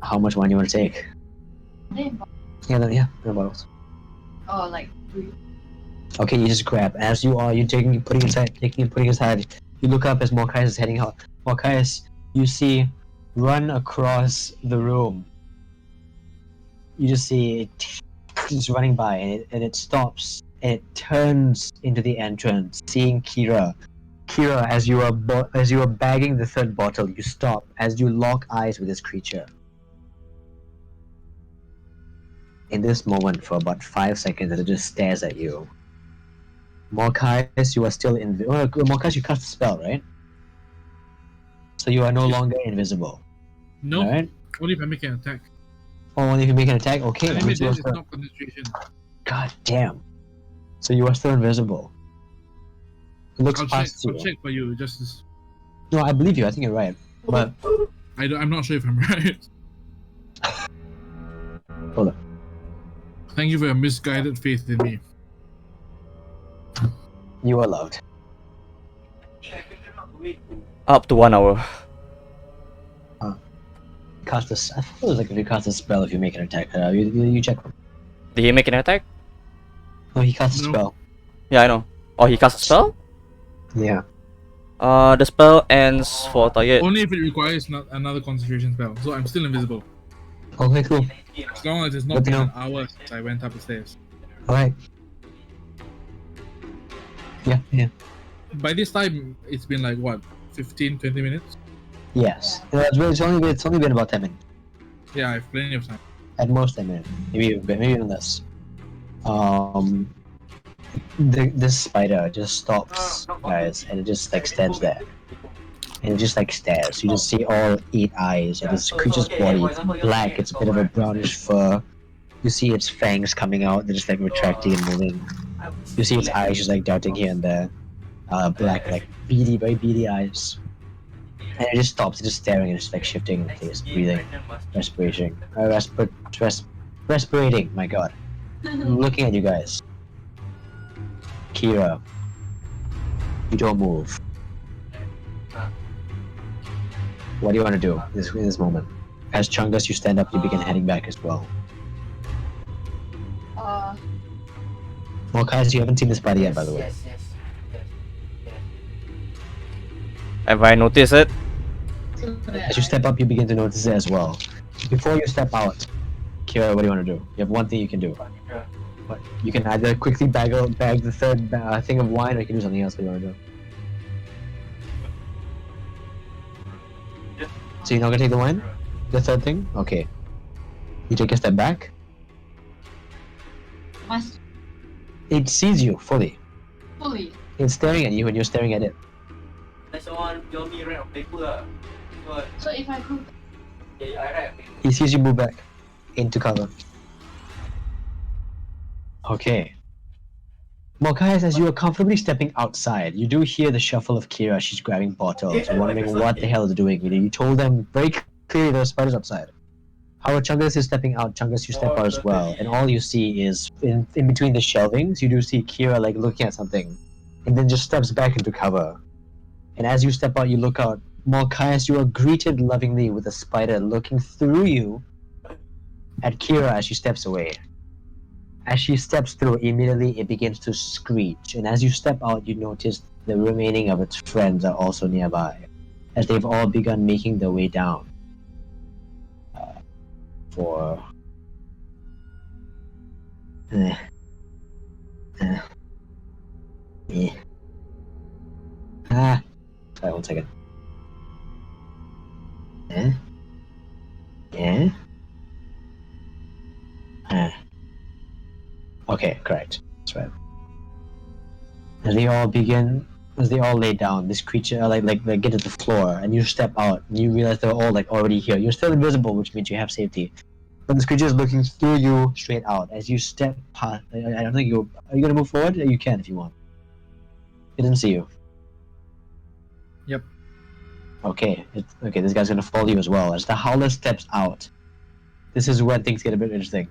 How much wine do you want to take? Yeah, no bottles. Oh, like 3. Okay, you just grab. As you are, putting it aside. You look up as Malkius is heading out. Malkius, you see, run across the room. You just see it just running by, and it stops, and it turns into the entrance, seeing Kira. Kira, as you are bagging the third bottle, you stop as you lock eyes with this creature. In this moment, for about 5 seconds, it just stares at you. Malkius, you are still Malkius, you cast a spell, right? So you are no longer invisible. No, Alright? only if I make an attack. Oh, only if you make an attack? Okay. I that mean, means you are it's still... not concentration. God damn. So you are still invisible. It looks I'll past you. check for you. Just as... No, I believe you. I think you're right. But I'm not sure if I'm right. hold on. Thank you for your misguided faith in me. You are loved. Up to 1 hour. Cast a... I thought it was like if you cast a spell, if you make an attack. You check. Did he make an attack? No, he cast a No. spell. Yeah, I know. Oh, he cast a spell? Yeah. The spell ends for target. Only if it requires another concentration spell. So I'm still invisible. Okay, cool. As long as it's not Good to been know. an hour since I went up the stairs. Alright. Yeah. By this time, it's been like what, 15, 20 minutes? Yes. It's only been about 10 minutes. Yeah, I have plenty of time. At most 10 minutes. Maybe even less. This spider just stops, guys, and it just like stands there. And it just like stares. You just see all 8 eyes of this creature's body. It's black, it's a bit of a brownish fur. You see its fangs coming out, they're just like retracting and moving. You see its eyes just like darting here and there. Black, like beady, very beady eyes. And it just stops, it's just staring and just like shifting its face, breathing, respirating. Respirating, my god. I'm looking at you guys. Kira, you don't move. What do you want to do in this moment? As Chungus, you stand up, you begin heading back as well. Well, guys, you haven't seen this body yet, by the way. Yes. Have I noticed it? As you step up, you begin to notice it as well. Before you step out, Kira, what do you want to do? You have one thing you can do. Yeah. What? You can either quickly bag the third thing of wine, or you can do something else. What do you want to do? Yeah. So you're not gonna take the wine? The third thing? Okay. You take a step back. Must It sees you fully. fully. It's staring at you and you're staring at it. There's someone tell me write on paper lah. But So if I go yeah, I write on paper. He sees you move back into cover. Okay. Malkius, as you are comfortably stepping outside, you do hear the shuffle of Kira. She's grabbing bottles, wondering what the hell is doing. You told them very clearly there are spiders outside. However, Chungus is stepping out. Chungus, you step out as well, and all you see is in between the shelvings, you do see Kira like looking at something, and then just steps back into cover. And as you step out, you look out. Malkius, you are greeted lovingly with a spider looking through you at Kira as she steps away. As she steps through, immediately it begins to screech, and as you step out, you notice the remaining of its friends are also nearby, as they've all begun making their way down. For sorry, 1 second. Okay, correct. That's right. As they all lay down, this creature like get to the floor, and you step out, and you realize they're all like already here. You're still invisible, which means you have safety. But this creature is looking through you straight out. As you step past, I don't think you are you gonna move forward? You can if you want. It didn't see you. Yep. Okay, okay. This guy's gonna follow you as well. As the howler steps out, this is where things get a bit interesting.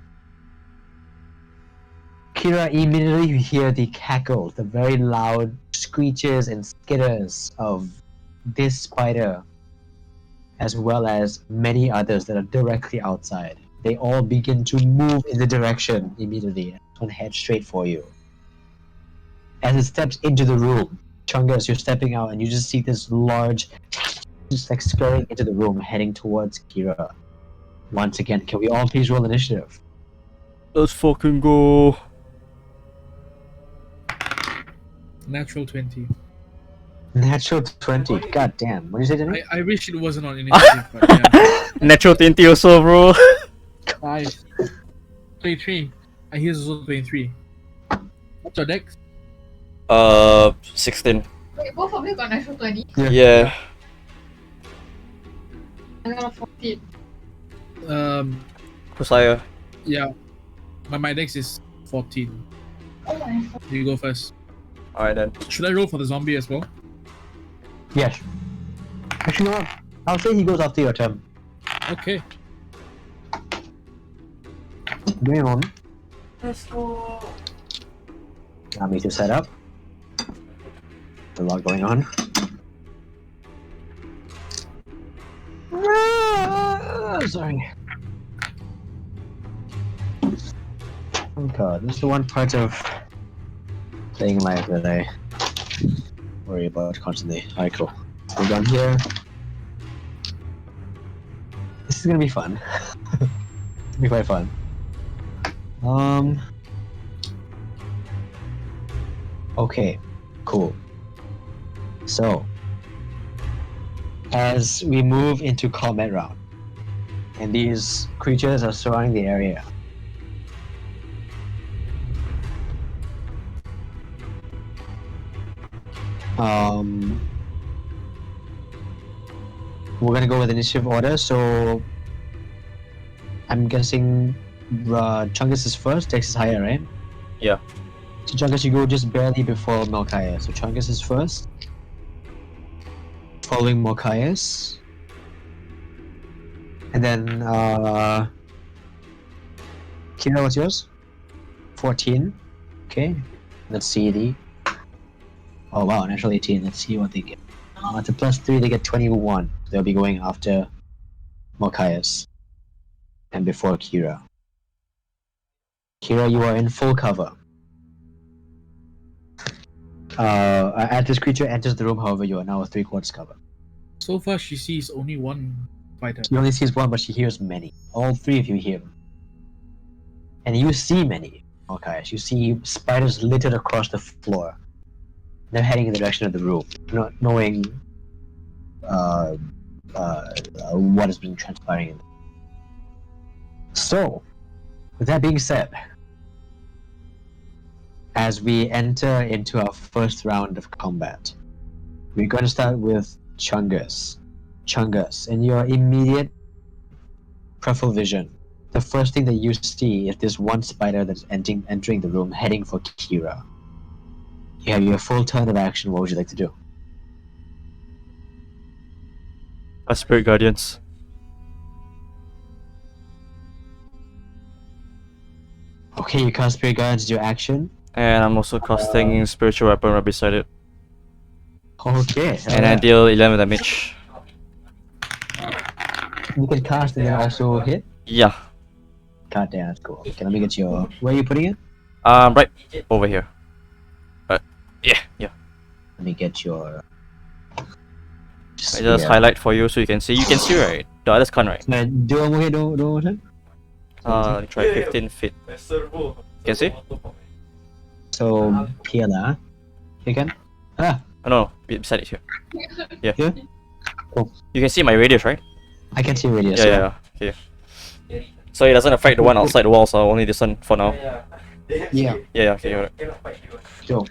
Kira, immediately you hear the cackles, the very loud screeches and skitters of this spider, as well as many others that are directly outside. They all begin to move in the direction immediately and head straight for you. As it steps into the room, Chungus, you're stepping out and you just see this large, just like scurrying into the room, heading towards Kira. Once again, can we all please roll initiative? Let's fucking go. Natural 20. Natural 20. God damn. What did you say, Jenny? I wish it wasn't on initiative, but yeah. Natural 20 also, bro. 5. 23. I hear it's also 23. What's your dex? 16. Wait, both of you got natural 20. Yeah. I got a 14. Who's higher? Yeah. My dex is 14. Oh my god. You go first. Alright then. Should I roll for the zombie as well? Yes. Actually, no. I'll say he goes after your turn. Okay. Give me a moment. Let's go. Allow me to set up. A lot going on. Sorry. Oh god, this is the one part of playing live that I worry about constantly. Alright, cool. We're done here. This is gonna be fun. It's gonna be quite fun. Okay, cool. So, as we move into combat round, and these creatures are surrounding the area, we're gonna go with initiative order. So, I'm guessing Chungus is first. Dex is higher, right? Yeah. So Chungus, you go just barely before Malkius. So Chungus is first, following Malkius, and then Kira, what's yours? 14. Okay. Let's see the. Oh wow, natural 18. Let's see what they get. It's a +3. They get 21. They'll be going after Malkius and before Kira. Kira, you are in full cover. As this creature enters the room, however, you are now a 3/4 cover. So far, she sees only one spider. She only sees one, but she hears many. All three of you hear them. and you see many Malkius. You see spiders littered across the floor. They're heading in the direction of the room, not knowing what has been transpiring in them. So, with that being said, as we enter into our first round of combat, we're going to start with Chungus. Chungus, in your immediate peripheral vision, the first thing that you see is this one spider that's entering the room, heading for Kira. You have your full turn of action. What would you like to do? Spirit Guardians. Okay, you cast Spirit Guardians into your action. And I'm also casting Spiritual Weapon right beside it. Okay. And I deal 11 damage. You can cast and then also hit? Yeah. God damn, that's cool. Okay, let me get your... Where are you putting it? Right over here. Yeah. Let me get your... I just highlight for you so you can see. You can see, right? The others can't, right? Do one more hit, do one more hit. Let me try 15 feet. You can see? So, Piala. Again? Oh, no, beside it here. Yeah. Here? Cool. You can see my radius, right? I can see radius. Yeah. Okay. So it doesn't affect the one outside the wall, so only this one for now. Yeah. Yeah, okay, alright. So,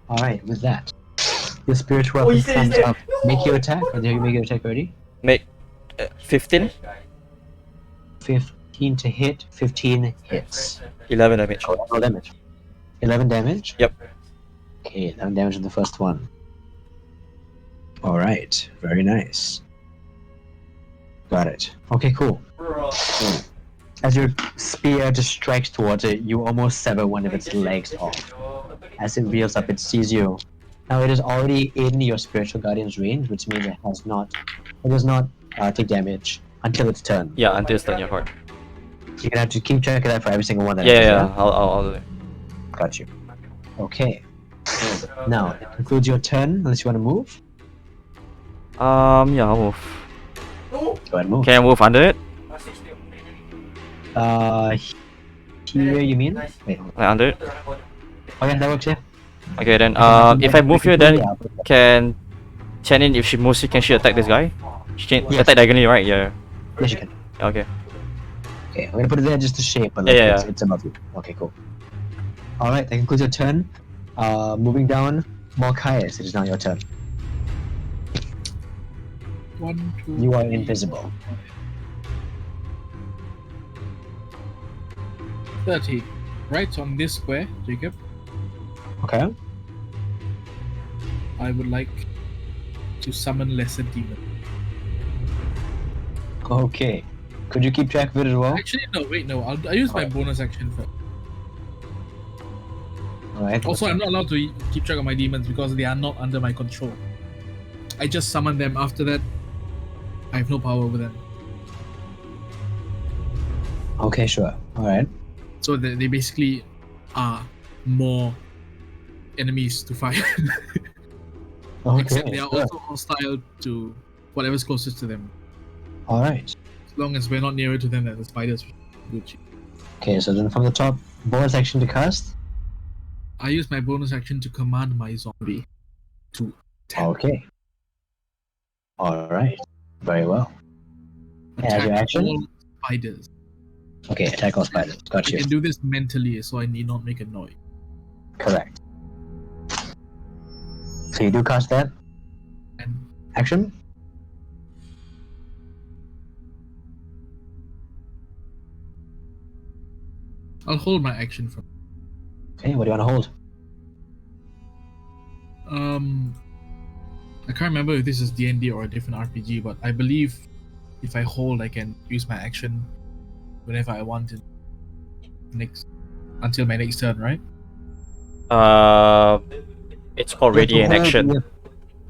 alright, with that, your spiritual weapon comes up. Make your attack, or did you make your attack already? Make 15? 15 to hit, 15 hits. 11 damage. Oh, no damage. 11 damage? Yep. Okay, 11 damage on the first one. Alright, very nice. Got it. Okay, cool. So, as your spear just strikes towards it, you almost sever one of its legs off. As it reels up, it sees you. Now it is already in your spiritual guardian's range, which means it does not take damage until its turn. Yeah, until it's done, your heart. You're gonna have to keep track of that for every single one that Yeah, I'll do it. Got you. Okay. So, now, that concludes your turn, unless you want to move. Yeah, I'll move. Go ahead and move. Can I move under it? Here you mean? Wait. Like under it? Oh yeah, that works, yeah. Okay, then, if I move here, then can Tianin, if she moves here, can she attack this guy? She can attack diagonally, right? Yeah. Yes, you can. Okay. Okay, I'm gonna put it there just to shape, but Yeah. it's above you. Okay, cool. Alright, that concludes your turn. Moving down, Malkius, it is now your turn. 1, 2, You are 3, invisible. 30. Right on this square, Jacob, Okay. I would like to summon lesser demon. Okay. Could you keep track of it as well? Actually, no, wait, no. I'll use my bonus action first. Alright. Also, I'm not allowed to keep track of my demons because they are not under my control. I just summon them. After that, I have no power over them. Okay, sure. Alright. So they basically are more enemies to fight. Okay. Except they are sure. also hostile to whatever's closest to them. Alright. As long as we're not nearer to them than the spiders. Gucci. Okay, so then from the top, bonus action to cast. I use my bonus action to command my zombie to attack. Okay. Alright. Very well. As your action? All spiders. Okay, attack all spiders. Got I you. can do this mentally, so I need not make a noise. Correct. So you do cast that? And Action? I'll hold my action for. Okay, what do you want to hold? I can't remember if this is D&D or a different RPG, but I believe if I hold, I can use my action whenever I want it. Until my next turn, right? It's called Ready in Action. You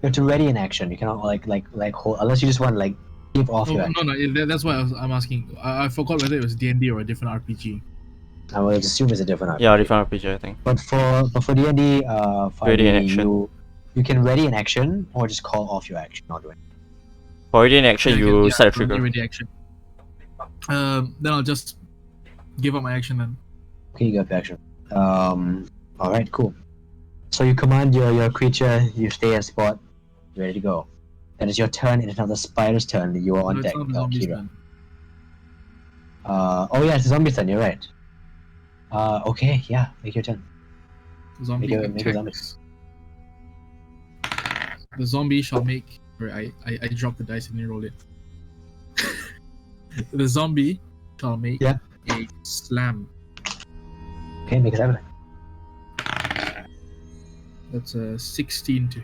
have to ready in action. You cannot like hold unless you just want to like give off your action. No. That's why I'm asking. I forgot whether it was D&D or a different RPG. I will assume it's a different RPG. Yeah, different RPG, I think. But for D&D, Ready in action. You can ready in action or just call off your action. Not doing. For Ready in Action, you set a trigger. Ready action. Then I'll just Give up my action then. Okay, you got the action. Alright, cool. So you command your creature, you stay at spot, you're ready to go. Then it's your turn, it is now the spider's turn, you are on No, deck, it's not the zombie's Kira. turn. Oh yeah, it's the zombie's turn, you're right. Okay, yeah, make your turn. Zombie Make a zombie. attacks. The zombie shall make. Or I dropped the dice and you roll it. The zombie shall make Yeah. a slam. Okay, make a 7. That's a 16 to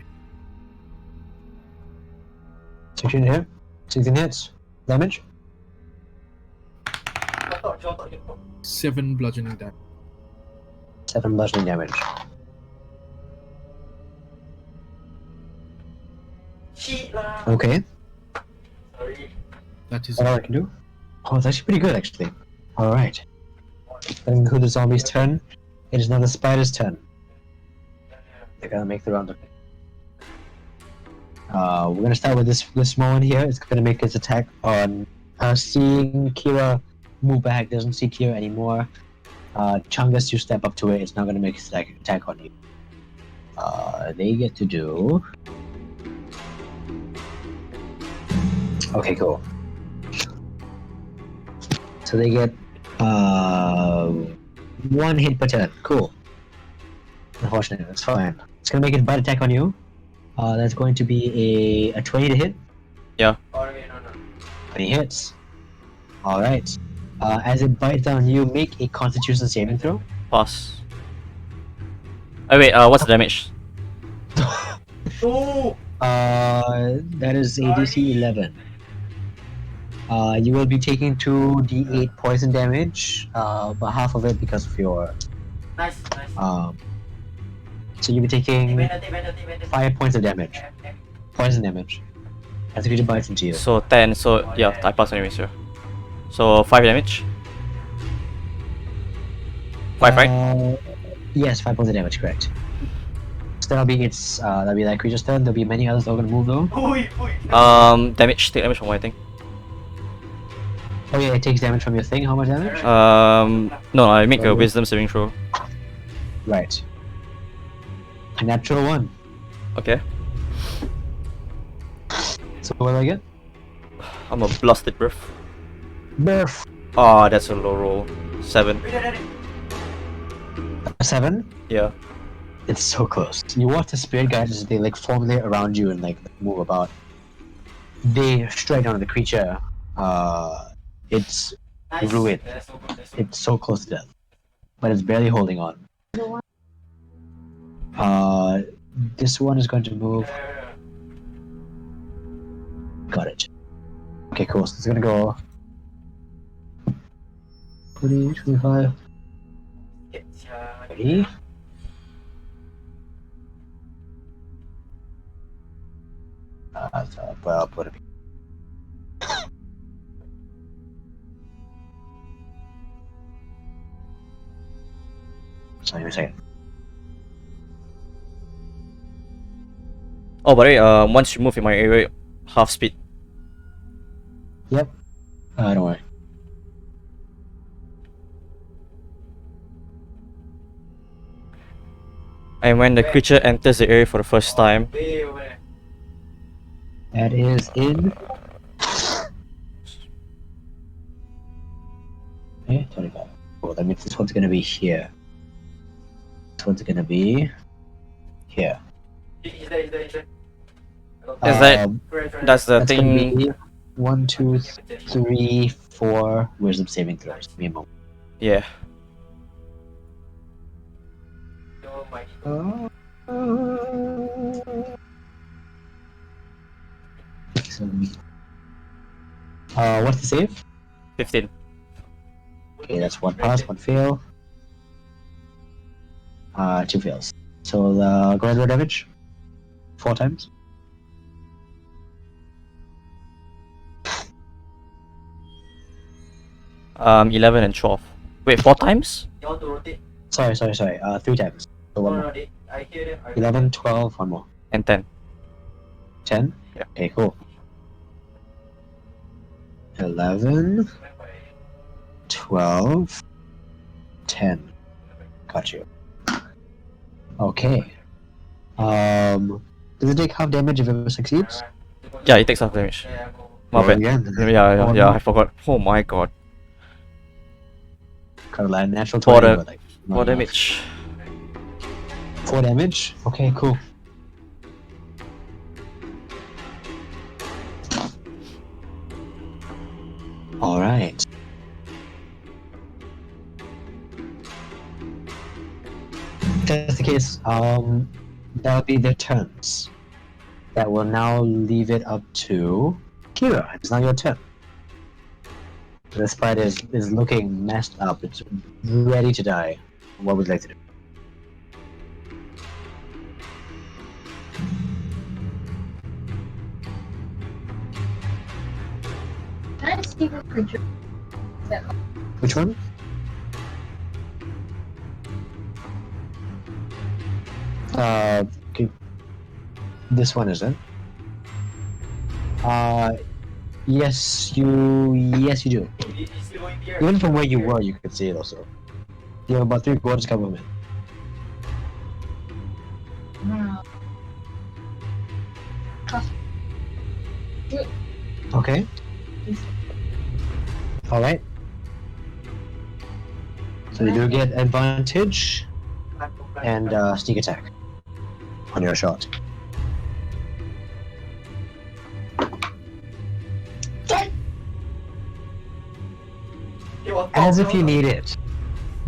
16 hit. 16 hits. Damage? 7 bludgeoning damage. 7 bludgeoning damage. Cheat lah. Okay, Sorry. That is that's all I can do. Oh, it's actually pretty good, actually. Alright. Then conclude the zombie's turn. It is now the spider's turn. They're gonna make the round. We're gonna start with this small one here. It's gonna make its attack on seeing Kira move back, doesn't see Kira anymore. Chungus, you step up to it, it's not gonna make its attack on you. They get to do. Okay, cool. So they get 1 hit per turn. Cool. Unfortunately, that's fine. It's gonna make its bite attack on you. That's going to be a 20 to hit. Oh, no. 20 hits. Alright. As it bites down you, make a constitution saving throw. Pass. Oh wait, what's the damage? No. That is a DC 11. You will be taking 2d8 poison damage, but half of it because of your. Nice. So you'll be taking Take 5 points of damage. Poison damage. As the creature bites into you. So 10, so yeah, I pass anyways here. So 5 damage? 5, right? Yes, 5 points of damage, correct. So that'll be that creature's turn. There'll be many others that are gonna move though. Damage, take damage from my thing. Oh yeah, it takes damage from your thing. How much damage? No, I make a wisdom saving throw. Right. A natural 1. Okay. So what do I get? I'm a blasted breath. Burf. Ah, that's a low roll. 7. A 7? Yeah. It's so close. You watch the spirit guides as they like formulate around you and like move about. They strike down on the creature. It's ruined. It's so close to death, but it's barely holding on. This one is going to move. Got it. Okay, cool. So it's gonna go 20, 25, 30. I'll put it. Sorry, a second. Oh, but once you move in my area, half speed. Yep. Don't worry. And when the creature enters the area for the first time, That is in. Okay, 25. Cool. That means this one's gonna be here. This one's gonna be here. Is there. Is that- Um, that's the that's gonna thing. be 1, 2, 3, 4 wisdom saving throws. Give me a moment. Yeah. Oh my. What's the save? 15. Okay, that's 1 pass, 1 fail. 2 fails. So go ahead and roll damage. 4 times. Um, 11 and 12. Wait, 4 times? You want to rotate? Sorry. 3 times. So one more. I hear them. 11, 12, 1 more. And 10. 10? Yeah. Okay, cool. 11, 12, 10. Got you. Okay. Does it take half damage if it succeeds? Yeah, it takes half damage. My Roll bad. again. Yeah, I forgot. Oh my god. Got a natural 20, 4 da- but like, not 4 enough. damage. 4 damage? Okay, cool. Alright. If that's the case, that'll be their turns. That will now leave it up to Kira. It's now your turn. The spider is looking messed up. It's ready to die. What would you like to do? Can I see the creature? That Which one? Okay. This one is it? Yes, you do. Even from where you were, you could see it also. You have about 3/4 cover of it. no. Okay. Alright. So you do get advantage and sneak attack on your shot. As if you need it.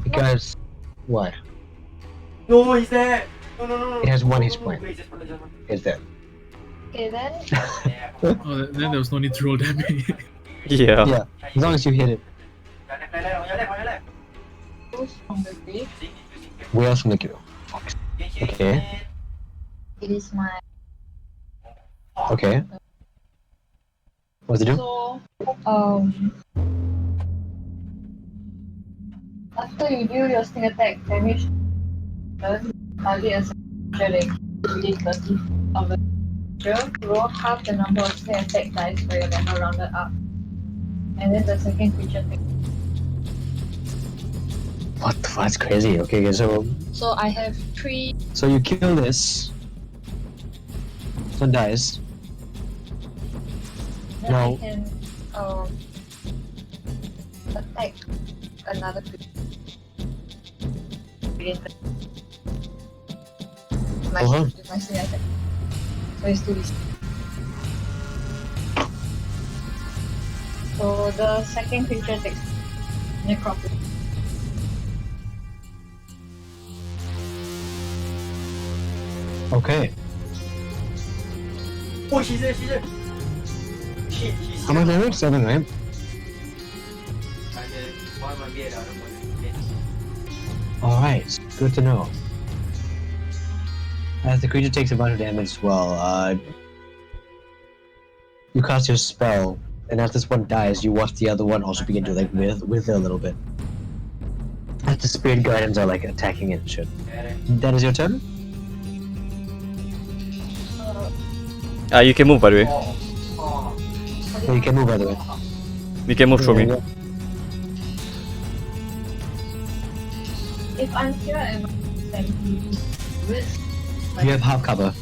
Because what? No, he's there. No. It has one hit No, point. wait, just put it. Is that? Okay then. Yeah. Oh, then there was no need to roll damage. Yeah. Yeah. As long as you hit it. On your left. Goes from the grave. Where else from the queue? Okay. It is my. Okay. What's it do? So, after you deal your sting attack damage, target a creature within 30 of the creature, roll half the number of sting attack dice for your level rounded up. And then the second creature takes. What the fuck? That's crazy. Okay, so So I have 3. you kill this. This one dies. Then No. I can attack another creature. Within 30. My, Uh-huh. with my sting attack. So it's 2d6. So the second creature takes necrotic. Okay. Oh, she's there. Shit, she's How much damage? 7, right? One might be another one. Alright, good to know. As the creature takes a bunch of damage as well, you cast your spell, and as this one dies, you watch the other one also begin to like wither a little bit. As the spirit guardians are like attacking it and shit. That is your turn? You can move by the way. So you can move by the way. You can move through me. Yeah. If I'm here and I'm with You have half cover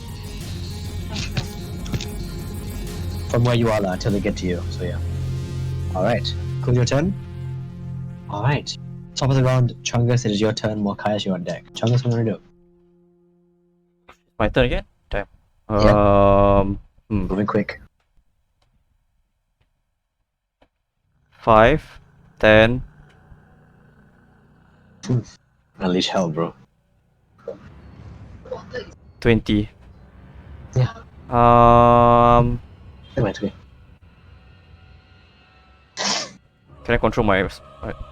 from where you are until they get to you, so yeah. Alright, cool, your turn? Alright. Top of the round, Chungus, it is your turn, Morkias, you're on deck. Chungus, what do you want to do? My turn again? Damn. Moving quick. 5, 10, Unleash hell, bro. 20. Yeah. Never mind, okay. Can I control my...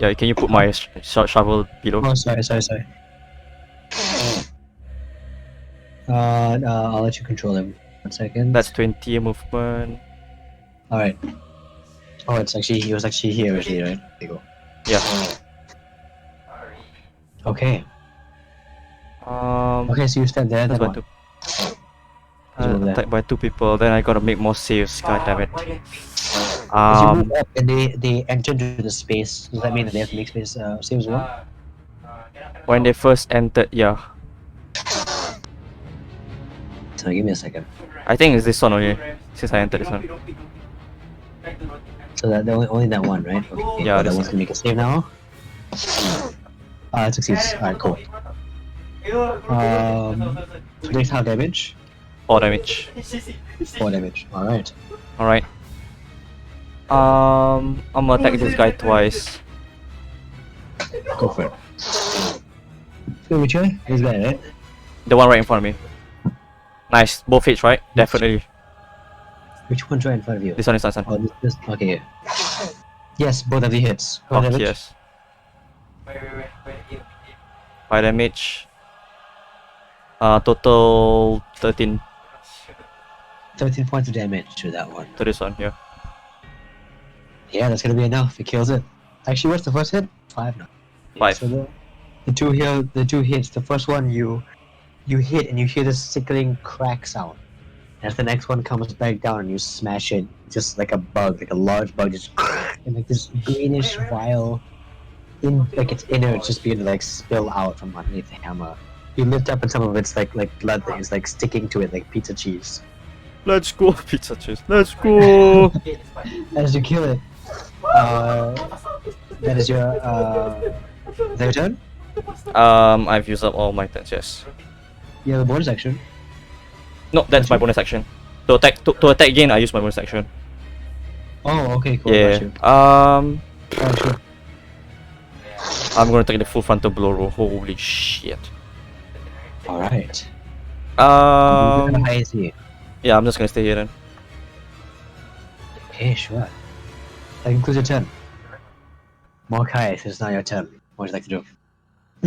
yeah, can you put my shovel below? Oh, sorry. I'll let you control him. 1 second. That's 20 movement. Alright. Oh, he was actually here originally, right? There you go. Yeah. Okay. Okay, so you stand there, That's then by what? 2. over there. Attacked by 2 people, then I gotta make more saves, god damn it. As you move up and they enter into the space, does that mean that they have to make space saves as well? When they first entered, yeah. So give me a second. I think it's this one only, since I entered this one. So that only that one, right? Okay. Yeah, That this one's one. gonna make a save now. It succeeds. Alright, cool. So takes how damage? 4 damage. 4 damage. Alright. Alright. I'm gonna attack this guy twice. Go for it. So which one? This guy, right? The one right in front of me. Nice. Both hits, right? Definitely. Which one's right in front of you? This one is nice. Oh, this. Okay. Yes, both of the hits. How Oh, damage? yes. 5 damage. Total 13 13 points of damage to that one. to this one, yeah. Yeah, that's gonna be enough. It kills it. Actually, what's the first hit? 5 now. 5. So the two hits. The first one you hit and you hear this sickling crack sound. As the next one comes back down and you smash it, just like a bug, like a large bug, just and like this greenish vial, like its innards just begin to like spill out from underneath the hammer. You lift up and some of it's like blood that is like sticking to it like pizza cheese. Let's go, pizza cheese. Let's go. As you kill it, that is your is that your turn? I've used up all my turns, yes. You have a bonus action. No, that's my bonus action. To attack again, I use my bonus action. Oh, okay, cool. Yeah. Got you. Um, Oh, sure. I'm gonna take the full frontal blow roll. Holy shit. All right. Um, How high is he? yeah, I'm just gonna stay here then. Okay, sure. That concludes your turn. Morkai, it's now your turn. What would you like to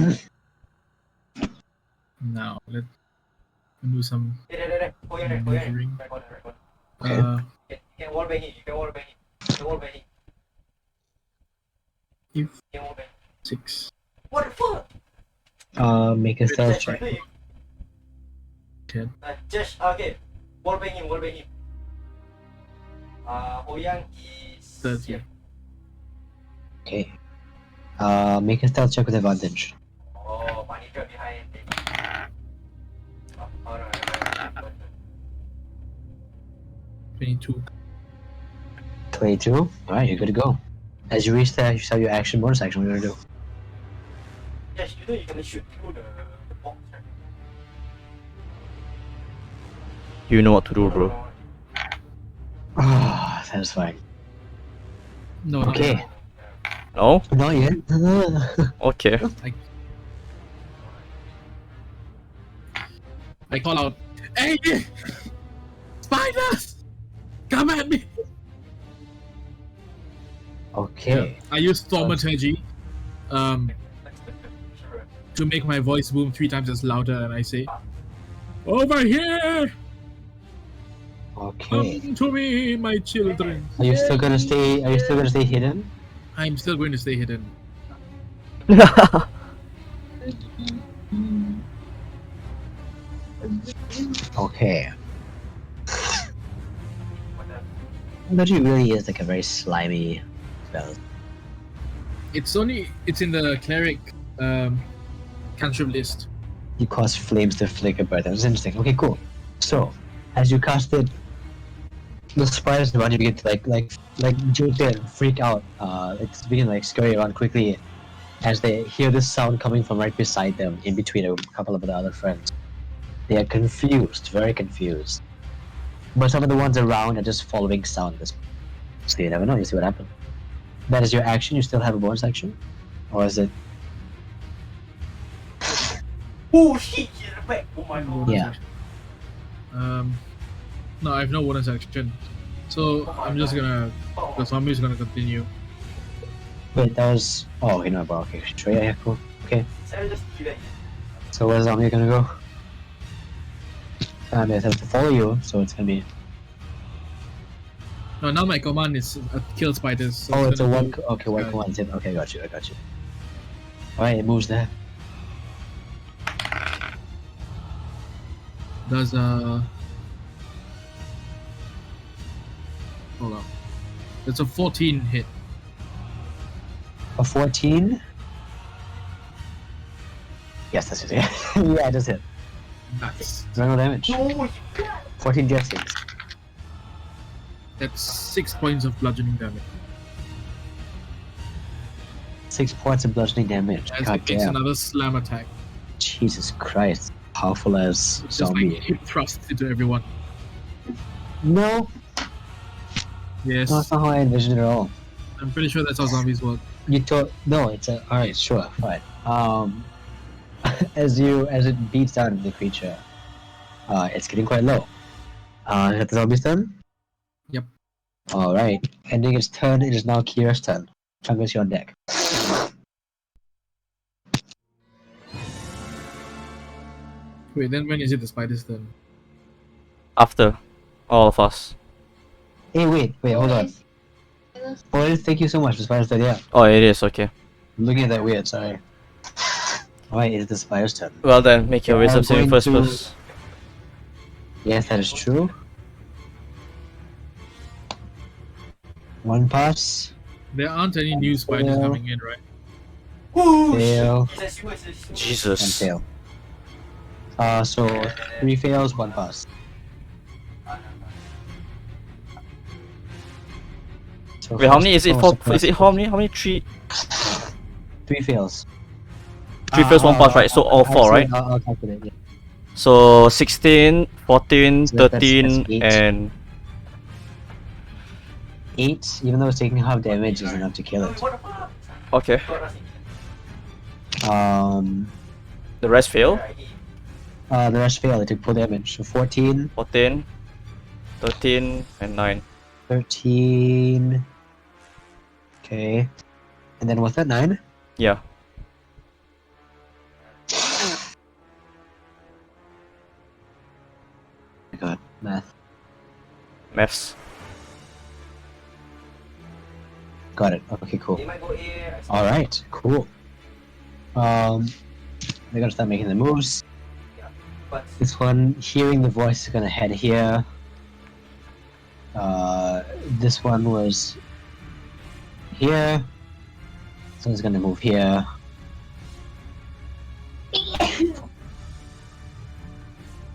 do? Now let's do some measuring. Okay. If 6. Make a stealth check. 10. Just okay. Wallbang him. Hoyang is 30. Okay. Make a stealth check with advantage. Oh, money drop behind. Oh, no. 22. 22. Alright, you're good to go. As you reach there, you start your action, bonus action. What are you gonna do? Yes, you can shoot through the box. Right? You know what to do, bro. Ah, satisfying. No, Okay. No? Not yet. Okay. I call out, "Hey, spiders! Come at me!" Okay. I use thaumaturgy to make my voice boom 3 times as louder, and I say, "Over here! Okay. Come to me, my children." Are you still gonna stay? Are you still gonna stay hidden? I'm still going to stay hidden. Okay. But it really is like a very slimy spell. It's in the Cleric cantrip list. You cause flames to flicker, but that's interesting. Okay, cool. So, as you cast it, the spiders around you begin to like jolt and freak out. It's begin to like scurry around quickly as they hear this sound coming from right beside them, in between a couple of the other friends. They are confused, very confused. But some of the ones around are just following sound. So you never know. You see what happens. That is your action. You still have a bonus action, or is it? Oh shit, he's back. Oh my god. Bonus Yeah. action. No, I have no bonus action. So I'm just gonna. The zombie is gonna continue. Wait, that was. Oh, you know, but okay, sure, yeah, cool. Okay. Saya just gila. So where's zombie gonna go? It has to follow you, so it's gonna be. No, now my command is kill spiders. So Oh, it's a gonna one. go- Okay, one command. Hit. Okay, I got you. Alright, it moves there. Does hold on. It's a 14 hit. A 14. Yes, that's it. Yeah, I just hit. Nice. Normal damage. 14 dressings. That's 6 points of bludgeoning damage. 6 points of bludgeoning damage. As God it makes damn. another slam attack. Jesus Christ. Powerful as It's just zombie. like hip thrusts into everyone. No, Yes. that's not how I envisioned it at all. I'm pretty sure that's how zombies work. You told no. It's a alright. Sure, fine. As it beats down the creature, it's getting quite low. Is that the zombie's turn? Yep. All right. Ending its turn. It is now Kira's turn. Chungus, you're on deck. Wait, then when is it the spider's turn? After all of us. Hey, wait, hold on. Oh, thank you so much for spider's turn. Yeah, Oh, it is okay. I'm looking at that weird. Sorry. Alright, it's the spider's turn. Well then, make your Yeah, wisdom I'm saving going first. to- First. Yes, that is true. One pass. There aren't any new spiders Yeah. coming in, right? Fail. And Jesus. fail. So 3 fails, 1 pass. So Wait, how first- many is it oh, for? surprise. Is it how many? How many? 3 3 fails. 3 fails, 1 pass, right? So all 4, right? I'll calculate. Yeah. So 16, 14, So that's 13, 8. and 8, even though it's taking half damage, is enough to kill it. okay. The rest fail. The rest fail. It took full damage. So 14, 14, 13, and 9. 13. Okay. And then what's that? 9? Yeah. Oh my god, math. Maths. Got it. Okay, cool. Alright, cool. They're gonna start making the moves. This one, hearing the voice, is gonna head here. This one was here. This one's gonna move here.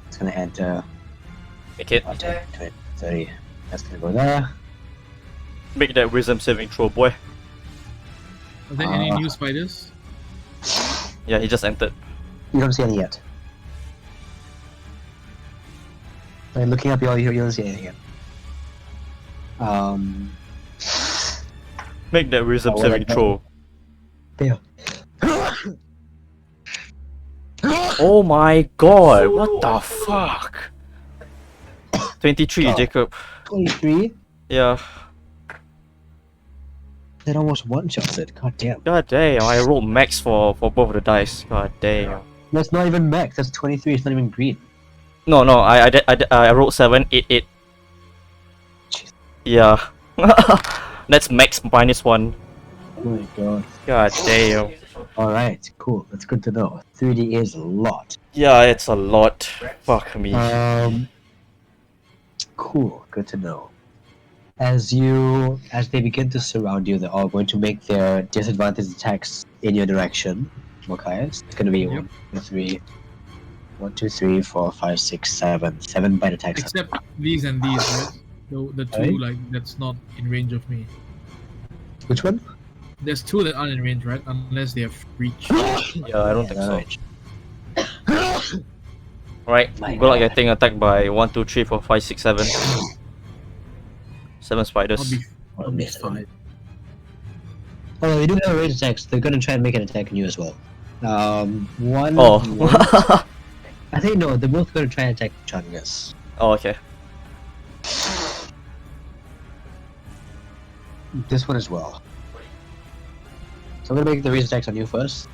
It's gonna enter. Make it. 20, 30. That's gonna go there. Make that wisdom saving throw, boy. Are there any new spiders? Yeah, he just entered. You don't see any yet. I'm looking up you don't see anything yet. Make that wisdom Oh, well, saving that- throw. Fail. Oh my god, what the fuck? 23, Oh. Jacob. 23? Yeah. That almost one-shots it. God damn. God damn, I rolled max for both of the dice. God damn. That's not even max. That's 23. It's not even green. No, I rolled 7, 8, 8. Jeez. Yeah. That's max minus 1. Oh my god. God damn. Alright, cool. That's good to know. 3D is a lot. Yeah, it's a lot. Fuck me. Cool. Good to know. As they begin to surround you, they're all going to make their disadvantaged attacks in your direction. Malkius. It's gonna be Yep. 1, 2, 3, 4, 5, 6, 7. 7 bite attacks. Except these and these, right? The two, Right. like, that's not in range of me. Which one? There's 2 that aren't in range, right? Unless they have reach. Yeah, I don't think so. Alright. Right, My good luck God. getting attacked by 1, 2, 3, 4, 5, 6, 7. 7 I'll spiders. I'll be fine. Although they do have range attacks, they're gonna try and make an attack on you as well. One. Oh. I think no, they're both gonna try and attack Chungus. Oh, okay. This one as well. So I'm gonna make the range attacks on you first.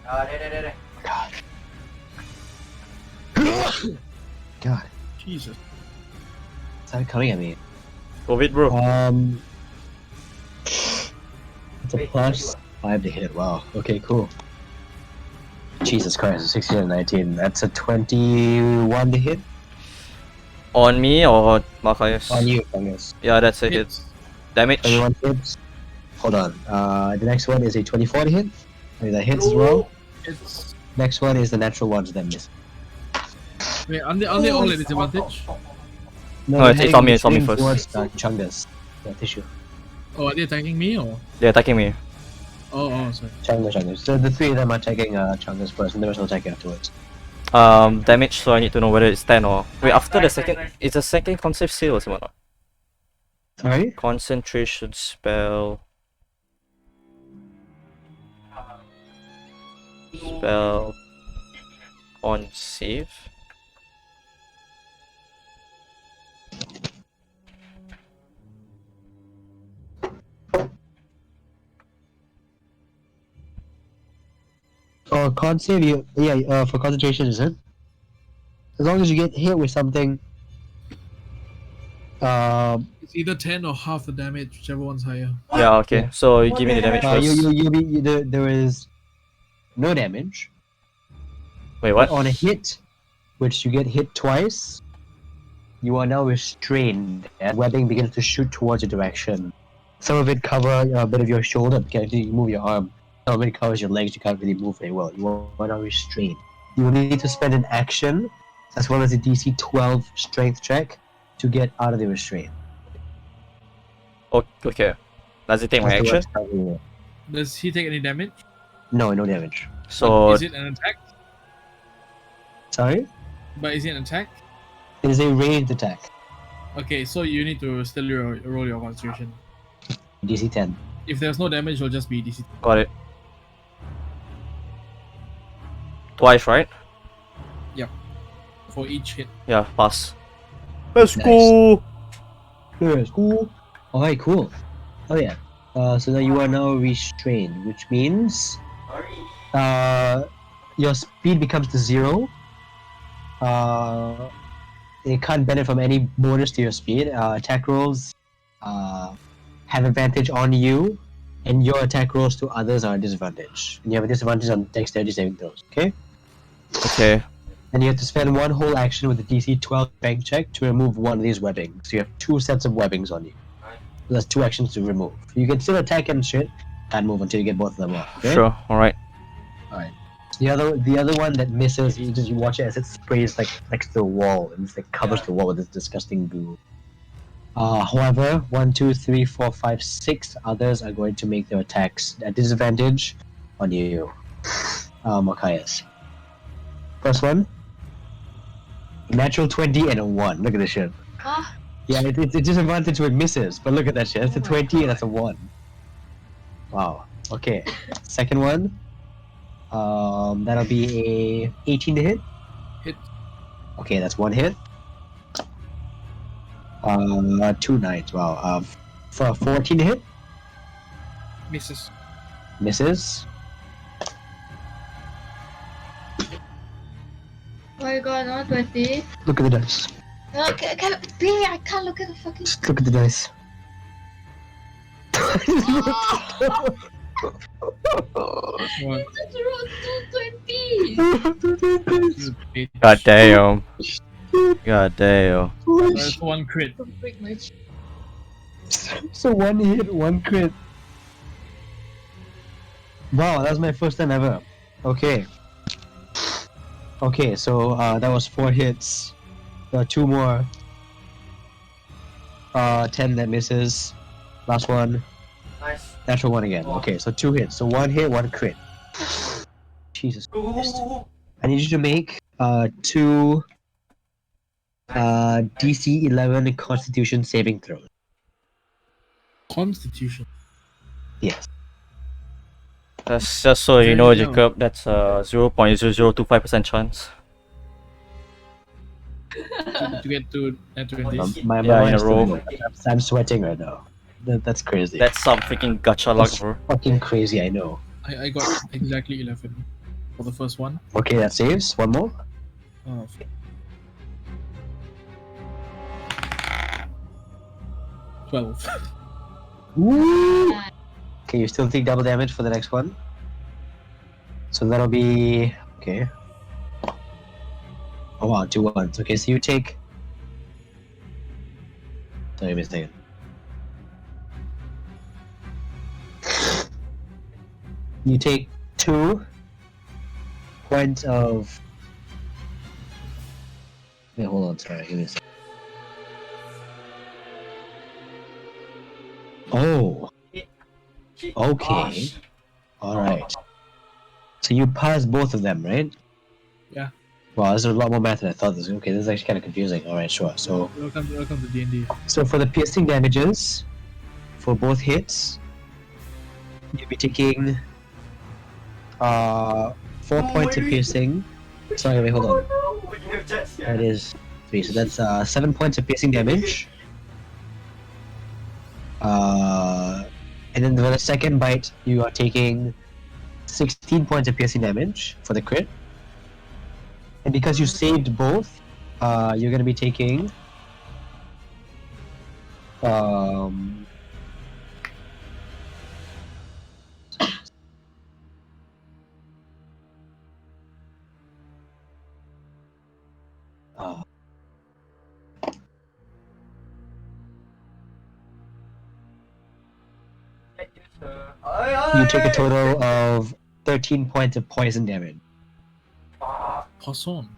God. God, Jesus. it's not coming at me. COVID, bro. It's a plus 5 to hit. Wow. Okay, cool. Jesus Christ, 16 and 19. That's a 21 to hit On me or Malkius? on you, Chungus. Yeah, that's a hit. Hits. Damage. 21 hits. Hold on. The next one is a 24 to hit. I mean, that hits as well. It's Next one is the natural ones that miss. Wait, are they all at disadvantage? No, it's on me, it's on me heading first. Towards Chungus. Yeah, tissue. Oh, are they attacking me or? They're attacking me. Oh, sorry. Chungus. So the three of them are attacking Chungus first, and the rest will attack afterwards. Damage, so I need to know whether it's 10 or... Wait, after the second... It's a second concept seal or something. Sorry? Concentration spell... Spell... On save? Oh, con save, for concentration, is it? As long as you get hit with something, It's either 10 or half the damage, whichever one's higher. Yeah, okay. Yeah. So you give me the damage first. there is no damage. Wait, what? But on a hit, which you get hit twice, you are now restrained, and webbing begins to shoot towards your direction. Some of it cover a bit of your shoulder, you can't really move your arm. Some of it covers your legs, you can't really move very well. You are now restrained. You will need to spend an action, as well as a DC 12 strength check, to get out of the restraint. Oh, okay. Does it take my That's the action? worst part. Does he take any damage? No damage. So... Is it an attack? Sorry? But is it an attack? It is a ranged attack. Okay, so you need to still roll your concentration. DC 10. If there's no damage, it'll just be DC. Got it. Twice, right? For each hit. Yeah, pass. Let's Nice. go! Yes, cool. Alright, cool. Oh yeah. So now you are now restrained, which means your speed becomes to 0. You can't benefit from any bonus to your speed. Attack rolls have advantage on you, and your attack rolls to others are a disadvantage. And you have a disadvantage on dexterity saving throws, okay? Okay. And you have to spend one whole action with a DC 12 strength check to remove one of these webbings. So you have 2 sets of webbings on you. So that's 2 actions to remove. You can still attack and shit, can't move until you get both of them off. Okay? Sure, alright. Alright. The other one that misses, you watch it as it sprays like next to the wall and it's like covers the wall with this disgusting goo. However, 1, 2, 3, 4, 5, 6 others are going to make their attacks at disadvantage on you. Malkius. First one. Natural 20 and a 1. Look at this shit. Huh? Yeah, it's a disadvantage when it misses, but look at that shit. That's a 20 and that's a 1. Wow. Okay. Second one. That'll be a 18 to hit. Hit. Okay, that's 1 hit. 2 9s. Wow. For 14 to hit. Misses. Misses. Oh my god, not 20. Look at the dice. No, I can't look at the fucking. Just look at the dice. What? Just rolled 220. You God damn. God damn. That's one crit. Don't break my ch- So 1 hit, 1 crit. Wow, that's my first time ever. Okay. Okay, so that was 4 hits. 2 more. 10 that misses. Last one. Nice. Natural 1 again. Okay, so 2 hits. So 1 hit, 1 crit. Jesus Christ. I need you to make 2 DC 11 Constitution saving throws. Constitution. Yes. That's just so you know, Very low. Jacob, that's a 0.0025% chance. To get to net 20. My Yeah, in a mind's row. still- I'm sweating right now. That's crazy. That's some freaking gacha luck, That's bro. fucking crazy, I know. I got exactly 11 for the first one. Okay, that saves. One more. Oh, 12. Woo! Okay, you still take double damage for the next one. So that'll be okay. Oh wow, 2 1s. Okay, so you take. Sorry, mistake. You take 2 points of. Wait, hold on, sorry, give me a second. Oh, okay. Alright. So you passed both of them, right? Yeah. Wow, there's a lot more math than I thought. This okay, this is actually kind of confusing. Alright, sure. So, Welcome to D&D. so for the piercing damages, for both hits, you'll be taking 4 points of piercing. Sorry, wait, hold on. That is 3. So that's 7 points of piercing damage. And then for the second bite, you are taking 16 points of piercing damage for the crit. And because you saved both, you're going to be taking you take a total of 13 points of poison damage. Poisson.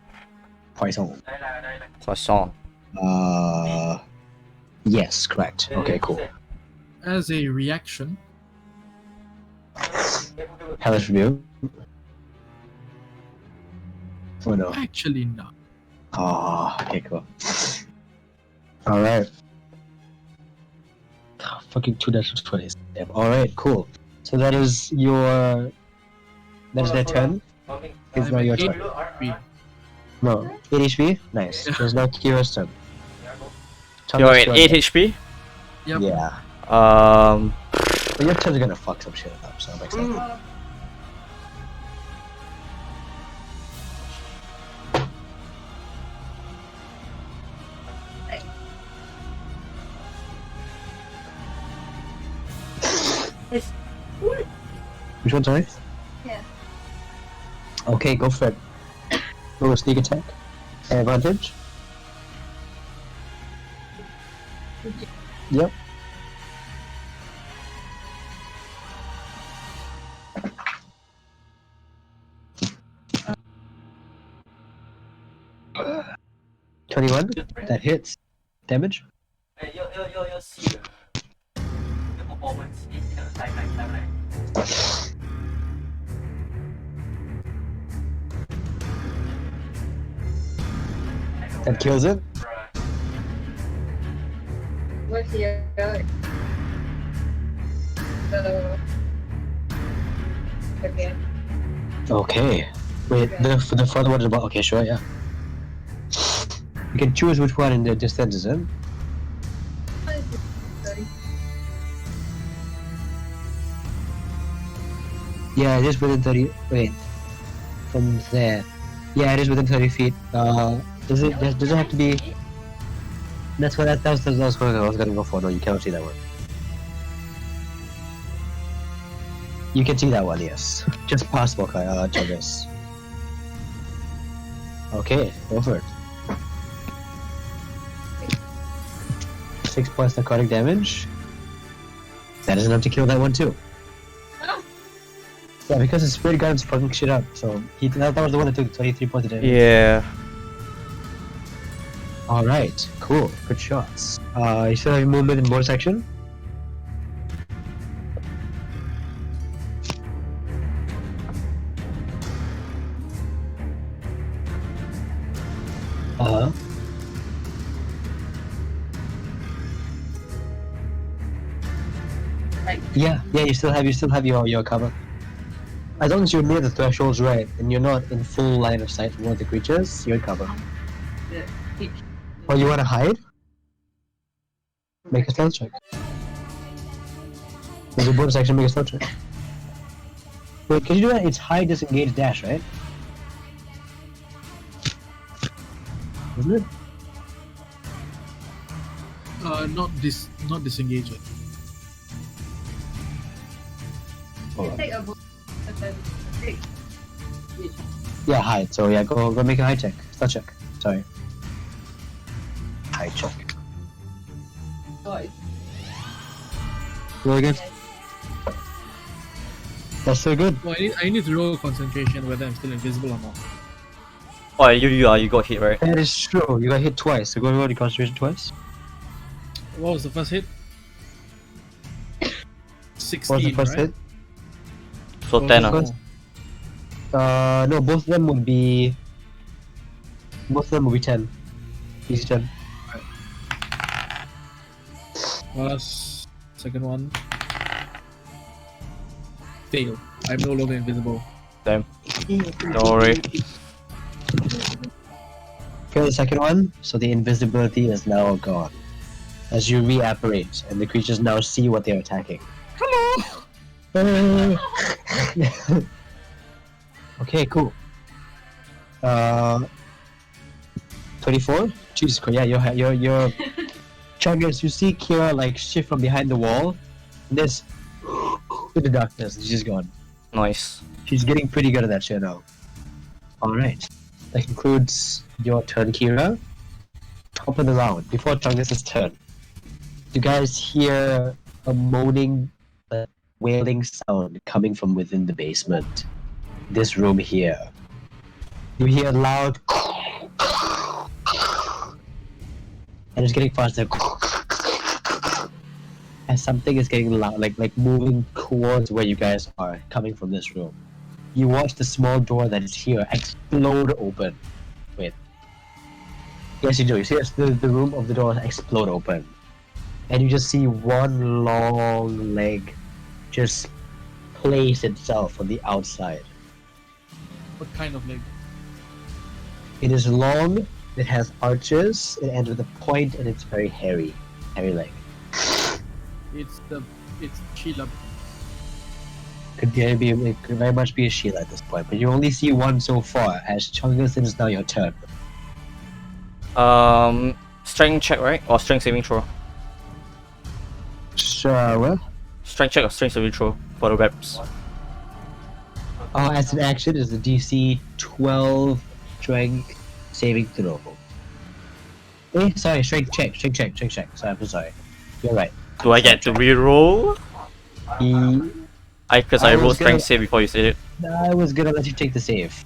Poison. Croissant. Yes, correct. Okay, cool. As a reaction, Hellish Review. Oh no. actually not. Okay, cool. Alright. Fucking 2 natural 20s. Damn. Alright, cool. So that is your. That is their turn. It's now your turn. HP. No, 8 HP? Nice. There's no Kira's turn. You're Chungus' at turn. 8 HP? Yep. Yeah. But But your turn's gonna fuck some shit up, so it makes sense. Which one, sorry? Yeah. Okay, go for it. Roll a sneak attack. Advantage. Yep. $21. That hits. Damage. That kills it. What's your okay. Okay. Wait, the further one is about. Okay, sure, yeah. You can choose which one in the distance is in. Yeah, it is within 30. Wait. From there. Yeah, it is within 30 feet. Does it have to be. That's what that was what I was gonna go for. No, you cannot see that one. You can see that one, yes. Just past Chungus. Okay, go for it. 6 points necrotic damage. That is enough to kill that one too. Yeah, because his spirit guardian's fucking shit up, so that was the one that took 23 points of damage. yeah. Alright, cool. Good shots. You still have your movement and bonus action? Uh-huh. Yeah, you still have your cover. As long as you're near the thresholds, right, and you're not in full line of sight from one of the creatures, you're in cover. Oh, you wanna hide? Make a stealth check. With your bonus action, make a stealth check. Wait, can you do that? It's hide, disengage, dash, right? Isn't it? Not disengage it. Hold on. Take a take. Yeah, hide. So yeah, go make a hide check. Stealth check. Sorry. Hide check. Roll again. That's so good. Well, I need to roll concentration whether I'm still invisible or not. Oh, you got hit, right? That is true. You got hit twice. So go roll the concentration twice. What was the first hit? What was the 16, first right? hit? So Or 10 was it ah. more? No, both of them would be. Both of them would be 10. Easy 10. Plus, second one. Fail. I'm no longer invisible. Damn. Don't worry. Fail the second one, so the invisibility is now gone. As you reapparate, and the creatures now see what they're attacking. Hello! Okay, cool. 24? Jesus Christ, yeah, you're Chungus, you see Kira like shift from behind the wall, and this to the darkness, and she's gone. Nice. She's getting pretty good at that shit now. Alright. That concludes your turn, Kira. Top of the round, before Chungus' turn. You guys hear a moaning, wailing sound coming from within the basement. This room here. You hear loud and it's getting faster. And something is getting loud, like moving towards where you guys are, coming from this room. You watch the small door that is here explode open. Wait. Yes, you do. You see the room of the door explode open. And you just see one long leg just place itself on the outside. What kind of leg? It is long, it has arches, it ends with a point, and it's very hairy. Hairy leg. It's Sheila. It could very much be a Sheila at this point, but you only see one so far, as Chungus, it is now your turn. Strength check, right? Or strength saving throw? Sure, well. Strength check or strength saving throw for the reps. Oh, as an action, is the DC 12 strength saving throw. Sorry, strength check. Sorry, I'm so sorry. You're right. Do I get to reroll? Because I I rolled was gonna- strength save before you said it. I was gonna let you take the save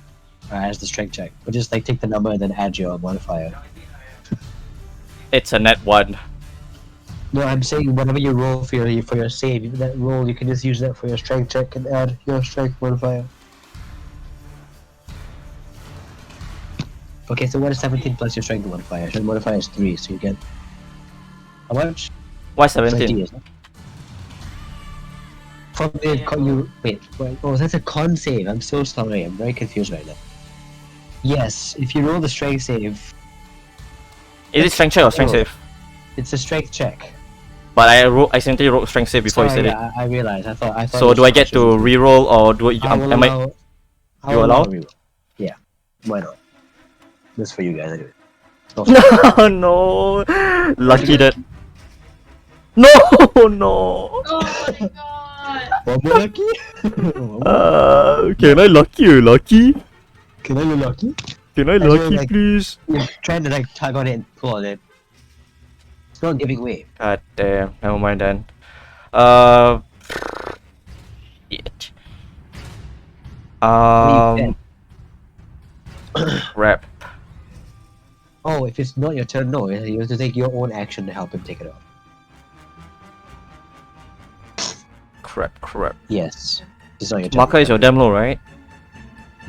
as the strength check, but just like take the number and then add your modifier. It's a net 1. No, I'm saying whenever you roll for your save, even that roll, you can just use that for your strength check and add your strength modifier. Okay, so what is 17 plus your strength modifier? Strength modifier is 3, so you get how much? Why 20, 17? isn't it? From the wait, oh, that's a con save. I'm so sorry. I'm very confused right now. Yes, if you roll the strength save, Is it strength check or strength Oh. save? it's a strength check. But I simply wrote strength save before Sorry, you said yeah, I realized. I thought. it. So do I get to reroll or do I, I will am I? allow. I You will allow? reroll. Yeah, why not? This is for you guys anyway. No, no. Lucky that. No, no. Oh my god! One more lucky? Can I lucky you, lucky? Can I be lucky? Can I As in, lucky, like- please? You're trying to like tug on it and pull on it. It's not giving way. God damn, never mind then. Shit. Rep. Oh, if it's not your turn, no. You have to take your own action to help him take it off. Crap. Yes. It's not your turn. Marker is your damn low, right?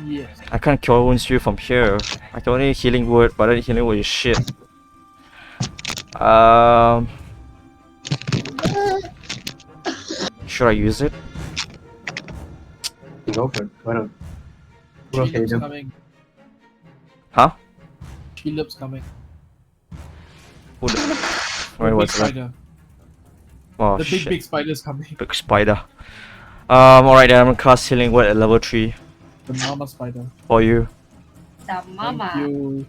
Yes. I can't cure wounds you from here. I can only healing word, but then healing word is shit. Should I use it? Go for it. Why not? What else can you Sheilup's do? coming. Huh? Sheilup's coming. Who the... The Where big was that? spider. Oh The shit. big spider's coming. Big spider. Alright then, I'm gonna cast healing word at level 3 The mama spider. for you. The mama. Thank you.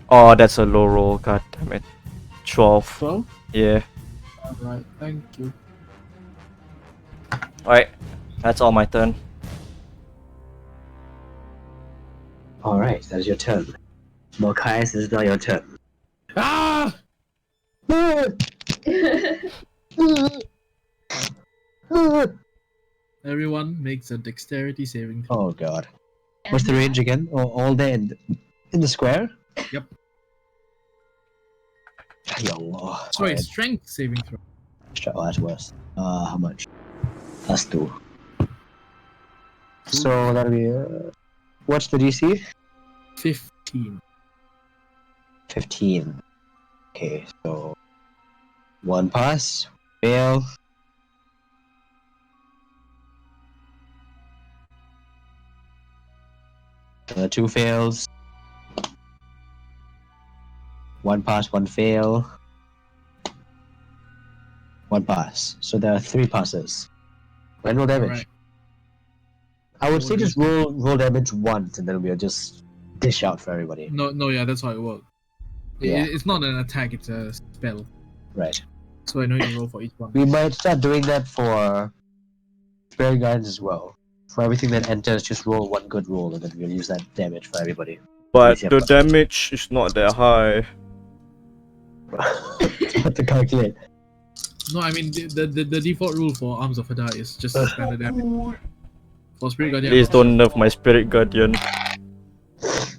Oh, that's a low roll, god damn it. 12. 12? Yeah. Alright, thank you. Alright, that's all my turn. Alright, that is your turn. Malkius, this is now your turn. Ah! Everyone makes a dexterity saving throw. Oh god. What's the range again? Oh, all there in the square? Yep. Ya Allah. Sorry, Alright. strength saving throw. Oh, that's worse. How much? +2. So that'll be. What's the DC? 15. 15. Okay, so. One pass. Fail. Two fails. One pass, one fail. One pass. So there are 3 passes. When roll damage? Alright. I would say Roll just roll damage once and then we'll just dish out for everybody. No, yeah, that's how it works. Yeah. It's not an attack, it's a spell. Right. So I know you roll for each one. We might start doing that for Fairy Guardians as well. For everything that enters, just roll one good roll and then we'll use that damage for everybody. But Yeah, the but- damage is not that high. What to calculate? No, I mean the default rule for Arms of Hadar is just standard damage. For Spirit Guardian, Please don't nerf my Spirit Guardian. What's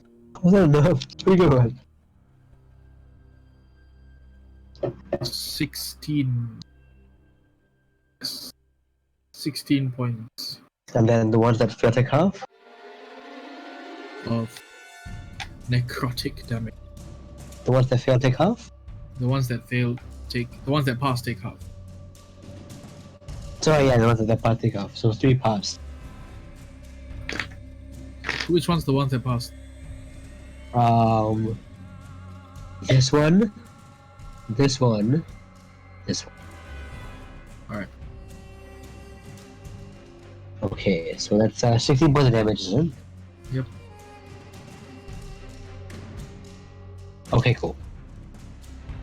that enough? Pretty good one. 16 points And then the ones that fail take half? of necrotic damage. The ones that fail take half? The ones that pass take half. Sorry, yeah, the ones that pass take half. So 3 pass. Which one's the ones that pass? This one, this one, this one. Alright. Okay, so that's 16 points of damage, isn't it? Yep. Okay, cool.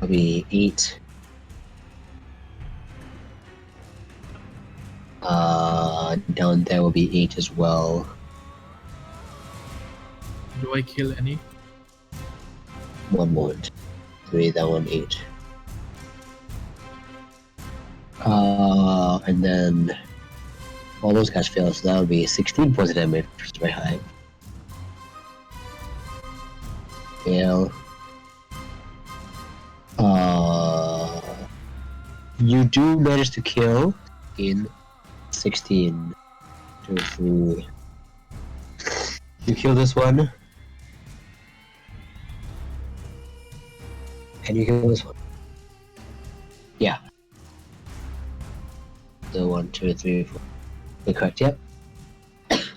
That'll be 8. Down there will be 8 as well. Do I kill any? One moment. 3, that one 8. And then all those guys fail, so that would be 16 points of damage, which is very high. Fail. You do manage to kill in 16. 2, 3. You kill this one. And you kill this one. Yeah. So 1, 2, 3, 4. You're correct, yep.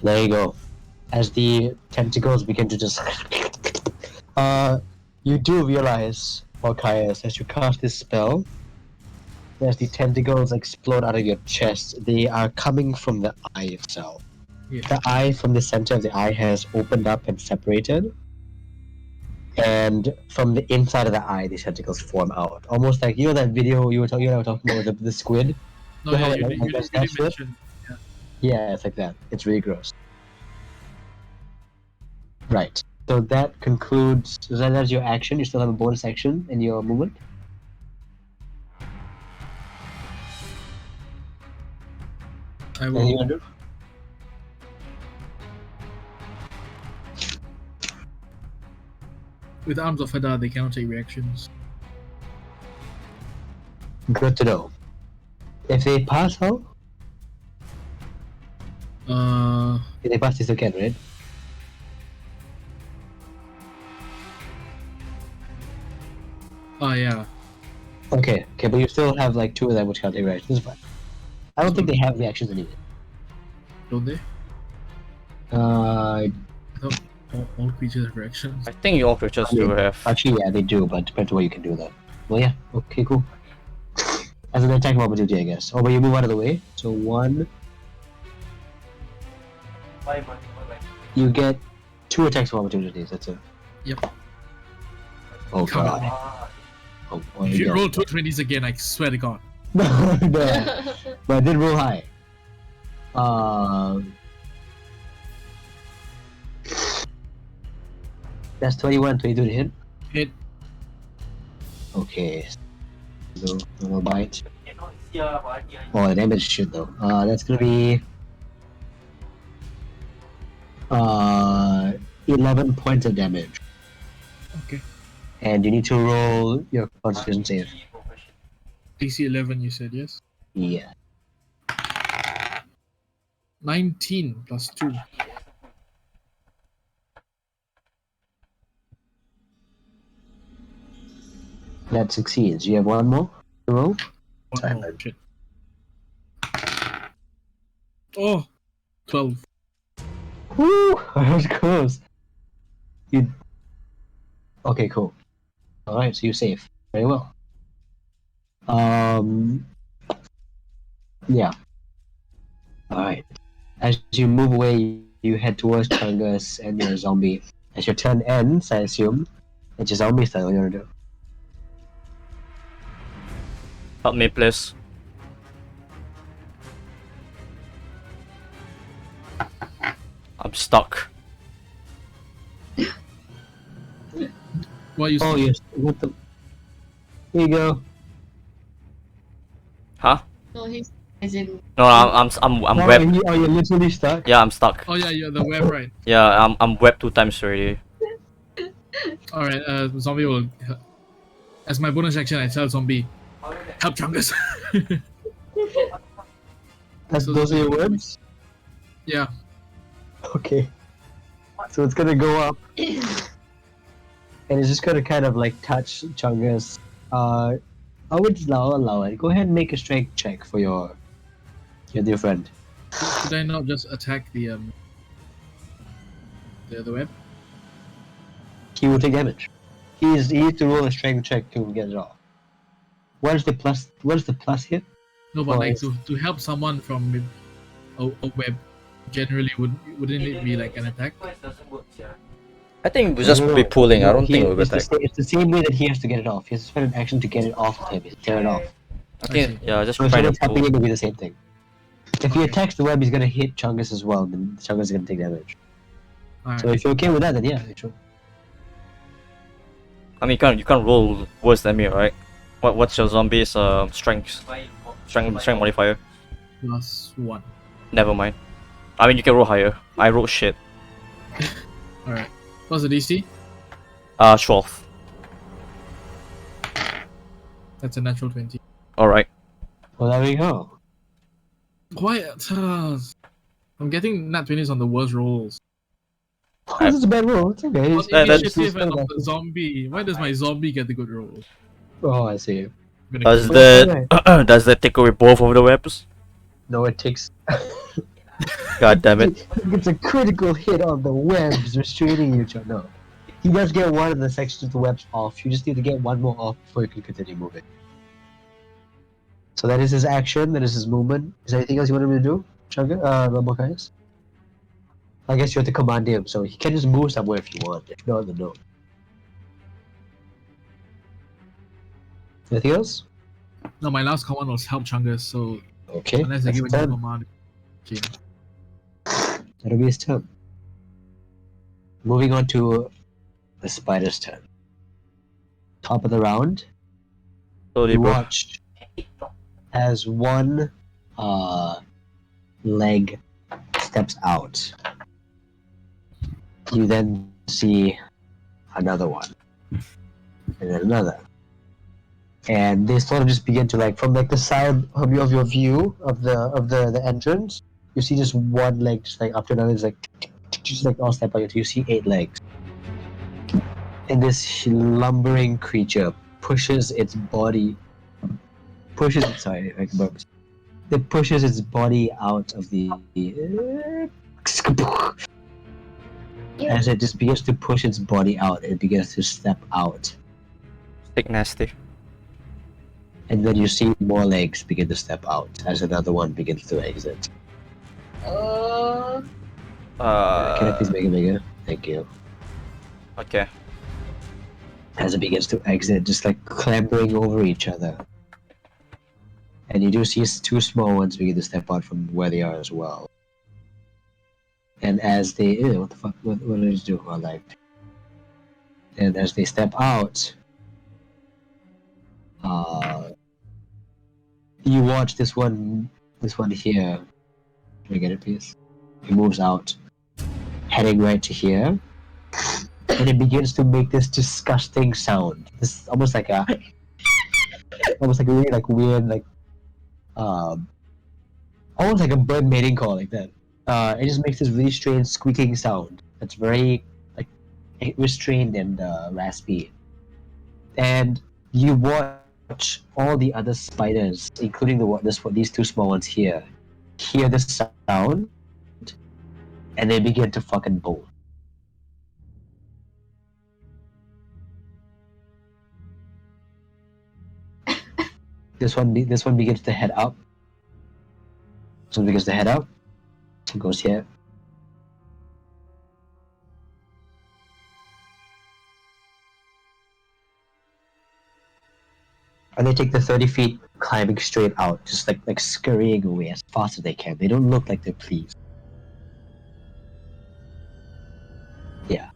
There you go. As the tentacles begin to just you do realize, Malkius, as you cast this spell, as the tentacles explode out of your chest, they are coming from the eye itself. Yeah. The eye from the center of the eye has opened up and separated. And from the inside of the eye, these tentacles form out. Almost like, you know that video you were talking about with the squid? No, You yeah, know, you like, did that's it? mention. Yeah, it's like that. It's really gross. Right. So that concludes. So that's your action. You still have a bonus action in your movement. I Anything you will. wanna do? With Arms of Hadar, they cannot take reactions. Good to know. If they pass, how? If they pass, they still can, right? Yeah. Okay, but you still have like 2 of them which can't take reactions. This is fine. I don't think they have reactions anyway. Don't they? Uh, All creatures have reactions. I think all creatures do have. Actually, yeah, they do, but it depends on what you can do that. Well, yeah, okay, cool. As an attack of opportunity, I guess. Oh, but you move out of the way. So 1, Bye. you get 2 attacks of opportunities. That's it. Yep. Oh Come god. Ah, Oh, If you roll 220s again, I swear to God. no, but I did roll high. That's 21, 22 to hit. Hit. Okay. So, normal bite. cannot see ah, but I think I Oh, the damage shit though. That's gonna be 11 points of damage. Okay. And you need to roll your Constitution save. DC 11, you said, yes? Yeah. 19 plus 2. That succeeds. You have one more to roll? One Sorry, more. man. Shit. Oh! 12. Woo! That was close. You. Okay, cool. Alright, so you're safe. Very well. Yeah. Alright. As you move away, you head towards Chungus and your zombie. As your turn ends, I assume, it's your zombie style you're gonna do. Help me, please. I'm stuck. Why are you Oh, yes. What the? Here you go. Huh? No, he's as in. No, I'm Oh, web. you're literally stuck? Yeah, I'm stuck. Oh yeah, you're the web, right? Yeah, I'm web 2 times already. Alright, zombie will... As my bonus action, I tell zombie, help Chungus. Those are your words? Yeah. Okay. So it's gonna go up. And it's just gonna kind of like touch Chungus. I would allow it. Go ahead and make a strength check for your dear friend. Should I not just attack the web? He will take damage. He needs to roll a strength check to get it off. What is the plus hit? No, but Oh, like yes. to help someone from a web, generally wouldn't it be like an attack? I think we'll just be pulling. I don't think we'll attack. It's the same way that he has to get it off. He has to spend an action to get it off of him. He has to tear it off. I think, yeah, just So try instead to of tapping pull. it, it'll be the same thing. If he Okay. attacks the web, he's gonna hit Chungus as well, then Chungus is gonna take damage. Alright. So if you're okay with that, then yeah, sure. I mean, you can't roll worse than me, right? What's your zombie's strength modifier? Plus 1. Never mind. I mean, you can roll higher. I rolled shit. Alright. What's the DC? 12. That's a natural 20. Alright. Well, there we go. Why? I'm getting nat 20s on the worst rolls. Oh, this is a bad roll. It's okay. On that's- initiative and on the zombie. Why does my zombie get the good rolls? Oh, I see. I'm gonna Does kill that does that take away both of the webs? No, it takes. God damn it! It's a critical hit on the webs restraining you, John. No. He does get one of the sections of the webs off. You just need to get one more off before you can continue moving. So that is his action. That is his movement. Is there anything else you want him to do, Chungus? Malkius? I guess you have to command him, so he can just move somewhere if you want. If not, then no. Anything else? No, my last command was help Chungus, so Okay. unless I that's give a his new turn. command. Okay. That'll be his turn. Moving on to the spider's turn. Top of the round. Slowly, You bro. watch as one leg steps out. You then see another one, and then another, and they sort of just begin to like from like the side of your view of the entrance. You see just one leg just like up to another. It's like just like all step out. You see 8 legs, and this lumbering creature pushes its body. Sorry, I can burp. It pushes its body out of the. As it just begins to push its body out, it begins to step out. Stick nasty. And then you see more legs begin to step out as another one begins to exit. Uh, Can I please make it bigger? Thank you. Okay. As it begins to exit, just like clambering over each other. And you do see 2 small ones begin to step out from where they are as well. And as they, what the fuck? What did I just do? Oh, like, and as they step out, you watch this one here. Can I get it, please? He moves out, heading right to here, and it begins to make this disgusting sound. This is almost like a really like weird like almost like a bird mating call like that. It just makes this really strange squeaking sound. That's very like restrained and raspy. And you watch all the other spiders, including these two small ones here, hear the sound, and they begin to fucking bolt. This one begins to head up. This one begins to head up. It goes here. And they take the 30 feet climbing straight out, just like scurrying away as fast as they can. They don't look like they're pleased. Yeah.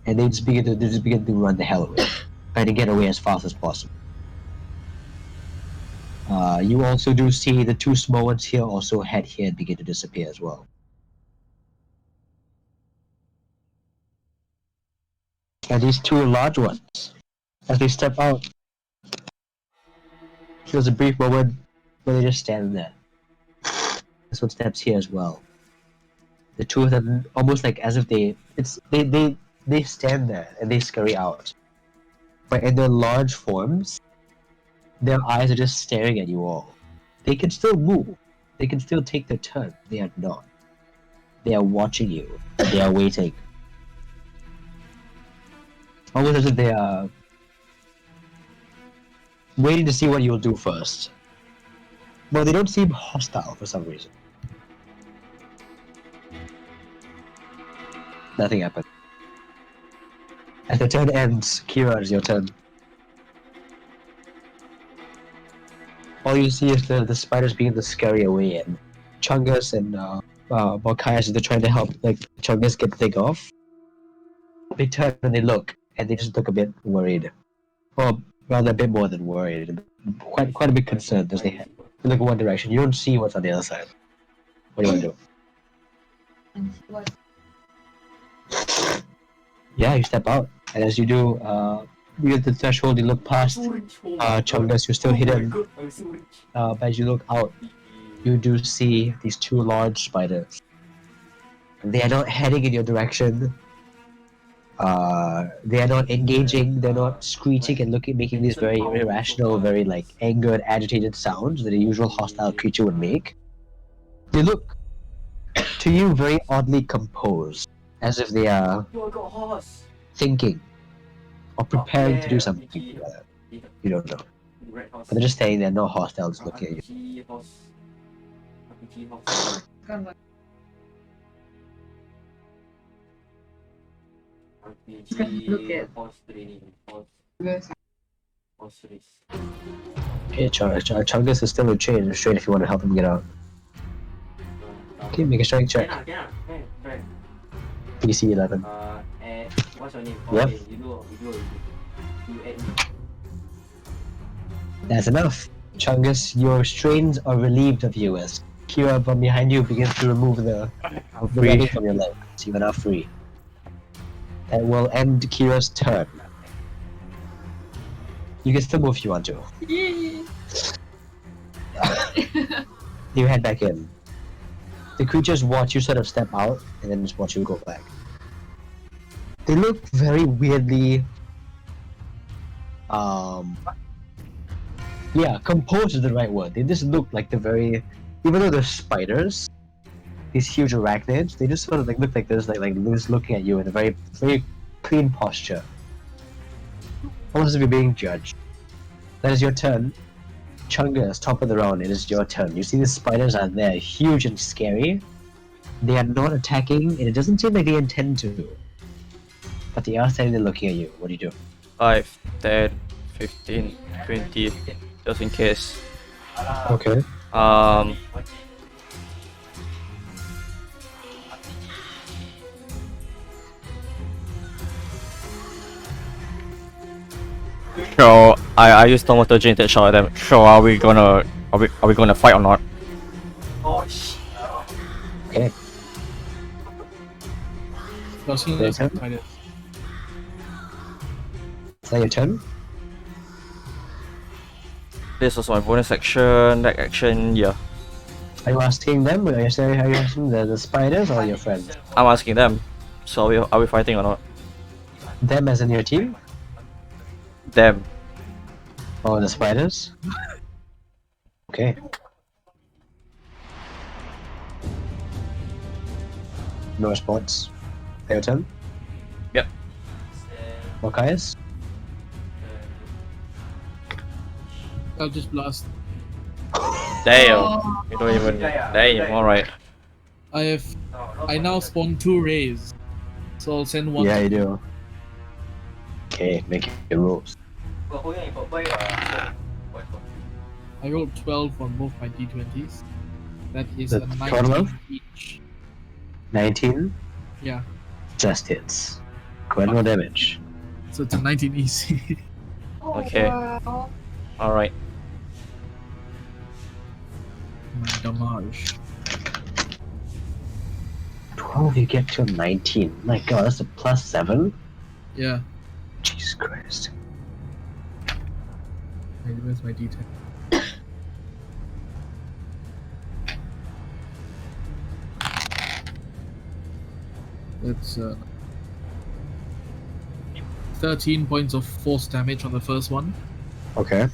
And they just begin to run the hell away. Trying to get away as fast as possible. You also do see the two small ones here also head here and begin to disappear as well. And these two large ones, as they step out, there's a brief moment where they just stand there. This one steps here as well. The two of them almost like as if they stand there and they scurry out. But in their large forms, their eyes are just staring at you all. They can still move. They can still take their turn. They are not. They are watching you. They are waiting. Almost as if they are waiting to see what you'll do first. But they don't seem hostile for some reason. Nothing happened. As the turn ends, Kira, it's your turn. All you see is the spiders begin to scurry away, and Chungus and Malkius, they're trying to help like Chungus get the thing off. They turn and they look, and they just look a bit worried. Or rather a bit more than worried. Quite a bit concerned as they look in one direction. You don't see what's on the other side. What do you want to do? And what? Yeah, you step out, and as you do, you get the threshold, you look past Chungus, you're still hidden. But as you look out, you do see these two large spiders. They are not heading in your direction. They are not engaging, they're not screeching and making these very irrational, very like angered, agitated sounds that a usual hostile creature would make. They look to you very oddly composed, as if they are thinking or preparing to do something. You don't know. But they're just saying they're not hostile, just looking at you. Come on. Look at this. Okay, Chungus is still in chain. Restrain if you want to help him get out. Okay, make a strength check. PC 11. What's your name? Yep. Okay, you add me. That's enough. Chungus, your strains are relieved of you as Kira from behind you begins to remove the webbing from your leg. So you're now free. That will end Kira's turn. You can still move if you want to. You head back in. The creatures watch you sort of step out and then just watch you go back. They look very weirdly yeah, composed is the right word. They just look like they're very, even though they're spiders, these huge arachnids, they just sort of like look like this, like just looking at you in a very clean posture. Almost as if you're being judged. That is your turn. Chungus, top of the round, it is your turn. You see the spiders are there, huge and scary. They are not attacking, and it doesn't seem like they intend to. But they are standing there looking at you. What do you do? 5, 10, 15, 20, just in case. Okay. So I use thaumaturgy shot at them. So are we gonna fight or not? Oh shit. Okay. Personally, Your turn? spiders. Is that your turn? This was my bonus action, that action, yeah. Are you asking them? Are you asking the spiders or your friends? I'm asking them. So are we fighting or not? Them as in your team? Them. Or the spiders? Okay. No response. Your turn? Yep. Malkius? I'll just blast. Damn. You don't even. Damn. All right. I now spawn 2 rays, so I'll send one. Yeah, you do. Okay, make your rules. I rolled 12 on both my d20s. That is The a total 19 of? each. 19 Yeah, just hits. Quite no damage. so it's a 19 easy. Okay. Wow. All right. My damage. 12, you get to 19. My god, that's a +7? Yeah. Jesus Christ. Wait, where's my d10? That's 13 points of force damage on the first one. Okay.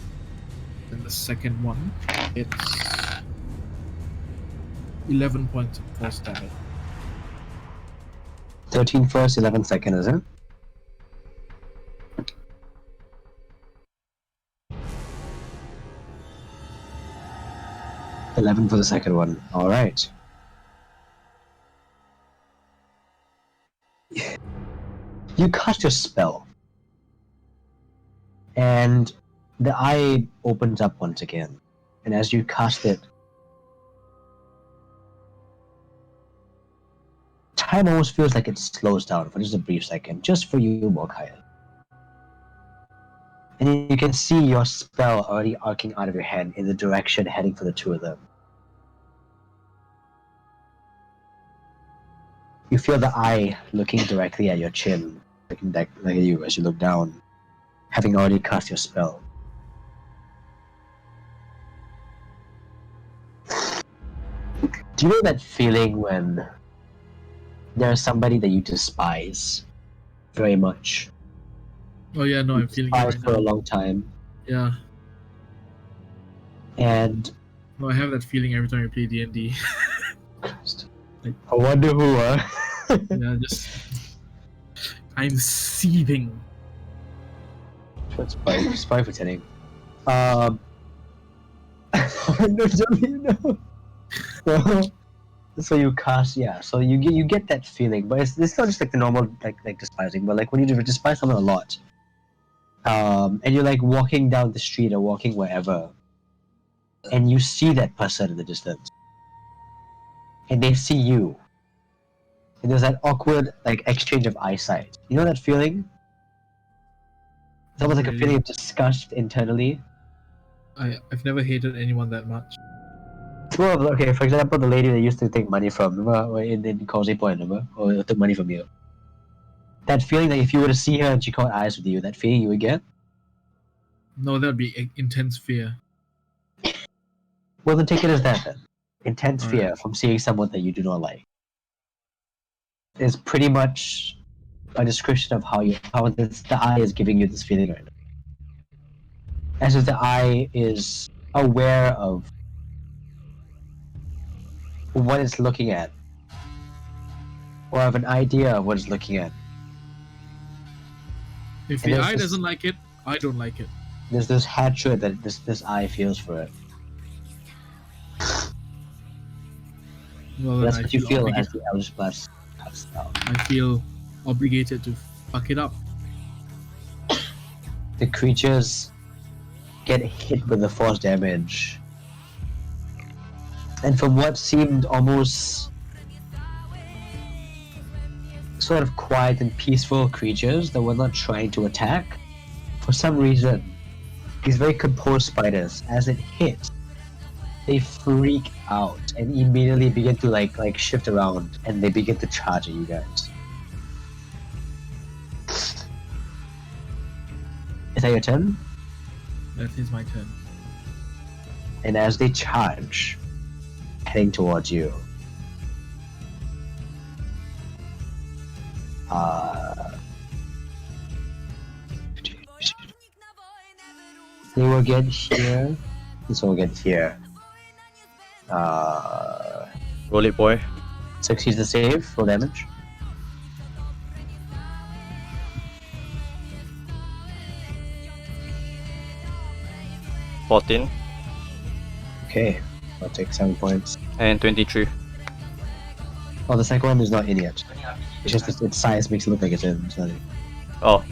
Then the second one, it's 11 points of force damage. 13 first, 11 second, is it? $11 for the second one. Alright. You cast your spell. And the eye opens up once again. And as you cast it, time almost feels like it slows down for just a brief second, just for you, Malkius. And you can see your spell already arcing out of your hand in the direction heading for the two of them. You feel the eye looking directly at your chin, looking back like at you as you look down, having already cast your spell. Do you know that feeling when there's somebody that you despise very much? Oh yeah, no, I'm feeling it Despise right for a now. long time, Yeah, and no, I have that feeling every time I play D&D. Christ, I wonder who. Yeah, just I'm seething. It's fine pretending. No, no. So you cast, yeah. So you get that feeling, but it's not just like the normal like despising, but like when you despise someone a lot, and you're like walking down the street or walking wherever, and you see that person in the distance, and they see you, and there's that awkward like exchange of eyesight. You know that feeling? It's almost like a feeling of disgust internally. I've never hated anyone that much. It's more of, okay, for example, the lady that used to take money from, remember, in Causey Point, remember? Or took money from you. That feeling that if you were to see her and she caught eyes with you, that feeling you would get? No, that'd be intense fear. Well, then take it as that then. Intense Alright. fear from seeing someone that you do not like. Is pretty much a description of how the eye is giving you this feeling right now. As if the eye is aware of what it's looking at, or have an idea of what it's looking at. If And the there's eye this- doesn't like it, I don't like it. There's this hatred that this eye feels for it. Well, That's then what you feel as obligated, the Eldritch Blast cuts out. I feel obligated to fuck it up. The creatures get hit with the force damage. And from what seemed almost sort of quiet and peaceful creatures that were not trying to attack, for some reason, these very composed spiders, as it hits, they freak out and immediately begin to like shift around and they begin to charge at you guys. Is that your turn? That is my turn. And as they charge, heading towards you, they will get here. This will get here. Roll it, boy. Succeeds the save, full damage. $14 Okay, I'll take 7 points. and 23. Oh, the second one is not in yet. It's just its size makes it look like it's in. It's not in. Oh,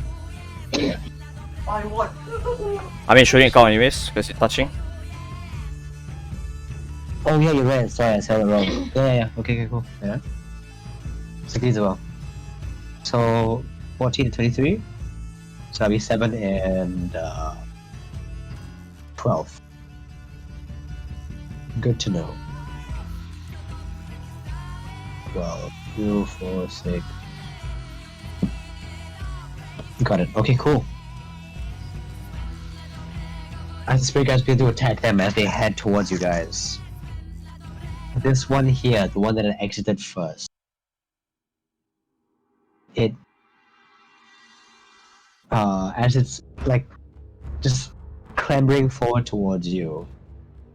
I won. I mean, shouldn't count anyways because it's touching. Oh yeah, you're right. Sorry, I said it wrong. Yeah. Okay, cool. Yeah. Succeeds as well. So 14 and 23. So that'll be 7 and 12. Good to know. 12, 2, 4, 6. Got it. Okay, cool. As the spirit guys begin to attack them as they head towards you guys. This one here, the one that I exited first. It as it's like just clambering forward towards you,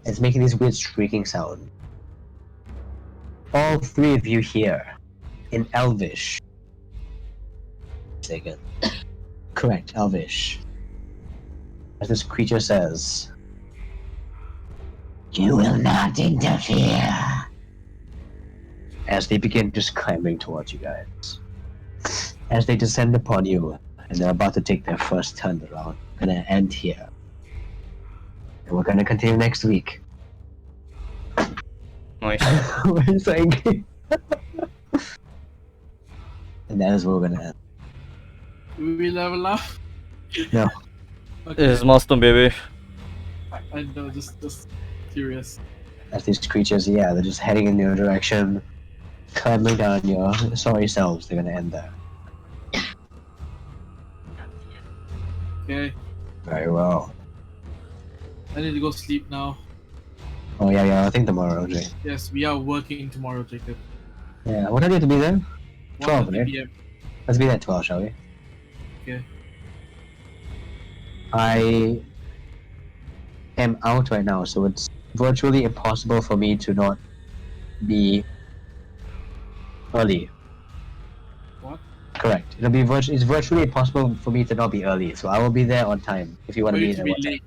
it's making this weird shrieking sound. All three of you here in Elvish. Second. Correct, Elvish. As this creature says, "You will not interfere." As they begin just clambering towards you guys. As they descend upon you, and they're about to take their first turn around. Gonna end here. And we're gonna continue next week. Nice. We're so angry. And that is where we're gonna end. We level up. No. Okay. This is milestone, baby. I know, just curious. As these creatures, yeah, they're just heading in your direction, clambering down your sorry selves. They're gonna end there. Okay, Very well. I need to go sleep now. Oh yeah, I think tomorrow, Jay. Yes, we are working tomorrow, Jacob. Yeah, what time do you have to be there? 12, 1:30 right? PM. Let's be there at 12, shall we? Okay. I am out right now, so it's virtually impossible for me to not be early. What? Correct. It's virtually impossible for me to not be early, so I will be there on time if you want For to you be to there. be on time. late.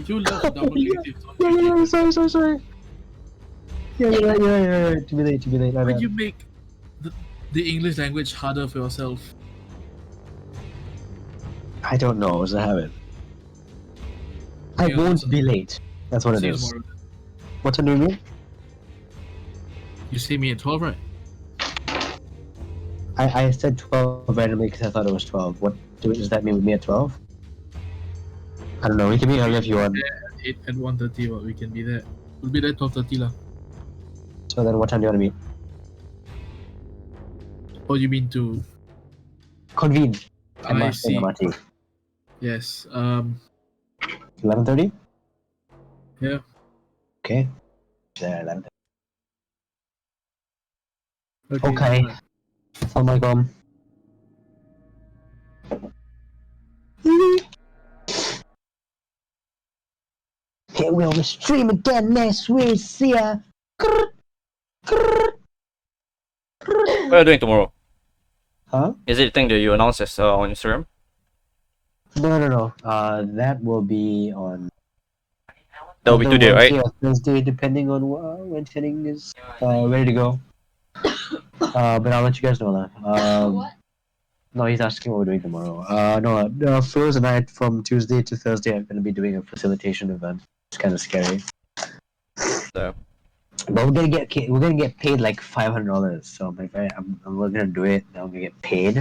You love double negatives, don't Yeah, you? sorry. Yeah, you're right. To be late. Why you make the English language harder for yourself? I don't know. It's a habit. I Yeah, won't listen. be late. That's what it See you is. tomorrow. What time do you mean? You see me at 12, right? I said 12 randomly because I thought it was 12. What does that mean with me at 12? I don't know. We can be early if you want. At 1:30, but we can be there. We'll be there 12:30 lah. So then, what time do you want to meet? Oh, you mean to? Convene. I see. MRT. Yes. 11:30. Yeah. Okay. Yeah, 11:30. Okay. Okay. alright. Assalamualaikum. Here we'll stream again next week. See ya. What are you doing tomorrow? Huh? Is it the thing that you announced as on Instagram? No. That will be on. That will be either today, right? Wednesday or Thursday, depending on when training is ready to go. But I'll let you guys know that. What? No, he's asking what we're doing tomorrow. No, Feroz and I from Tuesday to Thursday are going to be doing a facilitation event. It's kind of scary. So, But we're gonna get paid like $500. So I'm like, we're gonna do it. I'm gonna get paid.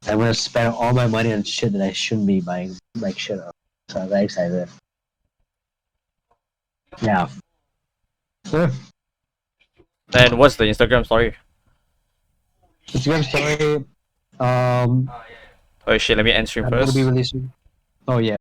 I'm gonna spend all my money on shit that I shouldn't be buying, like shit up. So I'm very excited. Yeah. Sure. and what's the Instagram story? Instagram story. Oh shit, let me end stream I'm gonna first. be releasing. Oh yeah.